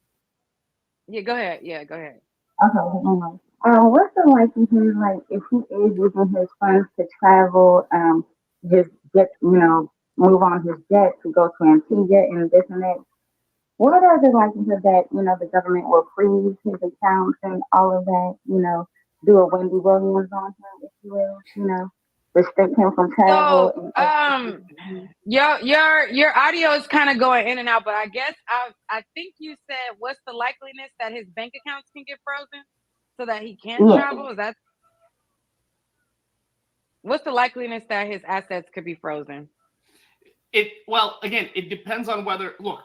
Yeah, go ahead. Yeah, go ahead. Okay, anyway. What's the likelihood, like, if he is using his funds to travel, just get, move on his jet to go to Antigua and this and that? What are the likelihood that, the government will freeze his accounts and all of that, do a Wendy Williams on him, if you will, restrict him from travel? So, your audio is kind of going in and out, but I guess I think you said, what's the likeliness that his bank accounts can get frozen so that he can't travel? Is that what's the likeliness that his assets could be frozen? Well, again, it depends on whether, look,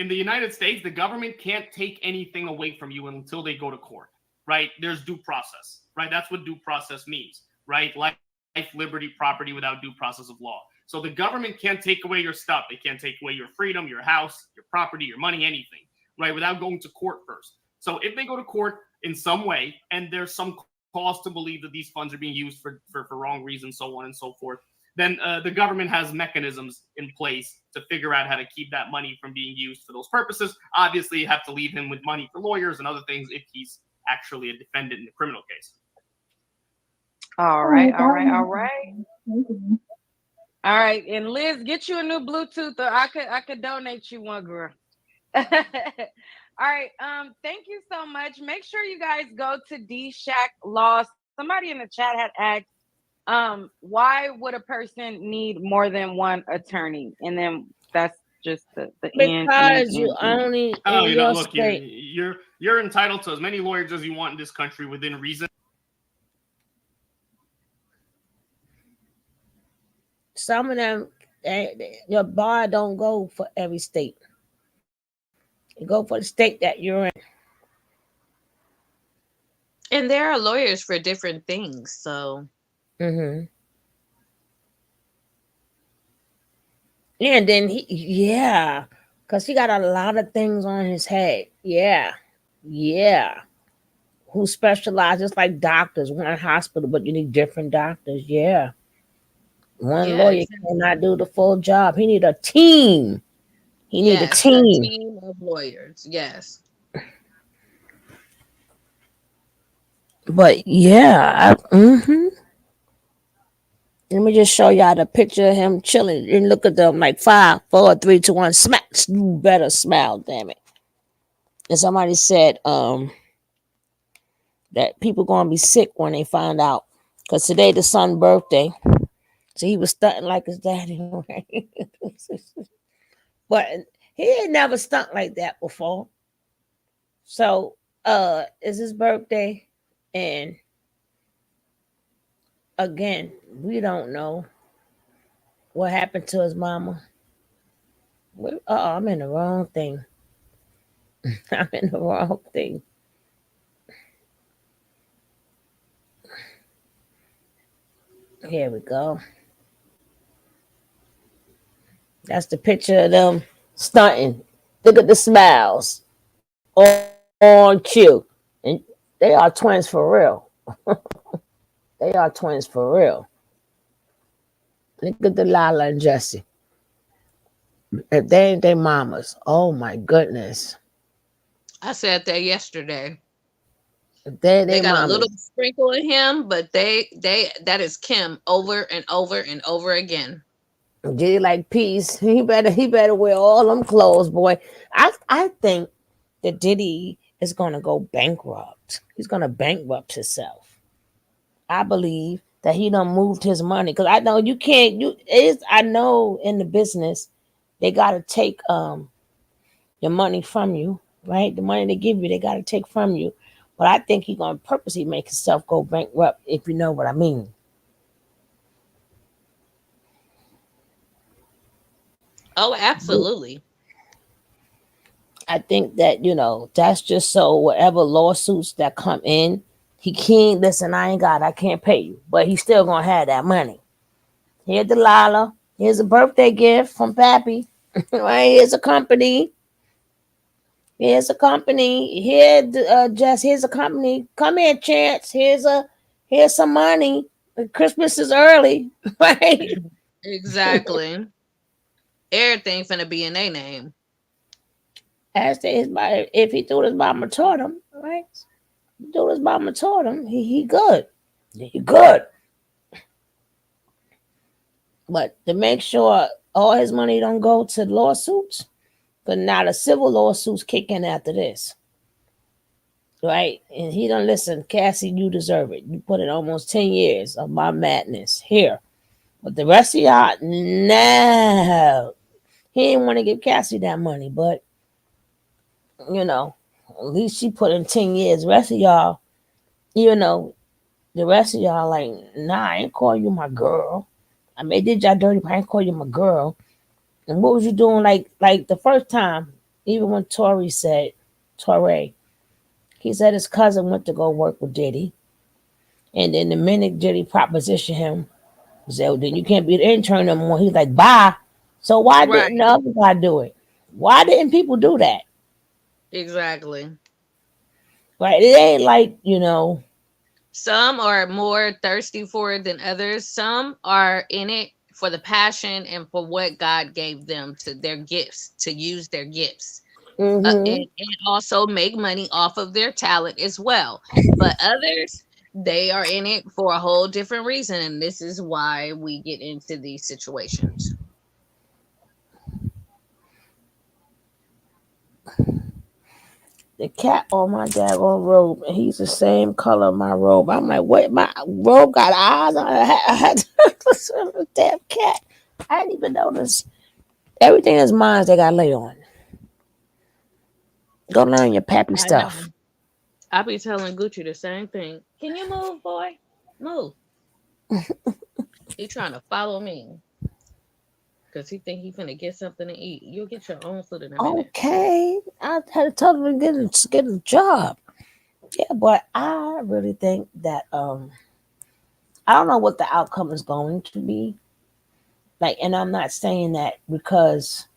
in the United States, the government can't take anything away from you until they go to court, right? There's due process, right? That's what due process means, right? Life, liberty, property without due process of law. So the government can't take away your stuff. They can't take away your freedom, your house, your property, your money, anything, right? Without going to court first. So if they go to court in some way, and there's some cause to believe that these funds are being used for wrong reasons, so on and so forth, then the government has mechanisms in place to figure out how to keep that money from being used for those purposes. Obviously, you have to leave him with money for lawyers and other things if he's actually a defendant in a criminal case. All right. All right. And Liz, get you a new Bluetooth, or I could donate you one, girl. All right. Thank you so much. Make sure you guys go to D Shack Law. Somebody in the chat had asked, why would a person need more than one attorney? And then that's just the end. Because you only in your Look, state. you're entitled to as many lawyers as you want in this country within reason. Some of them, your bar don't go for every state. You go for the state that you're in. And there are lawyers for different things, so. Mm-hmm. And then because he got a lot of things on his head. Yeah. Who specializes like doctors, one hospital, but you need different doctors. Yeah. One lawyer cannot do the full job. He need a team. He need a team. A team of lawyers. Yes. But yeah, let me just show y'all the picture of him chilling and look at them like 5, 4, 3, 2, 1. Smack! You better smile, damn it. And somebody said that people gonna be sick when they find out, because today the son's birthday, so he was stunting like his daddy. Right? But he ain't never stunt like that before. So it's his birthday, and again, we don't know what happened to his mama. I'm in the wrong thing. I'm in the wrong thing. Here we go. That's the picture of them stunting. Look at the smiles on cue. And they are twins for real. They are twins for real. Look at the Lala and Jesse. If they ain't their mamas, oh my goodness. I said that yesterday. If they ain't They their got a little mamas. sprinkle of him, but they that is Kim over and over and over again. Diddy like peace. He better wear all them clothes, boy. I think that Diddy is gonna go bankrupt. He's gonna bankrupt himself. I believe that he done moved his money, because I know you can't. I know in the business they gotta take your money from you, right? The money they give you, they gotta take from you. But I think he gonna purposely make himself go bankrupt, if you know what I mean. Oh, absolutely. I think that, that's just so whatever lawsuits that come in, he can't listen. I can't pay you, but he's still gonna have that money. Here's Delilah. Here's a birthday gift from Pappy. Right? Here's a company. Here's a company. Here, Jess. Here's a company. Come here, Chance. Here's some money. Christmas is early, right? Exactly. Everything finna be in their name. If he threw his mama taught him, right? Do his mama taught him. He good. He good. But to make sure all his money don't go to lawsuits, but now the civil lawsuits kick in after this. Right? And he don't listen, Cassie, you deserve it. You put in almost 10 years of my madness here. But the rest of y'all, no. He didn't want to give Cassie that money, but at least she put in 10 years. The rest of y'all, the rest of y'all like, nah, I ain't call you my girl. I mean, did y'all dirty, but I ain't call you my girl. And what was you doing like the first time, even when Torre, he said his cousin went to go work with Diddy. And then the minute Diddy propositioned him, he said, well, then you can't be the intern no more. He's like, bye. So why Right. didn't the other guy do it? Why didn't people do that? Exactly. Right? It ain't like, Some are more thirsty for it than others. Some are in it for the passion and for what God gave them, to their gifts, to use their gifts. mm-hmm. And also make money off of their talent as well. But others, they are in it for a whole different reason. And this is why we get into these situations. The cat on my daggone robe, and he's the same color of my robe. I'm like, what? My robe got eyes on it. I had to damn cat. I didn't even notice. Everything is mine. They got lay on. Go learn your pappy I know. stuff. I be telling Gucci the same thing. Can you move, boy? Move. He trying to follow me because he think he finna get something to eat. You'll get your own food in a minute. Okay, I had to tell him to get a job. Yeah, but I really think that I don't know what the outcome is going to be. Like, and I'm not saying that because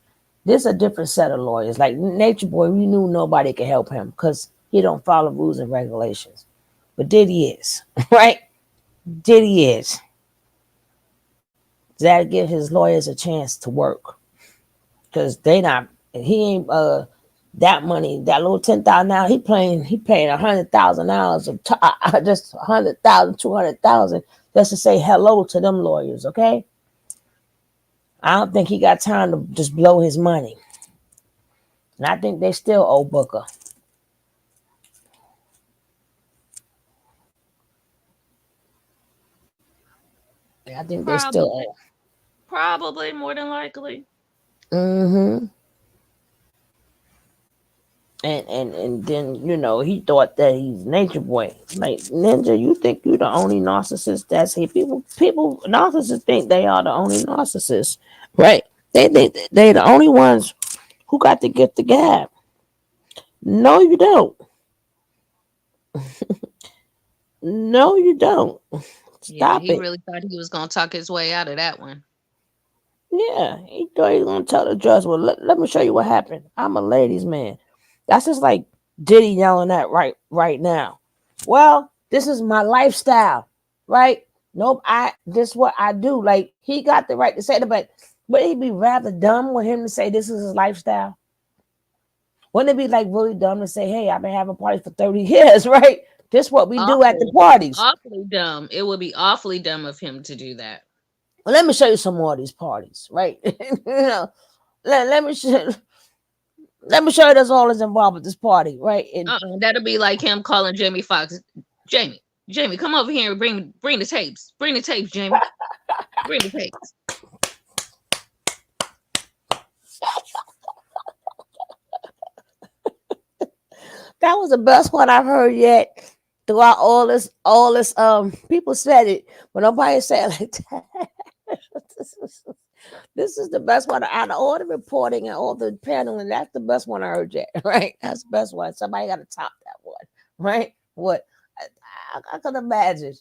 this is a different set of lawyers. Like Nature Boy, we knew nobody could help him because he don't follow rules and regulations. But Diddy is, right? Diddy is. That give his lawyers a chance to work because they not. He ain't that money, that little $10,000, he paying $100,000 of just 100,000, 200,000 just to say hello to them lawyers. Okay, I don't think he got time to just blow his money, and I think they still owe Booker. I think they still owe. Probably more than likely. Mm-hmm. And then he thought that he's Nature Boy. Like, Ninja, you think you the only narcissist that's here? People narcissists think they are the only narcissists, right? They think they the only ones who got the gift of gab. No, you don't. No, you don't. Yeah, Stop he it. really thought he was gonna talk his way out of that one. Yeah, he thought he was gonna tell the judge, well, let me show you what happened. I'm a ladies' man. That's just like Diddy yelling at right now. Well, this is my lifestyle, right? Nope, this is what I do. Like, he got the right to say that, but would it be rather dumb with him to say this is his lifestyle? Wouldn't it be like really dumb to say, hey, I've been having parties for 30 years, right? This is what we do at the parties. Awfully dumb. It would be awfully dumb of him to do that. Well, let me show you some more of these parties, right? Let me show you that's all that's involved with this party, right? And that'll be like him calling Jamie Foxx. Jamie, come over here and bring the tapes. Bring the tapes, Jamie. Bring the tapes. That was the best one I've heard yet. Throughout all this, people said it, but nobody said it like that. This is the best one out of all the reporting and all the paneling. That's the best one I heard yet, right? That's the best one. Somebody got to top that one, right? What I can imagine.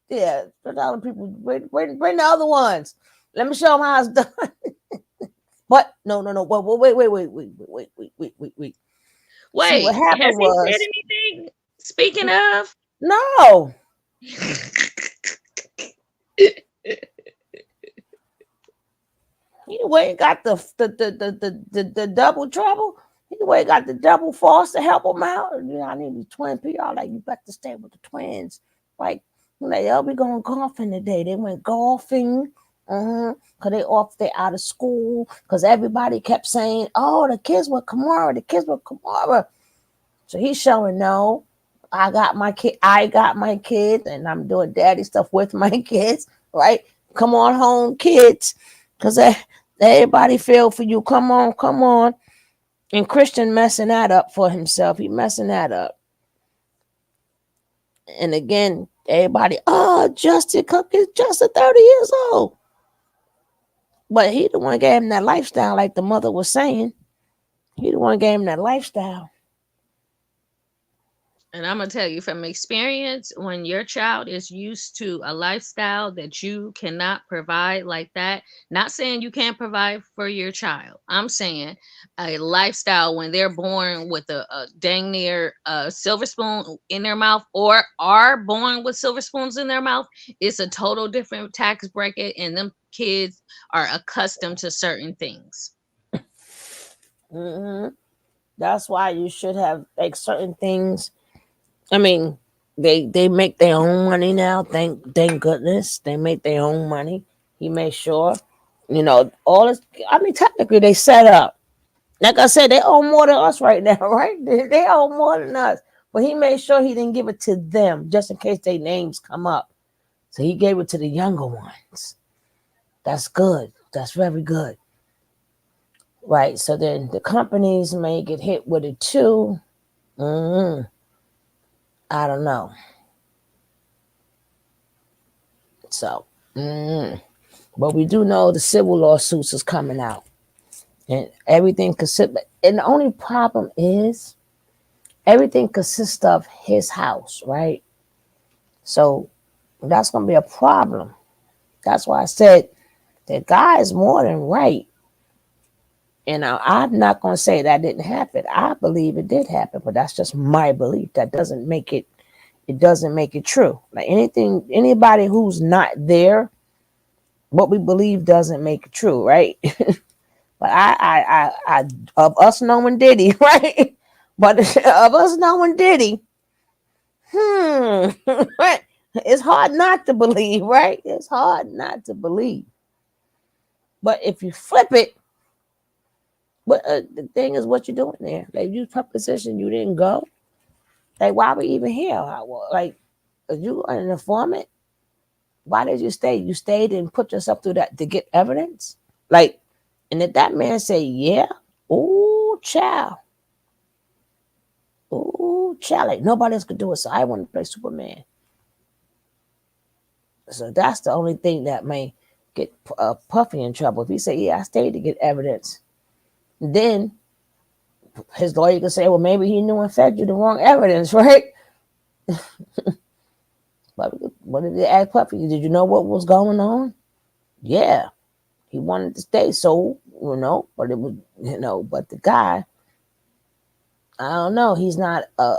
Yeah, the other people bring the other ones. Let me show them how it's done. But no. Wait. Wait, see, what happened has was, he said anything? Speaking of, no. He went and got the double trouble. He went and got the double false to help him out. I need the twin PR. Like, you better stay with the twins. Like, we going golfing today. They went golfing. Cause they out of school. Cause everybody kept saying, "Oh, the kids with Kamara. The kids with Kamara." So he's showing, no, I got my kids, and I'm doing daddy stuff with my kids. Right? Come on home, kids, cause everybody feel for you. Come on. And Christian messing that up for himself. He messing that up. And again, everybody, Justin Cook is just 30 years old. But he the one gave him that lifestyle, like the mother was saying. He the one gave him that lifestyle. and I'm gonna tell you from experience, when your child is used to a lifestyle that you cannot provide like that, not saying you can't provide for your child, I'm saying a lifestyle when they're born with a dang near silver spoon in their mouth, or are born with silver spoons in their mouth, it's a total different tax bracket, and them kids are accustomed to certain things. Mm-hmm. That's why you should have like certain things. I mean, they make their own money now. Thank goodness they make their own money. He made sure, all this. I mean, technically they set up. Like I said, they owe more than us right now, right? They owe more than us. But he made sure he didn't give it to them just in case their names come up. So he gave it to the younger ones. That's good. That's very good. Right. So then the companies may get hit with it too. I don't know. So, but we do know the civil lawsuits is coming out, and everything consists. And the only problem is everything consists of his house, right? So that's gonna be a problem. That's why I said the guy is more than right. And I'm not gonna say that didn't happen. I believe it did happen, but that's just my belief. That doesn't make it. It doesn't make it true. Like anybody who's not there, what we believe doesn't make it true, right? But I of us knowing Diddy, right? But of us knowing Diddy, it's hard not to believe, right? It's hard not to believe. But if you flip it, but the thing is, what you're doing there? Like you preposition, you didn't go. Like why we even here? Like you an informant? Why did you stay? You stayed and put yourself through that to get evidence? Like, and if that man say, yeah, ooh, child. Ooh, child, like nobody else could do it. So I want to play Superman. So that's the only thing that may get Puffy in trouble. If he say, yeah, I stayed to get evidence, then his lawyer could say, well, maybe he knew and fed you the wrong evidence, right? But what did they ask Puffy? Did you know what was going on? Yeah. He wanted to stay, so but it was but the guy, I don't know, he's not a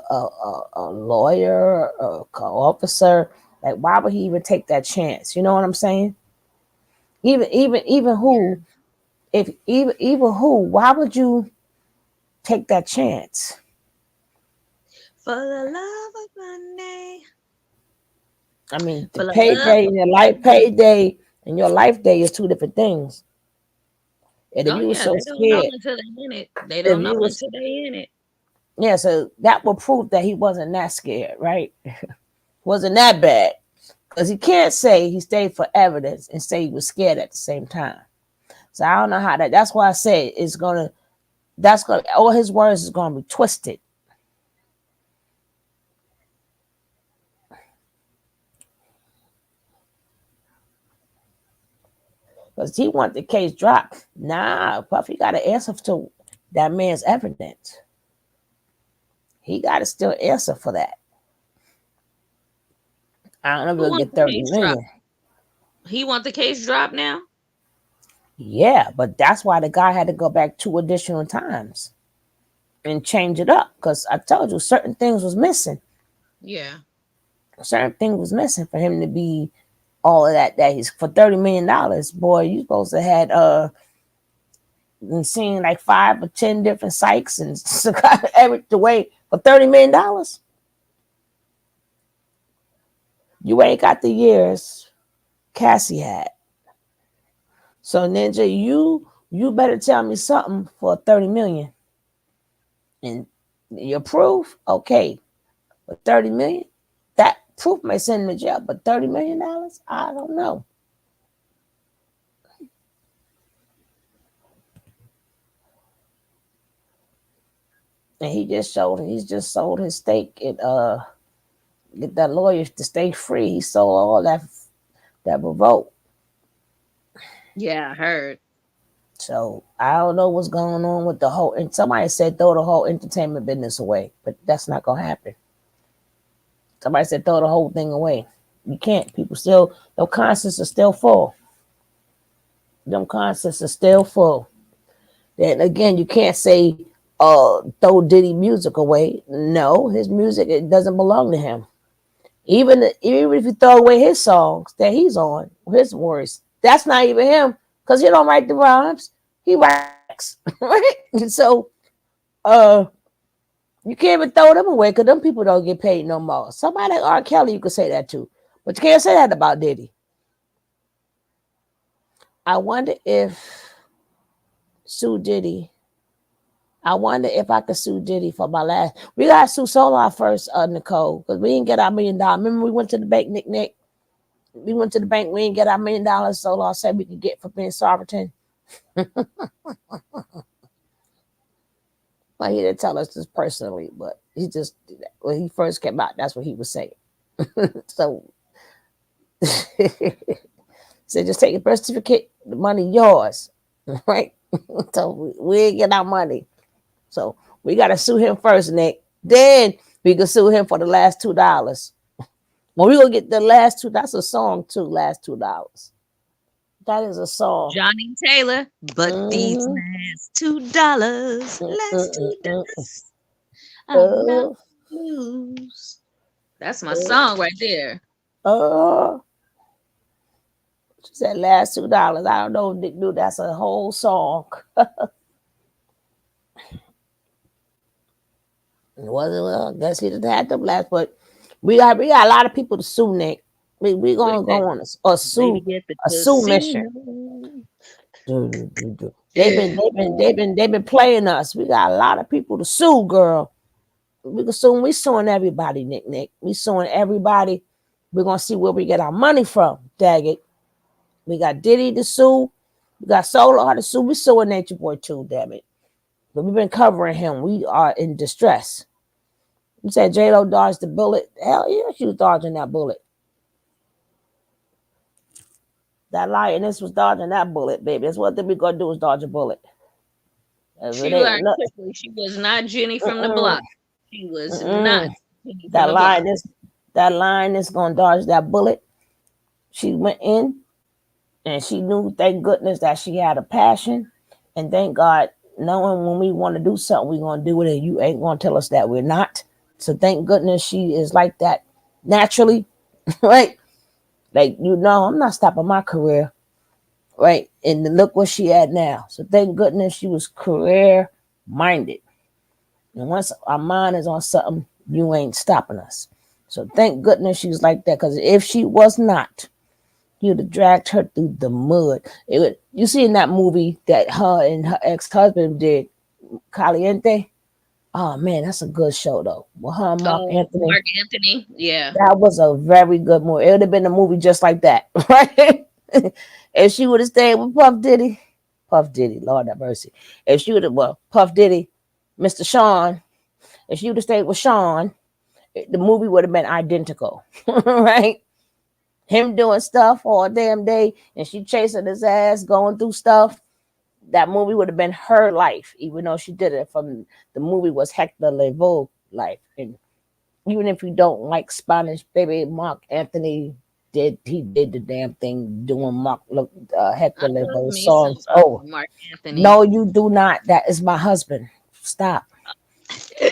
lawyer, a officer. Like, why would he even take that chance? You know what I'm saying? Even who, if even who, why would you take that chance? For the love of money. I mean, the payday and your life payday and your life day is two different things. And if Oh you were yeah, so they don't know scared, until they in it. They if don't know you was until they in it. yeah, so that will prove that he wasn't that scared, right? Wasn't that bad. Because he can't say he stayed for evidence and say he was scared at the same time. So I don't know how that's why I say all his words is gonna be twisted. Because he want the case dropped. Nah, Puffy got to answer to that man's evidence. He got to still answer for that. I don't know if Who he'll wants get the 30 case million. dropped? He want the case dropped now? Yeah, but that's why the guy had to go back 2 additional times and change it up. Because I told you certain things was missing. Yeah. Certain things was missing for him to be all of that. That he's for $30 million, boy, you supposed to had been seeing like 5 or 10 different psychs and every the way for $30 million. You ain't got the years Cassie had. So Ninja, you better tell me something for 30 million. And your proof, okay. But 30 million, that proof may send him to jail. But $30 million, I don't know. And he's just sold his stake at get that lawyer to stay free. He sold all that revolt. Yeah, I heard. So I don't know what's going on with the whole. And somebody said throw the whole entertainment business away, but that's not gonna happen. Somebody said throw the whole thing away. You can't. People still, their conscience is still full. Them conscience is still full. Then again, you can't say throw Diddy music away. No, his music, it doesn't belong to him. Even if you throw away his songs that he's on, his words, that's not even him because he don't write the rhymes. He writes, right? And so you can't even throw them away because them people don't get paid no more. Somebody like R. Kelly, you could say that too, but you can't say that about Diddy. I wonder if sue Diddy. I wonder if I could sue Diddy for my last. We gotta sue Solar first, Nicole, because we didn't get our $1 million. Remember, we went to the bank, Nick. We went to the bank. We didn't get our $1 million. Solar said we could get for being sovereign. Well, he didn't tell us this personally, but he just when he first came out, that's what he was saying. So, so just take a birth certificate. The money yours, right? So we ain't get our money. So we gotta sue him first, Nick. Then we can sue him for the last $2. Well, we gonna get the last two. That's a song too. Last $2. That is a song. Johnny Taylor, but these last $2, I'm not lose. That's my song right there. She said last $2. I don't know if Nick knew that's a whole song. Wasn't well, I guess he didn't have them last, but we got a lot of people to sue Nick. We gonna go on a sue mission. They've been playing us. We got a lot of people to sue, girl. We suing everybody, Nick. We suing everybody. We're gonna see where we get our money from. Dag it. We got Diddy to sue. We got Solar to sue. We suing Nature Boy too, damn it. But we've been covering him. We are in distress. You said J-Lo dodged the bullet. Hell yeah, she was dodging that bullet. That lioness was dodging that bullet, baby. That's what we gonna do is dodge a bullet. She learned quickly. She was not Jenny from the block. She was not Jenny that from the block. lioness gonna dodge that bullet. She went in and she knew, thank goodness, that she had a passion. And thank God, knowing when we want to do something, we're gonna do it, and you ain't gonna tell us that we're not. So thank goodness she is like that naturally, right? Like, I'm not stopping my career, right? And look where she at now. So thank goodness she was career minded. And once our mind is on something, you ain't stopping us. So thank goodness she's like that, because if she was not, you'd have dragged her through the mud. You see in that movie that her and her ex-husband did, Caliente? Oh man, that's a good show though. Well, her and Mark Anthony, yeah. That was a very good movie. It would have been a movie just like that, right? If she would have stayed with Puff Diddy, Lord have mercy. If she would have, Puff Diddy, Mr. Sean, if she would have stayed with Sean, the movie would have been identical, right? Him doing stuff all damn day and she chasing his ass, going through stuff. That movie would have been her life, even though she did it from the movie was Hector Lavoe life. And even if you don't like Spanish, baby, Mark Anthony did the damn thing doing Hector Lavoe songs. Mark Anthony. No, you do not. That is my husband. Stop.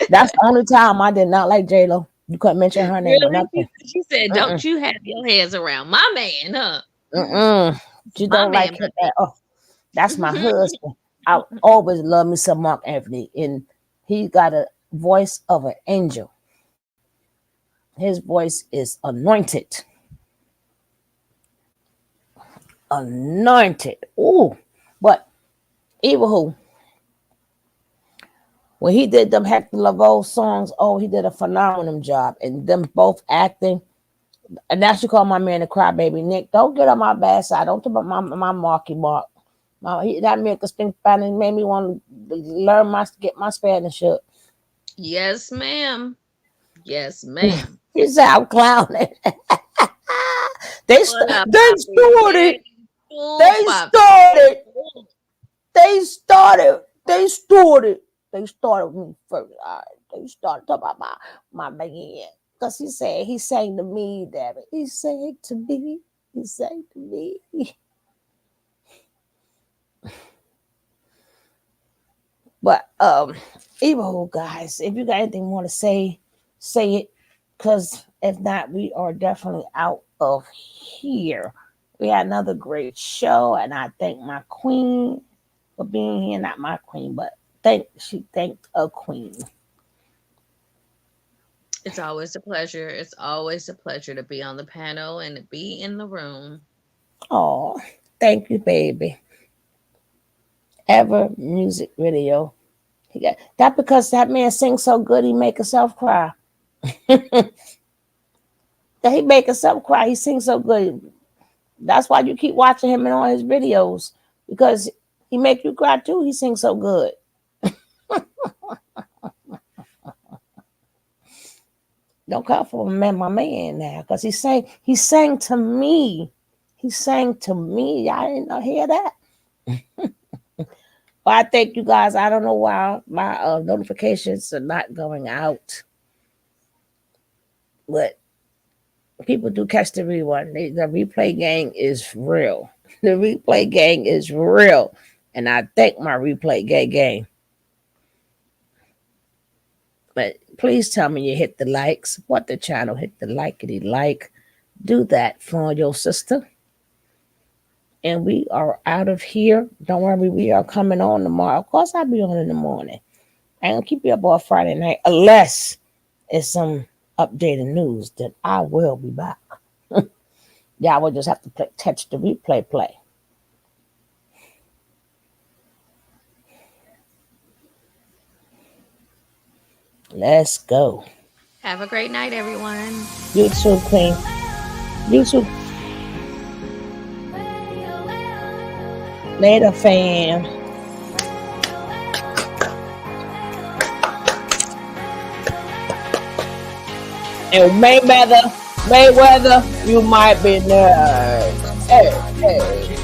That's the only time I did not like J-Lo. You couldn't mention her name or nothing. She said, "Don't you have your hands around my man, huh?" You don't like him at all. That's my husband. I always love me some Mark Anthony, and he got a voice of an angel. His voice is anointed. Anointed. Ooh. But even who? When he did them Hector Lavoe songs, he did a phenomenal job. And them both acting. And that's you call my man a crybaby. Nick, don't get on my bad side. Don't talk about my Marky Mark. That man could speak Spanish, made me want to learn get my Spanish up. Yes, ma'am. Yes, ma'am. He said I'm clowning. They started me first. They started talking about my man. Because he sang to me, damn it. He sang to me. But even guys, if you got anything more to say it. Because if not, we are definitely out of here. We had another great show, and I thank my queen for being here. Not my queen, but she thanked a queen. It's always a pleasure. It's always a pleasure to be on the panel and to be in the room. Oh, thank you, baby. Ever music video. That because that man sings so good, he make himself cry. That he make himself cry. He sings so good. That's why you keep watching him in all his videos, because he make you cry too. He sings so good. Don't come for my man now, because he sang to me. He sang to me. Y'all didn't hear that? Well, I thank you guys. I don't know why my notifications are not going out, but people do catch the rerun. The replay gang is real. The replay gang is real, and I thank my replay gang. But please tell me you hit the like, support the channel, hit the likety like. Do that for your sister. And we are out of here. Don't worry, we are coming on tomorrow. Of course, I'll be on in the morning. I ain't gonna keep you up all Friday night unless it's some updated news. Then I will be back. Y'all will just have to catch the replay play. Let's go. Have a great night, everyone. You too, Queen. You too. Later, fam. And Mayweather, you might be nervous. Hey, hey.